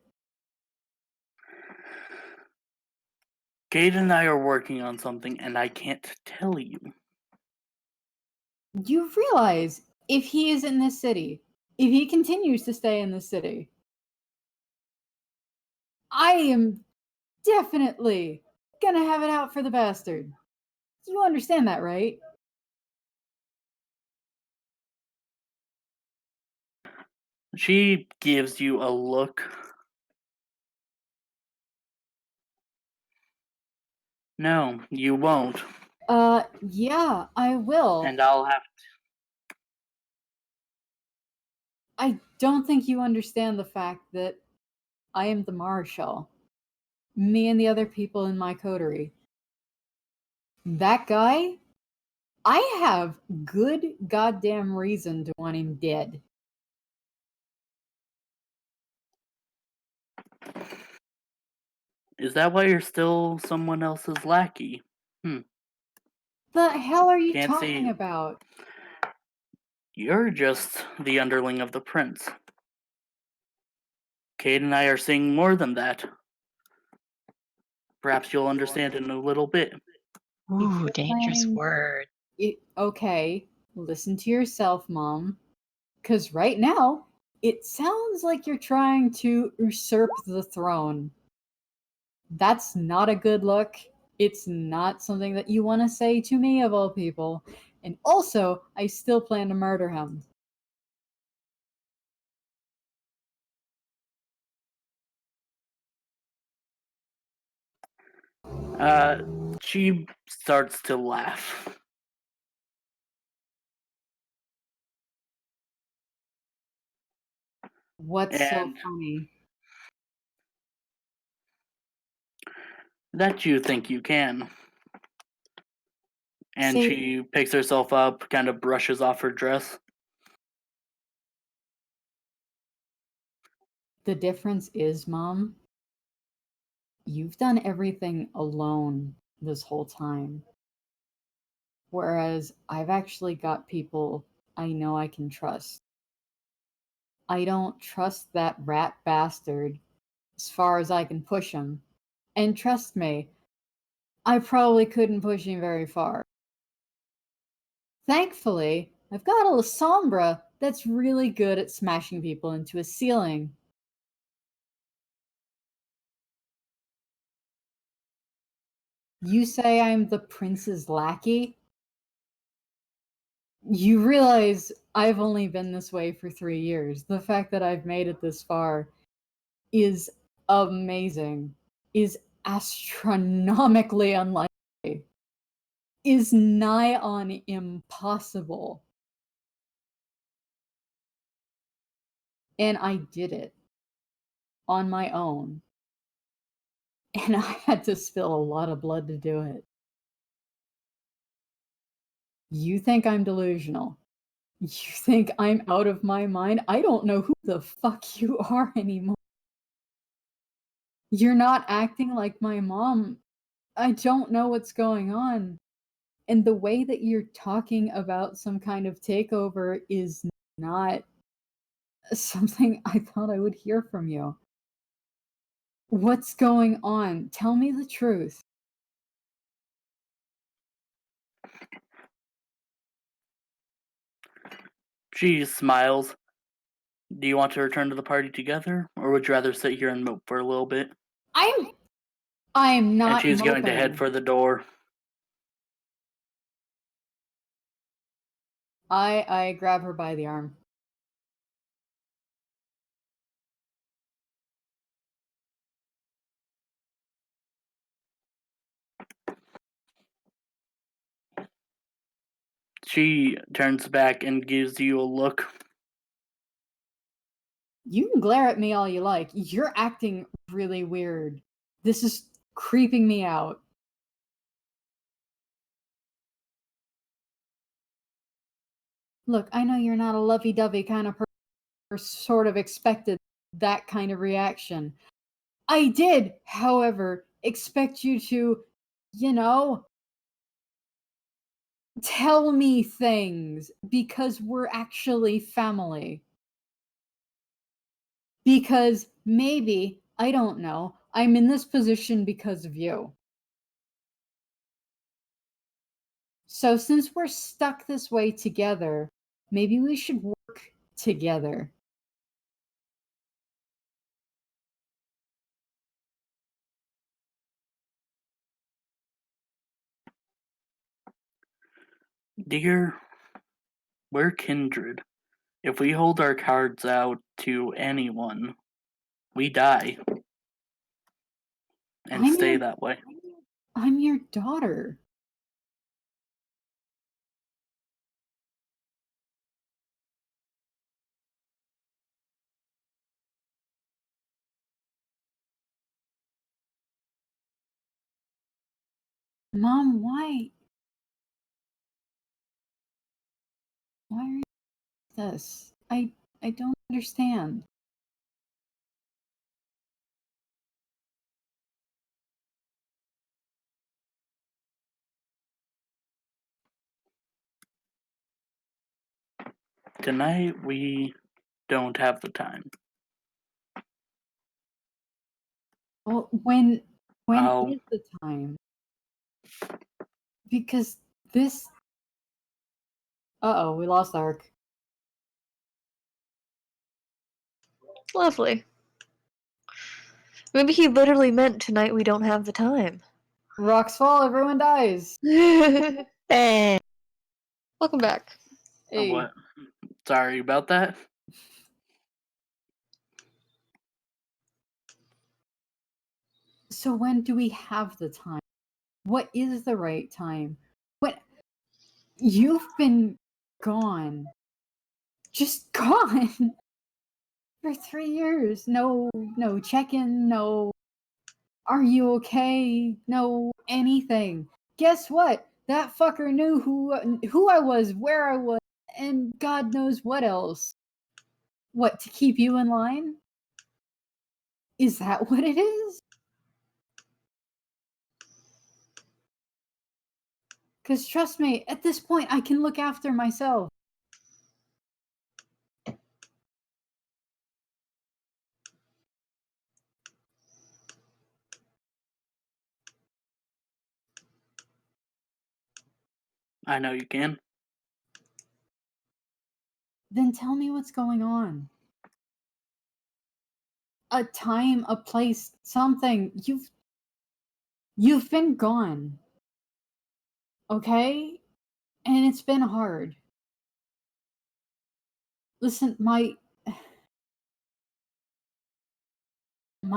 E: Kate and I are working on something, and I can't tell you.
A: You realize if he is in this city, if he continues to stay in this city, I am definitely gonna have it out for the bastard. You understand that, right?
E: She gives you a look. No, you won't.
A: Yeah, I will.
E: And I'll have to.
A: I don't think you understand the fact that I am the Marshal. Me and the other people in my coterie. That guy, I have good goddamn reason to want him dead.
E: Is that why you're still someone else's lackey?
A: The hell are you
E: Can't
A: talking
E: see.
A: about?
E: You're just the underling of the prince. Kate and I are seeing more than that. Perhaps you'll understand in a little bit.
C: Ooh, dangerous
A: saying-
C: word.
A: Okay, listen to yourself, Mom. Because right now, it sounds like you're trying to usurp the throne. That's not a good look. It's not something that you want to say to me, of all people. And also, I still plan to murder him.
E: She starts to laugh.
A: What's so
E: And
A: funny?
E: that you think you can. And
A: See,
E: she picks herself up, kind of brushes off her dress.
A: the difference is, Mom, you've done everything alone this whole time. Whereas I've actually got people I know I can trust. I don't trust that rat bastard as far as I can push him. And trust me, I probably couldn't push him very far. Thankfully, I've got a La Sombra that's really good at smashing people into a ceiling. You say I'm the prince's lackey? You realize I've only been this way for 3 years. The fact that I've made it this far is amazing, is astronomically unlikely, is nigh on impossible. And I did it on my own. And I had to spill a lot of blood to do it. You think I'm delusional. You think I'm out of my mind. I don't know who the fuck you are anymore. You're not acting like my mom. I don't know what's going on. And the way that you're talking about some kind of takeover is not something I thought I would hear from you. What's going on? Tell me the truth.
E: She smiles. Do you want to return to the party together, or would you rather sit here and mope for a little bit?
A: I'm not
E: And she's
A: moping.
E: going to head for the door.
A: I grab her by the arm.
E: She turns back and gives you a look.
A: You can glare at me all you like. You're acting really weird. This is creeping me out. Look, I know you're not a lovey-dovey kind of person, or sort of expected that kind of reaction. I did, however, expect you to, you know, tell me things because we're actually family. Because maybe, I don't know, I'm in this position because of you. So since we're stuck this way together, maybe we should work together.
E: Dear, we're kindred. If we hold our cards out to anyone, we die. And stay that way.
A: I'm your daughter. Mom, why? Why are you like this? I don't understand.
E: Tonight, we don't have the time.
A: Well, when
E: I'll-
A: is the time? Because this... Uh-oh, we lost Ark.
D: Lovely. Maybe he literally meant tonight we don't have the time.
A: Rocks fall, everyone dies.
C: Hey.
D: Welcome back.
A: Hey.
E: What? Sorry about that.
A: So when do we have the time? What is the right time? What? You've been gone. Just gone. For 3 years. No check-in, no are you okay? No anything. Guess what? That fucker knew who I was, where I was, and God knows what else. What, to keep you in line? Is that what it is? Because trust me, at this point, I can look after myself.
E: I know you can.
A: Then tell me what's going on. A time, a place, something. You've been gone. Okay? And it's been hard. Listen, my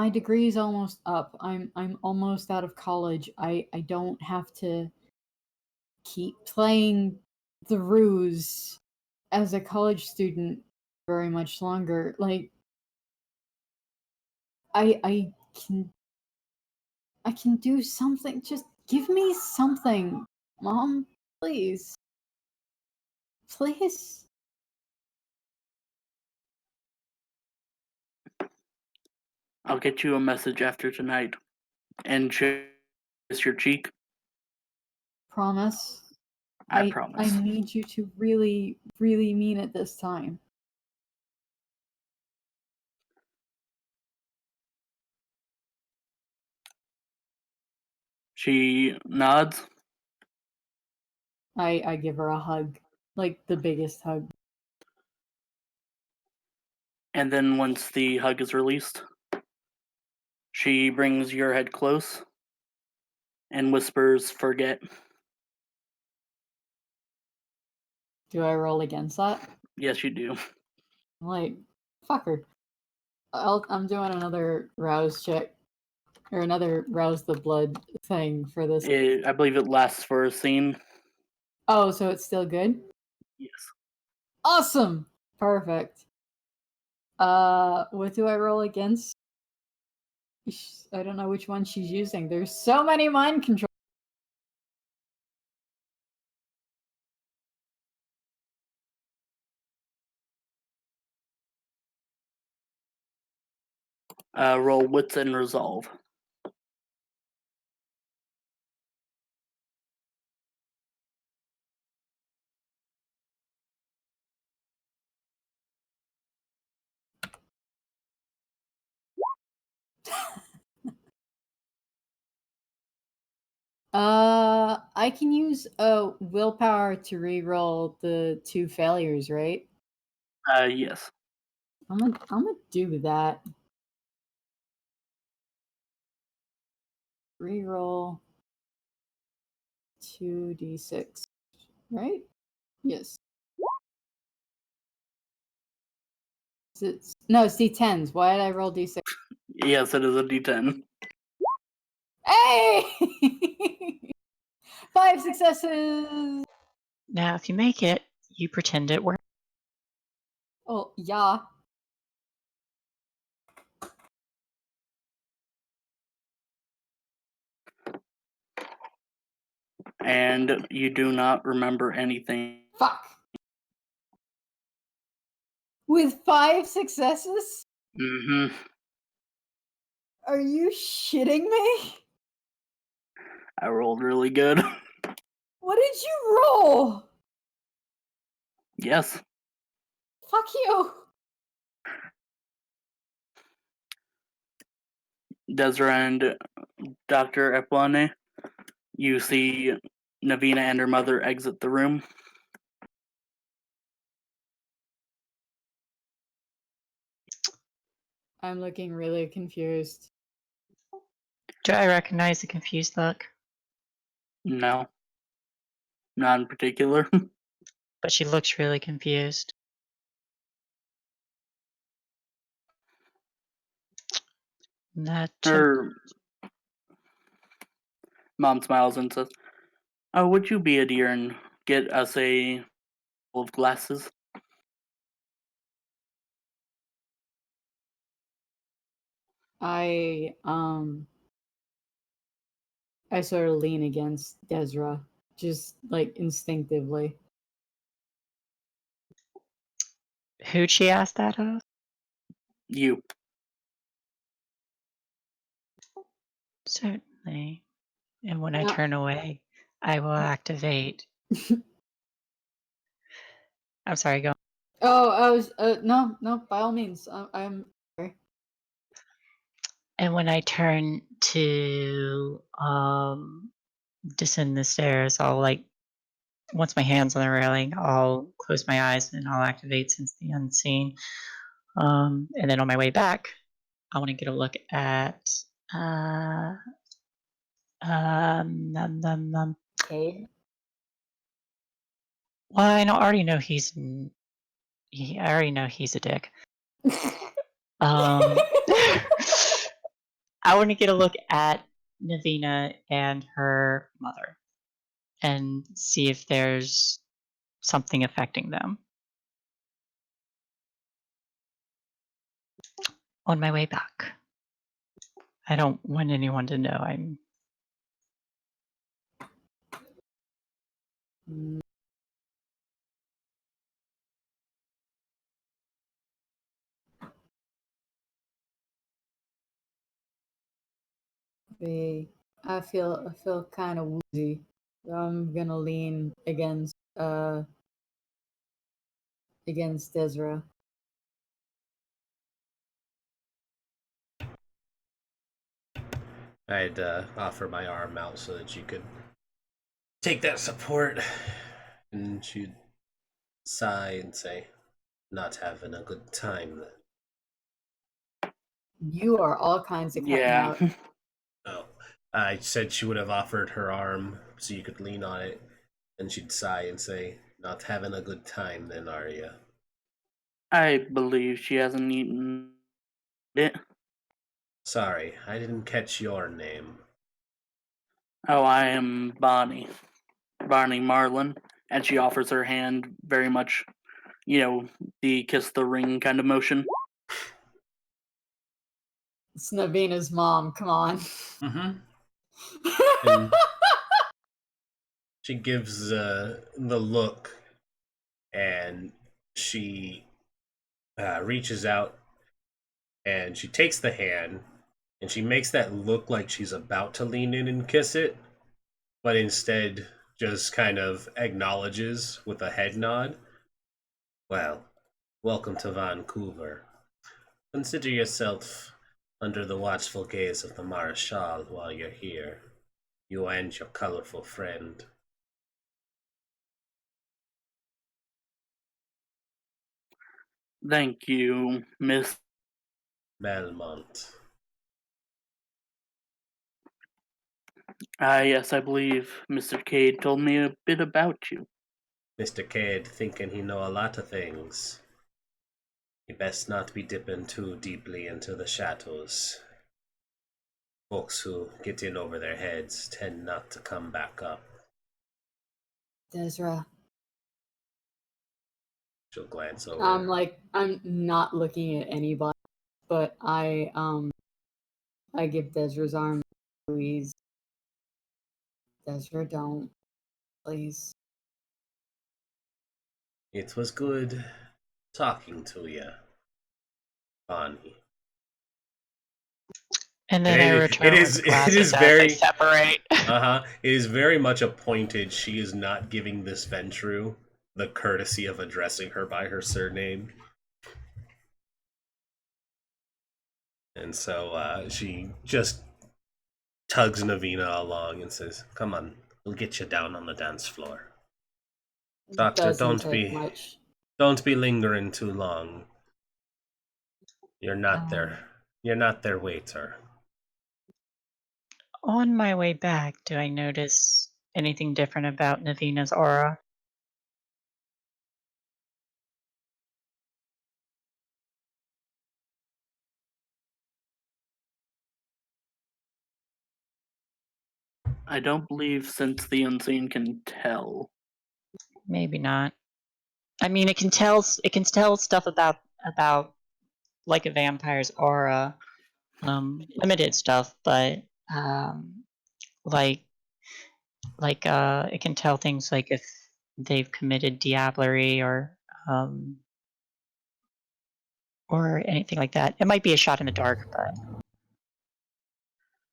A: degree is almost up. I'm almost out of college. I don't have to keep playing the ruse as a college student very much longer. Like I can do something. Just give me something, Mom, please. Please.
E: I'll get you a message after tonight. And kiss your cheek.
A: Promise.
E: I promise.
A: I need you to really, really mean it this time.
E: She nods.
A: I give her a hug. Like the biggest hug.
E: And then once the hug is released, she brings your head close and whispers, "Forget."
A: Do I roll against that?
E: Yes, you do.
A: Like, fucker. I'm doing another rouse check. Or another rouse the blood thing for this.
E: I believe it lasts for a scene.
A: Oh, so it's still good?
E: Yes.
A: Awesome! Perfect. What do I roll against? I don't know which one she's using. There's so many mind control.
E: Roll wits and resolve.
A: I can use a willpower to re-roll the 2 failures, right?
E: Yes.
A: I'm gonna do that. Re-roll 2d6, right? Yes. No, it's d10s. Why did I roll d6?
E: Yes, it is a D10.
A: Hey! 5 successes!
C: Now, if you make it, you pretend it worked.
A: Oh, yeah.
E: And you do not remember anything.
A: Fuck. With 5 successes?
E: Mm-hmm.
A: Are you shitting me?
E: I rolled really good.
A: What did you roll?
E: Yes.
A: Fuck you.
E: Desra and Dr. Eplane, you see Navina and her mother exit the room.
A: I'm looking really confused.
C: Do I recognize the confused look?
E: No. Not in particular.
C: But she looks really confused. That
E: Her mom smiles and says, "Oh, would you be a dear and get us a couple of glasses?"
A: I sort of lean against Desra, just like instinctively.
C: who'd she ask that of?
E: You.
C: Certainly. And when I
A: No.
C: turn away, I will activate. I'm sorry, go.
A: Oh, I was no, by all means. I'm sorry.
C: And when I turn to descend the stairs, I'll once my hand's on the railing, I'll close my eyes and I'll activate Sense the Unseen. And then on my way back, I want to get a look at
A: Cade?
C: well, I already know I already know he's a dick. I want to get a look at Navina and her mother and see if there's something affecting them. On my way back. I don't want anyone to know I'm.
A: I feel kind of woozy. I'm gonna lean against Desra.
B: I'd offer my arm out so that you could take that support. And she'd sigh and say, "Not having a good time then."
A: You are all kinds of cutting
E: Yeah.
A: out.
B: Oh, I said she would have offered her arm so you could lean on it, and she'd sigh and say, "Not having a good time then, are you?"
E: I believe she hasn't eaten it.
B: Sorry, I didn't catch your name.
E: Oh, I am Bonnie. Barney Marlin. And she offers her hand very much, the kiss the ring kind of motion.
A: It's Navina's mom. Come on.
B: Mm-hmm. And she gives the look, and she reaches out, and she takes the hand, and she makes that look like she's about to lean in and kiss it, but instead just kind of acknowledges with a head nod. "Well, welcome to Vancouver. Consider yourself under the watchful gaze of the Marshal while you're here. You and your colorful friend.
E: Thank you, Miss.
B: Belmont.
E: Yes, I believe Mr. Cade told me a bit about you.
B: Mr. Cade thinking he know a lot of things. He best not be dipping too deeply into the shadows. Folks who get in over their heads tend not to come back up.
A: Desra.
B: She'll glance over.
A: I'm not looking at anybody, but I give Desra's arm, Louise. Desra, don't. Please.
B: It was good talking to you, Bonnie.
C: And then I return
B: it
C: with
B: is
C: the glasses as
B: very
C: they separate.
B: It is very much appointed she is not giving this Ventru the courtesy of addressing her by her surname. And so she just tugs Navina along and says, "Come on, we'll get you down on the dance floor. Doctor, don't be lingering too long. You're not their waiter."
C: On my way back, do I notice anything different about Navina's aura?
E: I don't believe since the unseen can tell.
C: Maybe not. I mean, it can tell stuff about like a vampire's aura, limited stuff, but like it can tell things like if they've committed diablerie or anything like that. It might be a shot in the dark, but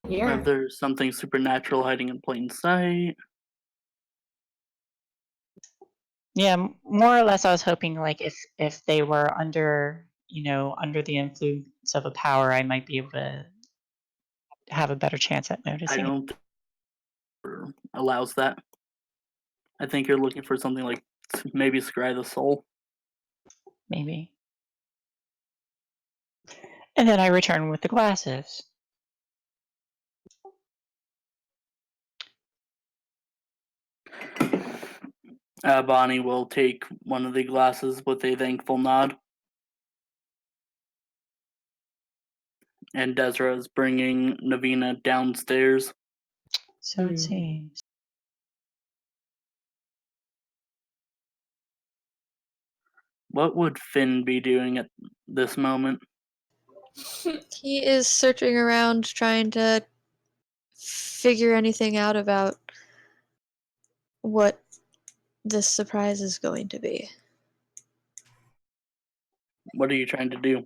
A: Here.
E: There's something supernatural hiding in plain sight.
C: yeah, more or less I was hoping like if they were under the influence of a power, I might be able to have a better chance at
E: I
C: noticing it.
E: don't think allows that. I think you're looking for something like maybe Scry the Soul.
C: Maybe. And then I return with the glasses.
E: Bonnie will take one of the glasses with a thankful nod. And Desra is bringing Navina downstairs.
C: So it seems.
E: What would Finn be doing at this moment?
D: He is searching around trying to figure anything out about what this surprise is going to be.
E: What are you trying to do?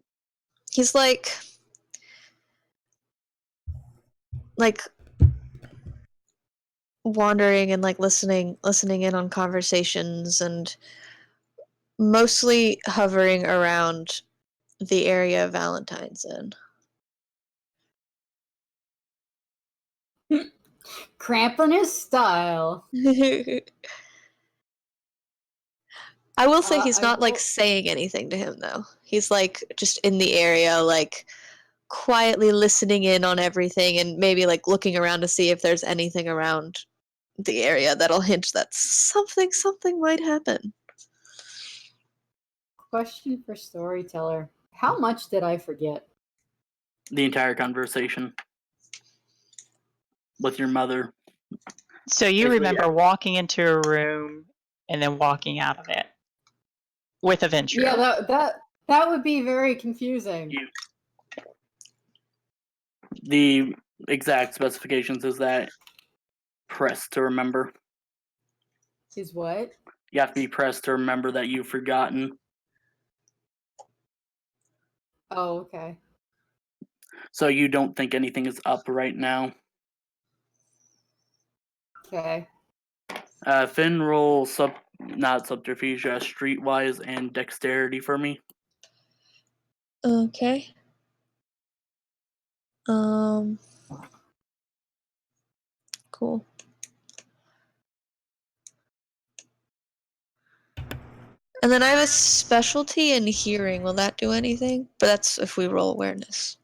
D: He's like wandering and like listening in on conversations and mostly hovering around the area Valentine's in.
A: Cramping his style.
D: I will say he's not like saying anything to him though. He's like just in the area, like quietly listening in on everything and maybe like looking around to see if there's anything around the area that'll hint that something might happen.
A: Question for storyteller. How much did I forget?
E: The entire conversation with your mother.
C: So you remember walking into a room and then walking out of it with a Ventru.
A: Yeah, that would be very confusing.
E: The exact specifications is that pressed to remember.
A: Is what?
E: You have to be pressed to remember that you've forgotten.
A: Oh, okay.
E: So you don't think anything is up right now.
A: Okay.
E: Finn, roll not subterfuge, streetwise and dexterity for me.
D: Okay. Cool. And then I have a specialty in hearing. Will that do anything? But that's if we roll awareness.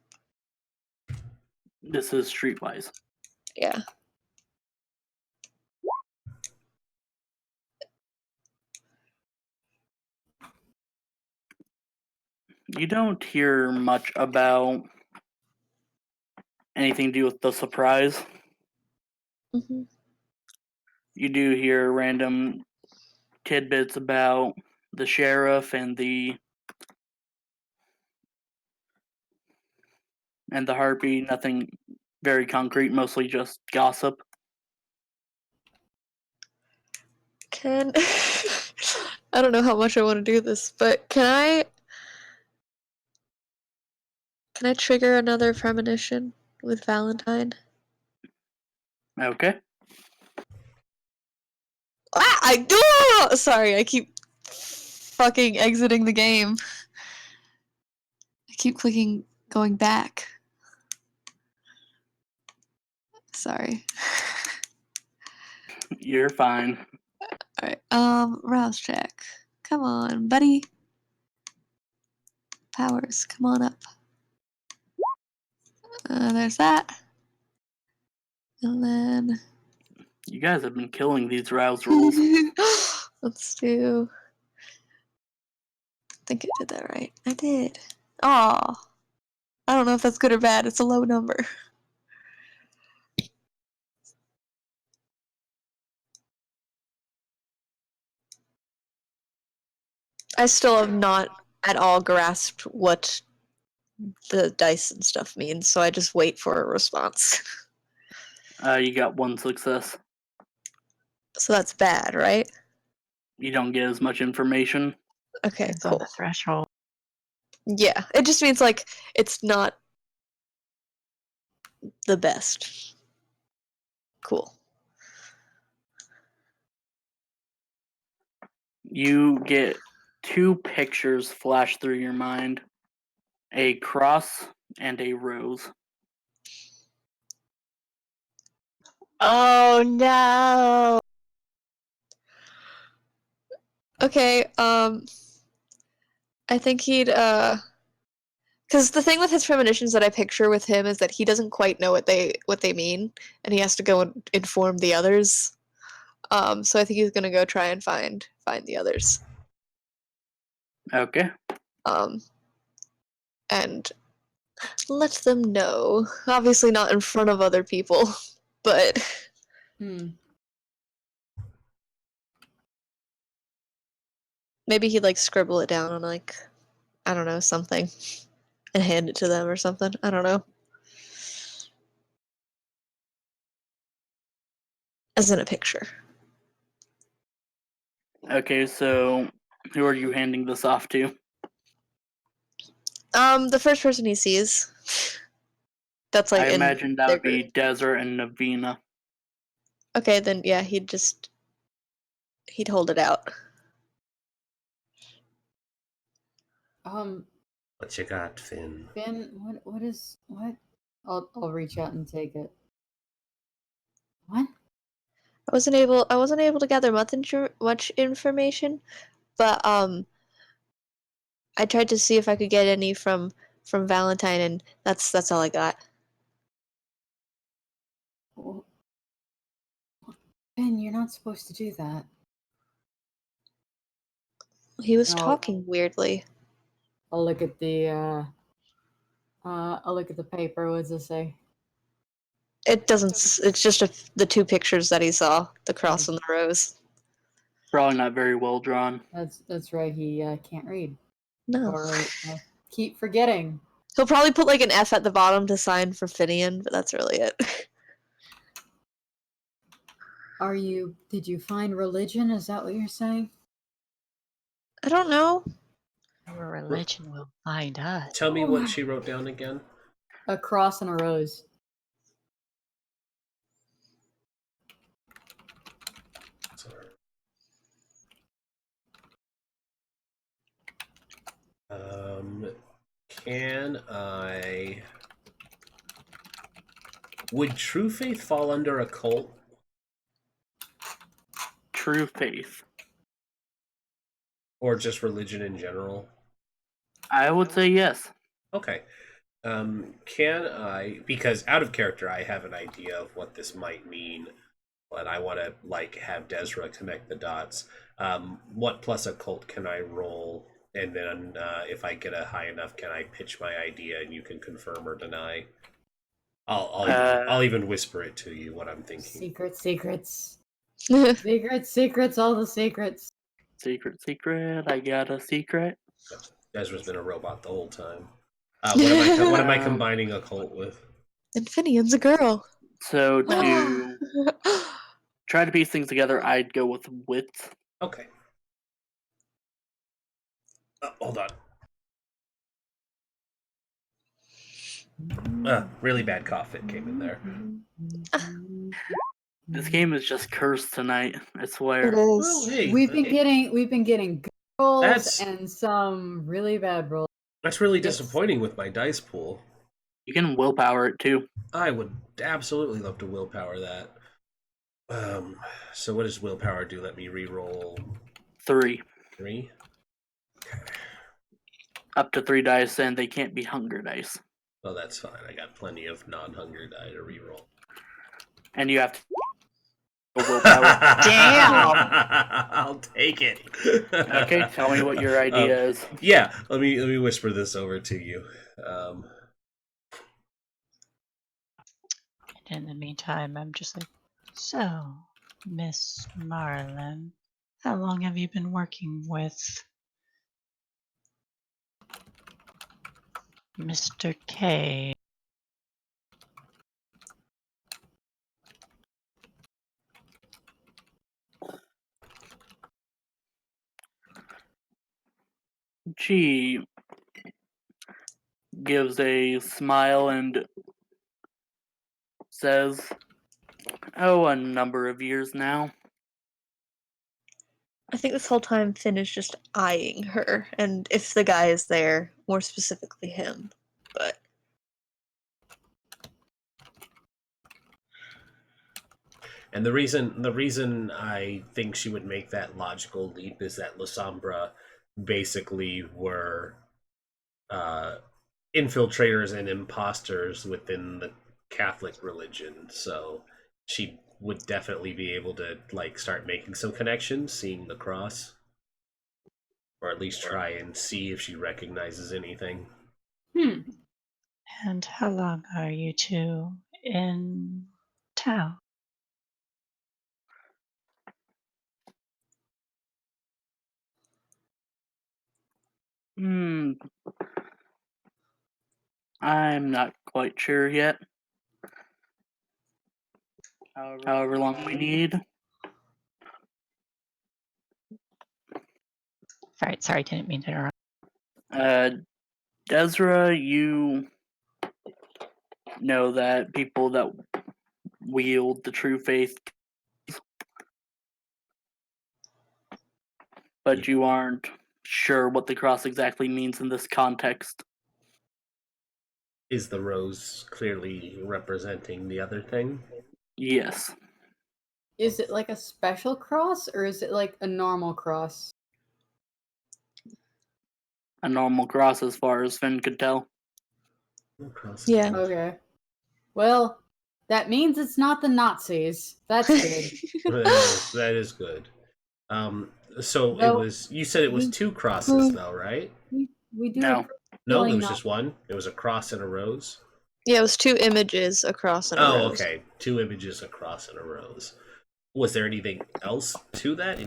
E: This is streetwise.
D: Yeah.
E: You don't hear much about anything to do with the surprise.
D: Mm-hmm.
E: You do hear random tidbits about the sheriff and the harpy. Nothing very concrete, mostly just gossip.
D: Can I don't know how much I want to do this, but can I trigger another premonition with Valentine?
E: Okay.
D: Ah, sorry, I keep fucking exiting the game. I keep clicking going back. Sorry.
E: You're fine.
D: Alright, rouse check. Come on, buddy. Powers, come on up. There's that. And then...
E: You guys have been killing these rouse rolls.
D: Let's do... I think I did that right. I did. Aw. I don't know if that's good or bad. It's a low number. I still have not at all grasped what the dice and stuff means, so I just wait for a response.
E: You got 1 success.
D: So that's bad, right?
E: You don't get as much information.
D: Okay,
C: It's on
D: cool.
C: the threshold.
D: Yeah, it just means like it's not the best. Cool.
E: You get 2 pictures flash through your mind. A cross and a rose.
C: Oh no!
D: Okay, I think he'd because the thing with his premonitions that I picture with him is that he doesn't quite know what they mean, and he has to go and inform the others. So I think he's gonna go try and find the others.
E: Okay.
D: And let them know. Obviously not in front of other people, but maybe he'd like scribble it down on like, I don't know, something and hand it to them or something. I don't know. As in a picture.
E: Okay, so who are you handing this off to?
D: The first person he sees. That's like
E: I imagine that
D: their
E: would be
D: group.
E: Desert and Navina.
D: Okay, then yeah, he'd hold it out.
B: What you got, Finn?
A: Finn, what? I'll reach out and take it. What?
D: I wasn't able to gather much information, but I tried to see if I could get any from Valentine, and that's all I got.
A: Well, Finn, you're not supposed to do that.
D: He was
A: No.
D: talking weirdly.
A: I'll look at the paper. What does it say?
D: It doesn't. It's just the 2 pictures that he saw, the cross and the rose.
E: Probably not very well drawn.
A: That's right. He can't read.
D: No.
A: Or I keep forgetting.
D: He'll probably put like an F at the bottom to sign for Finian, but that's really it.
A: Did you find religion? Is that what you're saying?
D: I don't know.
C: Our religion will find us.
B: Tell me what she wrote down again.
A: A cross and a rose.
B: Can I Would True Faith fall under a cult?
E: True faith.
B: Or just religion in general?
E: I would say yes.
B: Okay. Can I, because out of character, I have an idea of what this might mean, but I want to like have Desra connect the dots. What plus occult can I roll? And then if I get a high enough, can I pitch my idea and you can confirm or deny? I'll even whisper it to you what I'm thinking.
A: Secrets. Secrets, all the secrets.
E: Secret, I got a secret.
B: Desra's been a robot the whole time. What am I combining occult with?
D: Infinium's a girl.
E: So to try to piece things together, I'd go with wit.
B: Okay. Hold on. Really bad cough fit came in there.
E: This game is just cursed tonight, I swear.
D: It is.
B: Well, hey,
A: We've been getting good rolls
B: That's-
A: and some really bad rolls.
B: That's really disappointing with my dice pool.
E: You can willpower it too.
B: I would absolutely love to willpower that. So what does willpower do? Let me re-roll
E: 3.
B: 3.
E: Up to 3 dice, and they can't be hunger dice.
B: Well, that's fine. I got plenty of non-hunger die to re-roll.
E: And you have to willpower.
C: Damn!
B: I'll take it.
E: Okay, tell me what your idea is.
B: Yeah, let me whisper this over to you.
C: And in the meantime, I'm just like, so, Miss Marlin, how long have you been working with Mr. K?
E: She gives a smile and says, "Oh, a number of years now."
D: I think this whole time Finn is just eyeing her, and if the guy is there, more specifically him. But
B: And the reason I think she would make that logical leap is that Lasombra basically were infiltrators and imposters within the Catholic religion, so she would definitely be able to like start making some connections, seeing the cross, or at least try and see if she recognizes anything.
C: And how long are you two in town?
E: I'm not quite sure yet. However long we need.
C: Sorry, didn't mean to interrupt.
E: Desra, you know that people that wield the true faith, but you aren't sure what the cross exactly means in this context.
B: Is the rose clearly representing the other thing?
E: Yes.
A: Is it like a special cross or is it like a normal cross?
E: A normal cross as far as Finn could tell.
D: yeah.
A: Okay. Well, that means it's not the Nazis. That's good.
B: That is good. So
A: No.
B: you said it was 2 crosses though, right?
A: We do.
E: No.
B: No, it
A: Really
B: was
A: not.
B: just 1. It was a cross and a rose.
D: Yeah, it was 2 images across in a row.
B: Okay. 2 images across in a rose. Was there anything else to that?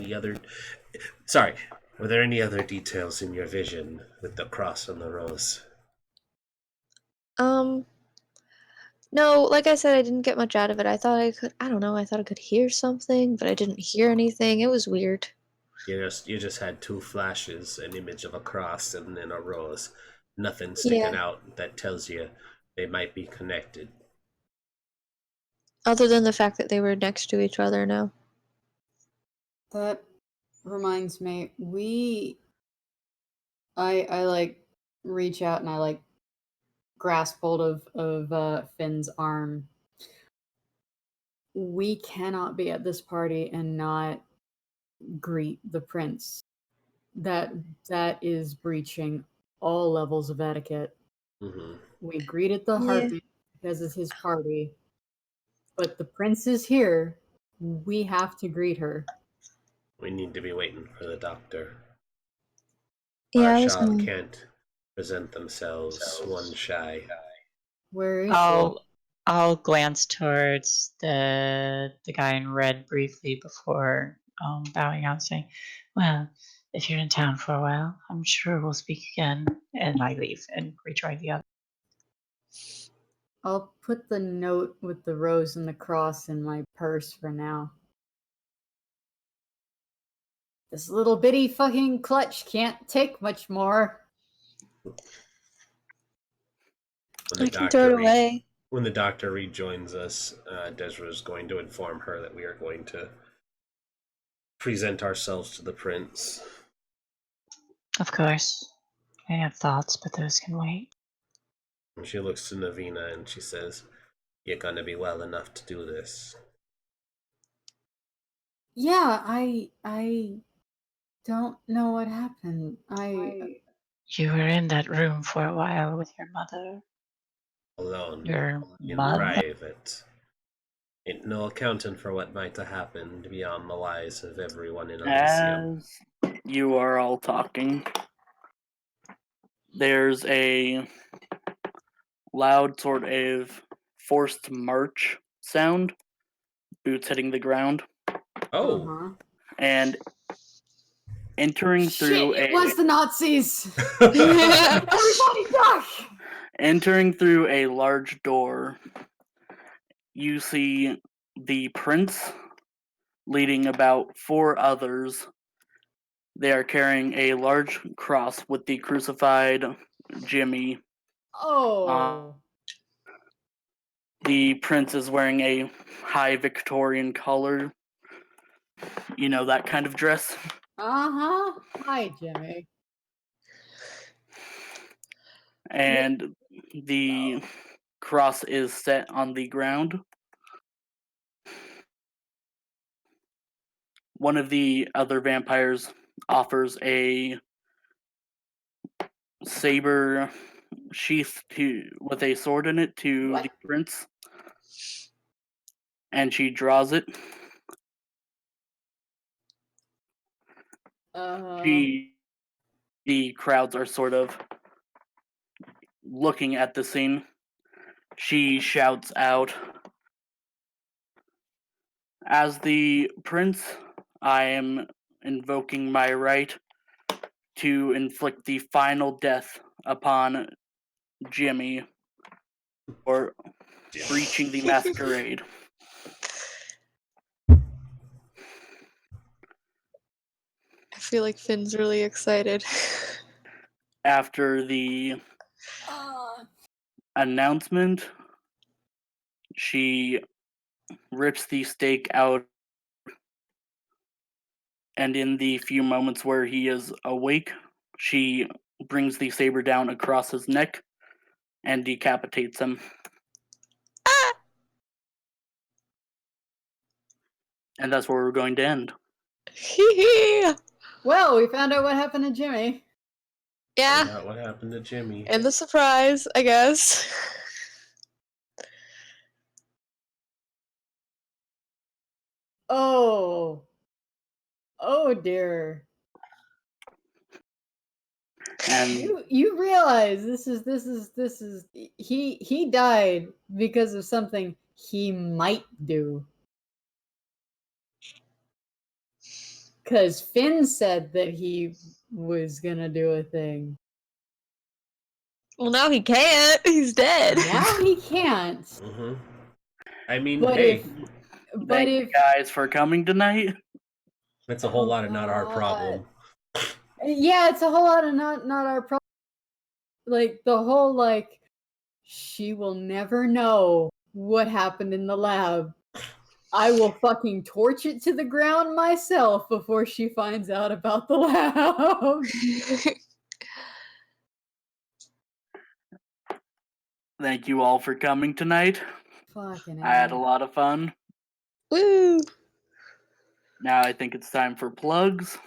B: Were there any other details in your vision with the cross and the rose?
D: No, like I said, I didn't get much out of it. I thought I could hear something, but I didn't hear anything. It was weird.
B: You just had 2 flashes, an image of a cross and then a rose. Nothing sticking out that tells you they might be connected.
D: Other than the fact that they were next to each other now.
A: That reminds me, I like reach out and I like grasp hold of Finn's arm. we cannot be at this party and not greet the prince. That is breaching all levels of etiquette. We greeted the heartbeat because it's his party, but the prince is here. We have to greet her.
B: We need to be waiting for the doctor.
D: Yeah,
B: Our
D: I was
B: child can't present themselves one shy.
A: Where is she?
C: I'll glance towards the guy in red briefly before bowing out, saying, "Well, if you're in town for a while, I'm sure we'll speak again." And I leave and rejoin the other.
A: I'll put the note with the rose and the cross in my purse for now. This little bitty fucking clutch can't take much more.
D: I can throw it away.
B: When the doctor rejoins us, Desra is going to inform her that we are going to present ourselves to the prince.
C: Of course. I have thoughts, but those can wait.
B: And she looks to Navina and she says, "You're gonna be well enough to do this."
A: Yeah, I don't know what happened.
C: You were in that room for a while with your mother.
B: Alone.
C: Your
B: In
C: mother?
B: private. Ain't no accounting for what might have happened beyond the lies of everyone in Elysium.
E: As you are all talking, there's a loud sort of forced march sound, boots hitting the ground.
B: Oh.
E: And entering through
A: Shit, it was the Nazis!
D: Yeah.
A: Everybody duck!
E: Entering through a large door, you see the prince leading about 4 others. They are carrying a large cross with the crucified Jimmy.
A: Oh.
E: The prince is wearing a high Victorian collar. You know, that kind of dress.
A: Uh-huh. Hi, Jimmy.
E: And the cross is set on the ground. One of the other vampires offers a saber sheath with a sword in it to the prince, and she draws it. The crowds are sort of looking at the scene. She shouts out, "As the prince, I am invoking my right to inflict the final death upon Jimmy for breaching the masquerade."
D: I feel like Finn's really excited.
E: After the announcement, she rips the stake out, and in the few moments where he is awake, she brings the saber down across his neck and decapitates him. And that's where we're going to end.
A: Well, we found out what happened to Jimmy.
D: Yeah.
B: Find out what happened to Jimmy.
D: And the surprise, I guess.
A: Oh. Oh dear.
E: And
A: you realize this is he died because of something he might do. Because Finn said that he was gonna do a thing.
D: Well, now he can't. He's dead.
A: Now he can't.
B: Mm-hmm. I mean,
A: But
B: hey,
E: thank you guys for coming tonight.
B: That's a whole lot of not our problem.
A: Yeah, it's a whole lot of not our problem. Like the whole like she will never know what happened in the lab. I will fucking torch it to the ground myself before she finds out about the lab.
E: Thank you all for coming tonight.
A: Fucking
E: I had a lot of fun.
D: Woo!
E: Now I think it's time for plugs.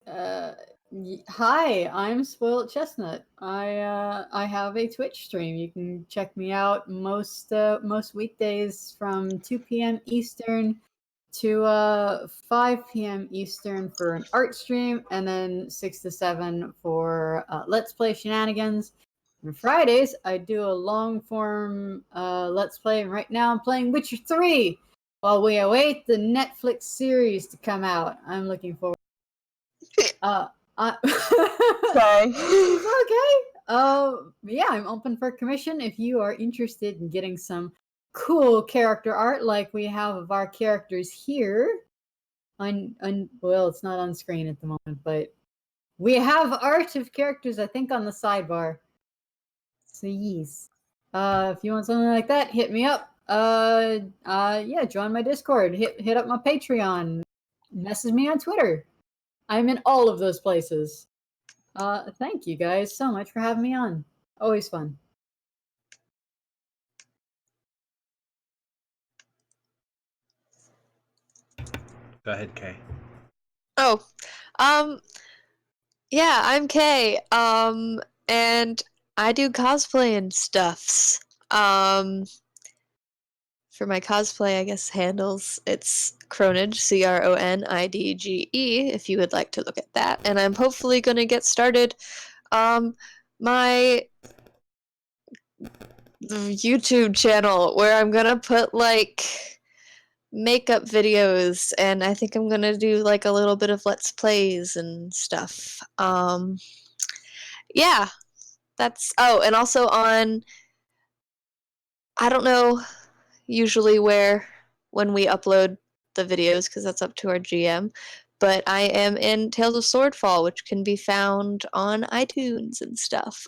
A: Hi, I'm Spoiled Chestnut. I have a Twitch stream. You can check me out most weekdays from 2 p.m. Eastern to 5 p.m. Eastern for an art stream, and then 6 to 7 for Let's Play shenanigans. And Fridays, I do a long form Let's Play, and right now I'm playing Witcher 3 while we await the Netflix series to come out. I'm looking forward.
D: Sorry.
A: Okay. Yeah, I'm open for commission if you are interested in getting some cool character art like we have of our characters here. Well, it's not on screen at the moment, but we have art of characters, I think, on the sidebar. So yes. If you want something like that, hit me up. Yeah, join my Discord. Hit up my Patreon. Message me on Twitter. I'm in all of those places. Thank you guys so much for having me on. Always fun.
B: Go ahead, Kay.
D: Oh, yeah, I'm Kay. And I do cosplay and stuffs. For my cosplay, I guess handles, it's Cronidge, CRONIDGE, if you would like to look at that. And I'm hopefully gonna get started. My YouTube channel where I'm gonna put like makeup videos, and I think I'm gonna do like a little bit of let's plays and stuff. Yeah, that's and also on, I don't know usually where when we upload the videos because that's up to our GM, but I am in Tales of Swordfall, which can be found on iTunes and stuff.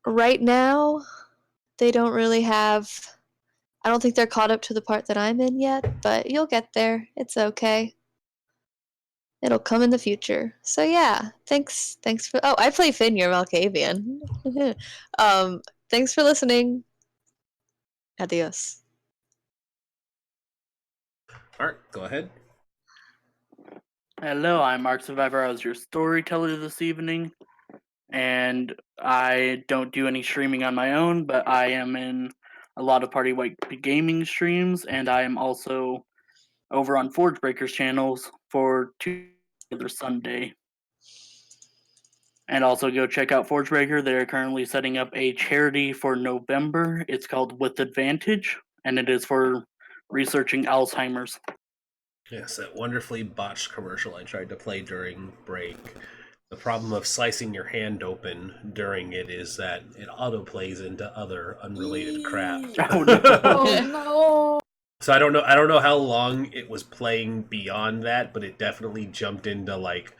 D: Right now they don't really have, I don't think they're caught up to the part that I'm in yet, but you'll get there. It's okay. It'll come in the future. So yeah, thanks for, I play Finn, your Malkavian. Thanks for listening. Adios.
B: Art, go ahead.
E: Hello, I'm Mark Survivor. I was your storyteller this evening, and I don't do any streaming on my own, but I am in a lot of PartyWipeGames streams, and I am also over on Forgebreaker's channels for Tuesday Sunday. And also go check out Forgebreaker. They're currently setting up a charity for November. It's called With Advantage, and it is for researching Alzheimer's.
B: Yes, that wonderfully botched commercial I tried to play during break. The problem of slicing your hand open during it is that it autoplays into other unrelated crap.
E: Oh no.
A: Oh no!
B: So I don't know how long it was playing beyond that, but it definitely jumped into like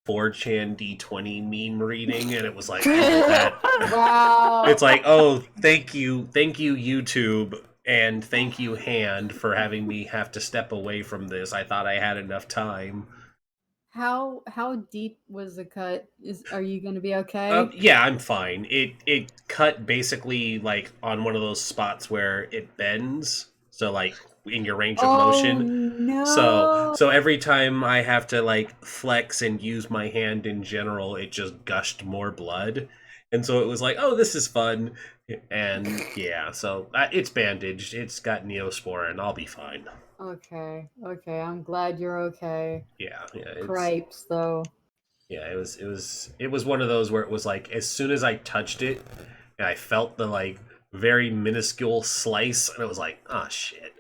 B: 4chan D20 meme reading, and it was like, oh, that.
A: Wow.
B: It's like, oh, thank you, YouTube, and thank you, Hand, for having me have to step away from this. I thought I had enough time.
A: How deep was the cut? Are you gonna be okay?
B: Yeah, I'm fine. It cut basically like on one of those spots where it bends, so like in your range of motion.
A: No.
B: So every time I have to like flex and use my hand in general, it just gushed more blood. And so it was like, oh, this is fun. And yeah, so it's bandaged. It's got Neosporin. I'll be fine.
A: Okay. I'm glad you're okay.
B: Yeah.
A: Cripes, though.
B: Yeah, it was one of those where it was like as soon as I touched it, and I felt the like very minuscule slice, and it was like, oh shit.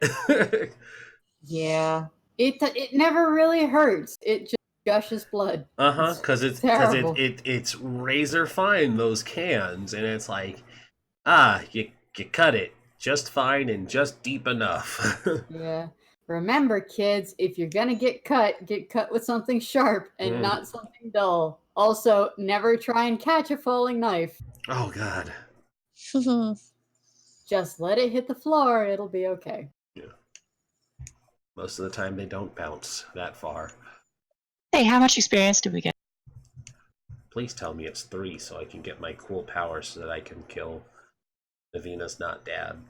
A: Yeah. It never really hurts. It just gushes blood.
B: Because it's razor fine, those cans, and it's like, you cut it just fine and just deep enough.
A: Yeah. Remember, kids, if you're gonna get cut with something sharp and not something dull. Also, never try and catch a falling knife.
B: Oh god.
A: Just let it hit the floor, it'll be okay.
B: Yeah. Most of the time they don't bounce that far.
C: Hey, how much experience did we get?
B: Please tell me it's 3 so I can get my cool power so that I can kill Navina's not dad.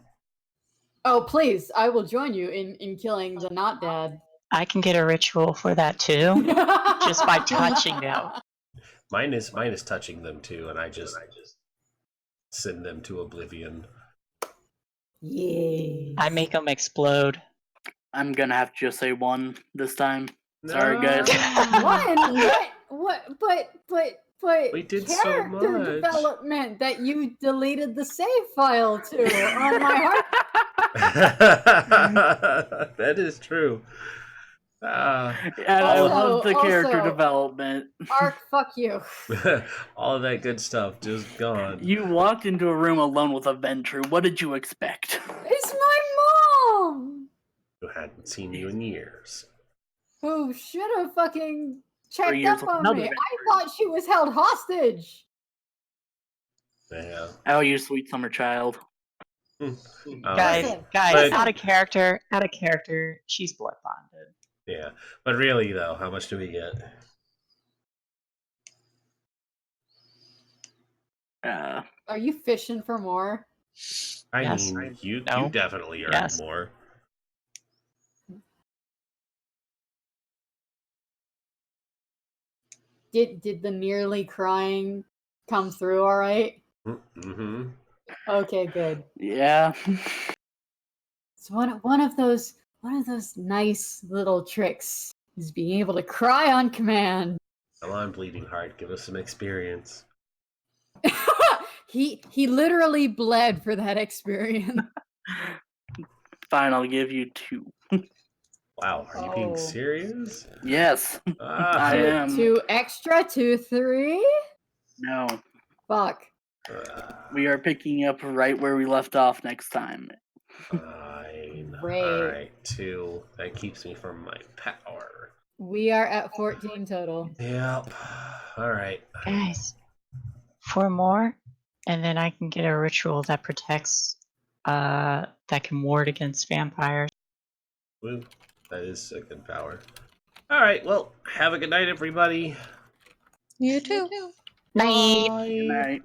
A: Oh, please, I will join you in killing the not dad.
C: I can get a ritual for that too, just by touching them.
B: Mine is touching them too, and I just send them to oblivion.
A: Yeah.
C: I make them explode.
E: I'm gonna have to just say 1 this time. Sorry, guys.
A: One? But
B: We did so
A: character
B: much.
A: development that you deleted the save file to on my heart.
B: That is true.
E: And I love the character
A: also,
E: development.
A: Ark, fuck you.
B: All of that good stuff just gone.
E: You walked into a room alone with a Ventru. What did you expect?
A: It's my mom!
B: Who hadn't seen you in years.
A: Who should have fucking checked
E: years
A: up
E: with
A: on
E: another
A: me.
E: Ventru.
A: I thought she was held hostage.
B: Yeah.
E: Oh, you sweet summer child.
C: Guys,
B: but-
C: out of character, she's blood bonded.
B: Yeah. But really, though, how much do we get?
A: Are you fishing for more?
B: I mean, you definitely earned more.
A: Did the nearly crying come through all right?
B: Mm-hmm.
A: Okay, good.
E: Yeah.
A: It's one of those nice little tricks is being able to cry on command.
B: Come on, Bleeding Heart, give us some experience.
A: He literally bled for that experience.
E: Fine, I'll give you 2.
B: Wow, are you being serious?
E: Yes, I am.
A: 2 extra, 2, 3.
E: No,
A: Fuck.
E: we are picking up right where we left off next time.
B: Fine.
A: Great.
B: Alright, 2. That keeps me from my power.
A: We are at 14 total.
B: Yep. Alright.
C: Guys, 4 more, and then I can get a ritual that protects, that can ward against vampires.
B: Woo. That is a good power. Alright, well, have a good night, everybody.
D: You too.
C: Night.
B: Bye.
E: Good night.